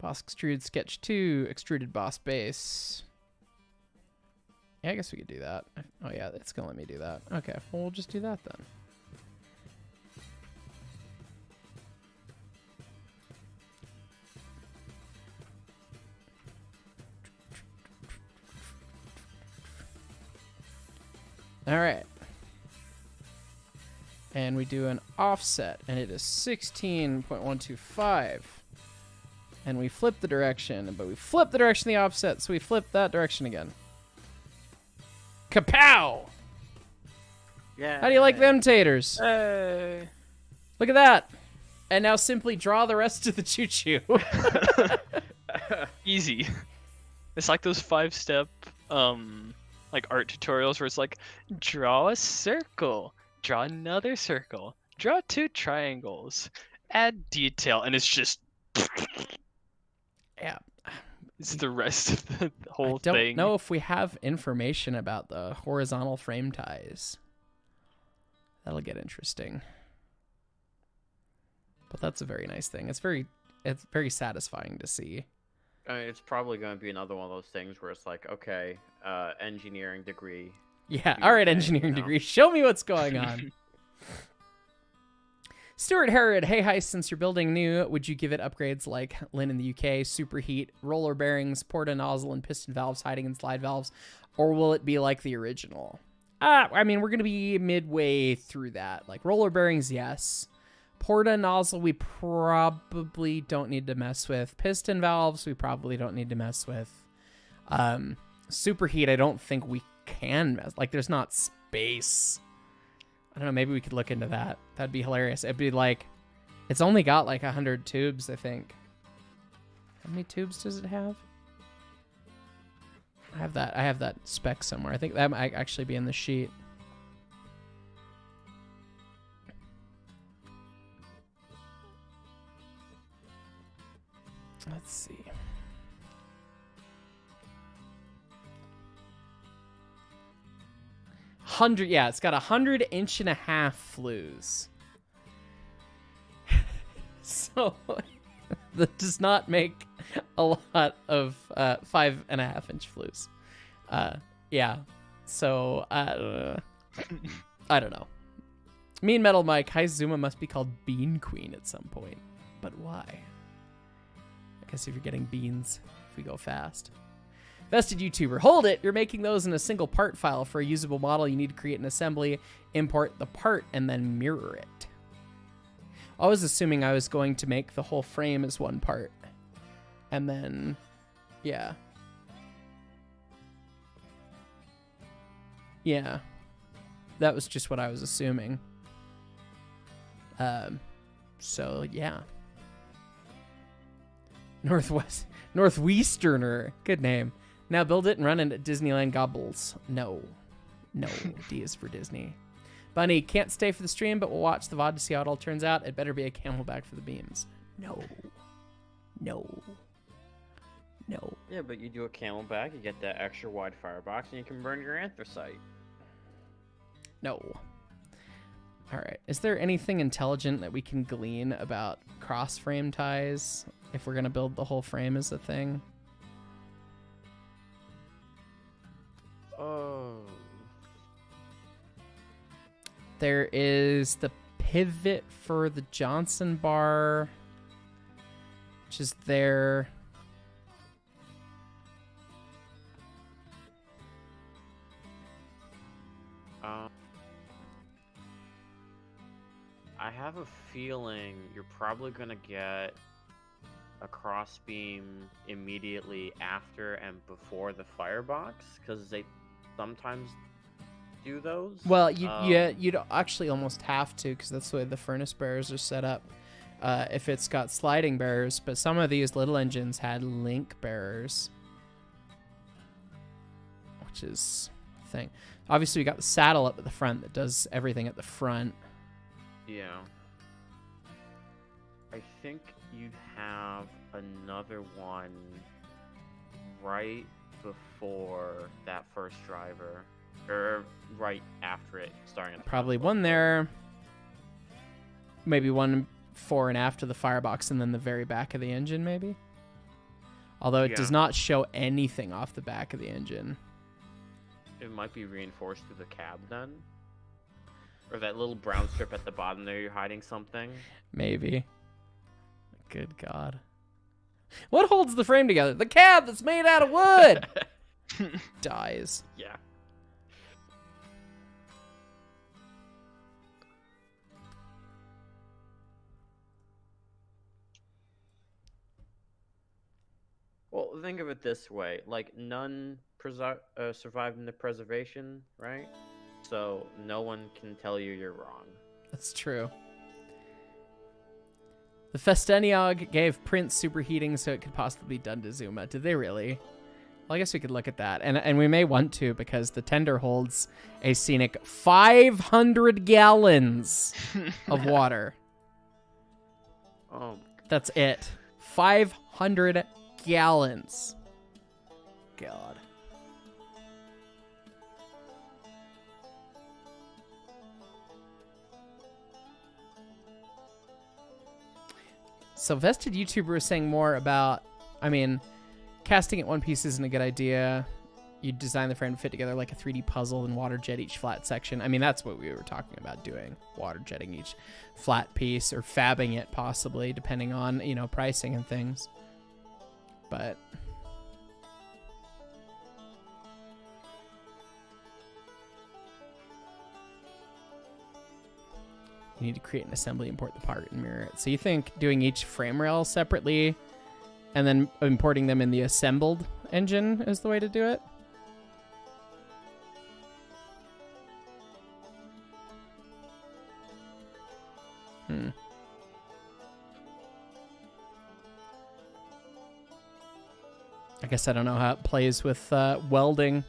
Boss extrude sketch 2, extruded boss base. Yeah, I guess we could do that. Oh yeah, it's gonna let me do that. Okay, well we'll just do that then. All right. And we do an offset, and it is 16.125. And we flip the direction, but we flip the direction of the offset, so we flip that direction again. Kapow! Yeah. How do you like them taters? Hey. Look at that. And now simply draw the rest of the choo-choo. Easy. It's like those 5-step like art tutorials where it's like draw a circle, draw another circle, draw 2 triangles, add detail, and it's just Yeah. it's the rest of the whole I don't thing. know if we have information about the horizontal frame ties. That'll get interesting. But that's a very nice thing. It's very satisfying to see. I mean, it's probably going to be another one of those things where it's like, okay, engineering degree. Yeah, do all right, your thing, engineering you know? degree. Show me what's going on. Stuart Herod, hey, hi, since you're building new, would you give it upgrades like Lynn in the UK, superheat, roller bearings, porta nozzle, and piston valves, hiding and slide valves, or will it be like the original? I mean, we're going to be midway through that. Like roller bearings, yes. Porta nozzle, we probably don't need to mess with. Piston valves, we probably don't need to mess with. Superheat, I don't think we can mess. Like, there's not space. I don't know, maybe we could look into that. That'd be hilarious. It'd be like, it's only got like 100 tubes, I think. How many tubes does it have? I have that spec somewhere. I think that might actually be in the sheet. Let's see. Yeah, it's got 100.5 flues. So that does not make a lot of 5.5-inch flues. Yeah. So I don't know. Mean Metal Mike, Haizuma must be called Bean Queen at some point. But why? I guess if you're getting beans, if we go fast. Vested YouTuber, hold it! You're making those in a single part file. For a usable model, you need to create an assembly, import the part, and then mirror it. I was assuming I was going to make the whole frame as one part. And then, yeah. Yeah. That was just what I was assuming. So yeah. Northwesterner. Good name. Now build it and run it at Disneyland Gobbles. No. D is for Disney. Bunny, can't stay for the stream, but we'll watch the VOD to see how it all turns out. It better be a camelback for the beams. No. Yeah, but you do a camelback, you get that extra wide firebox, and you can burn your anthracite. No. All right. Is there anything intelligent that we can glean about cross-frame ties if we're going to build the whole frame as a thing? Oh. There is the pivot for the Johnson bar, which is there. I have a feeling you're probably gonna get a crossbeam immediately after and before the firebox, because they sometimes do those. Well, you'd actually almost have to, because that's the way the furnace bearers are set up. If it's got sliding bearers, but some of these little engines had link bearers, which is the thing. Obviously, we got the saddle up at the front that does everything at the front. Yeah. I think you'd have another one right before that first driver, or right after it, starting at the Probably front. one there, maybe one before and after the firebox, and then the very back of the engine, maybe. Although it does not show anything off the back of the engine. It might be reinforced through the cab then. Or that little brown strip at the bottom there, you're hiding something. Maybe. Good God. What holds the frame together? The cab that's made out of wood! Dies. Yeah. Well, think of it this way. Like, none survived in the preservation, right? So no one can tell you you're wrong. That's true. The Festeniog gave Prince superheating so it could possibly be done to Zuma. Did they really? Well, I guess we could look at that. And we may want to, because the tender holds a scenic 500 gallons of water. Oh. That's it. 500 gallons. God. So Vested YouTuber was saying more about, I mean, casting it one piece isn't a good idea. You design the frame to fit together like a 3D puzzle and water jet each flat section. I mean, that's what we were talking about doing. Water jetting each flat piece, or fabbing it possibly, depending on, you know, pricing and things. But you need to create an assembly, import the part, and mirror it. So you think doing each frame rail separately and then importing them in the assembled engine is the way to do it? I guess I don't know how it plays with welding.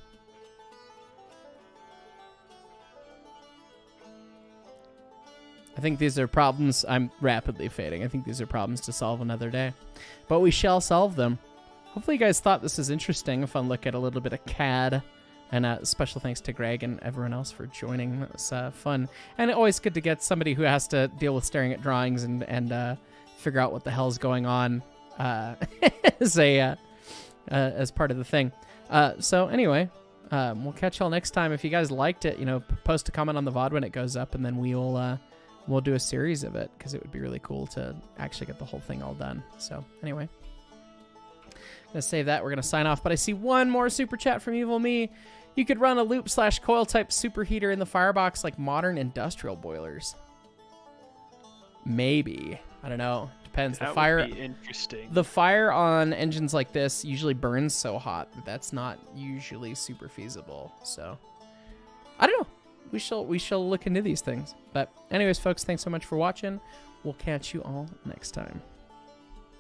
I think these are problems. I'm rapidly fading. I think these are problems to solve another day. But we shall solve them. Hopefully you guys thought this was interesting. A fun look at a little bit of CAD. And special thanks to Greg and everyone else for joining. It was fun. And always good to get somebody who has to deal with staring at drawings and figure out what the hell's going on as part of the thing. So anyway, we'll catch y'all next time. If you guys liked it, you know, post a comment on the VOD when it goes up, and then we'll do a series of it, because it would be really cool to actually get the whole thing all done. So anyway, I'm gonna save that. We're gonna sign off, but I see one more super chat from Evil Me. You could run a loop/coil type superheater in the firebox like modern industrial boilers. Maybe. I don't know. Depends. That the fire would be interesting. The fire on engines like this usually burns so hot that that's not usually super feasible. So I don't know. We shall look into these things. But anyways, folks, thanks so much for watching. We'll catch you all next time.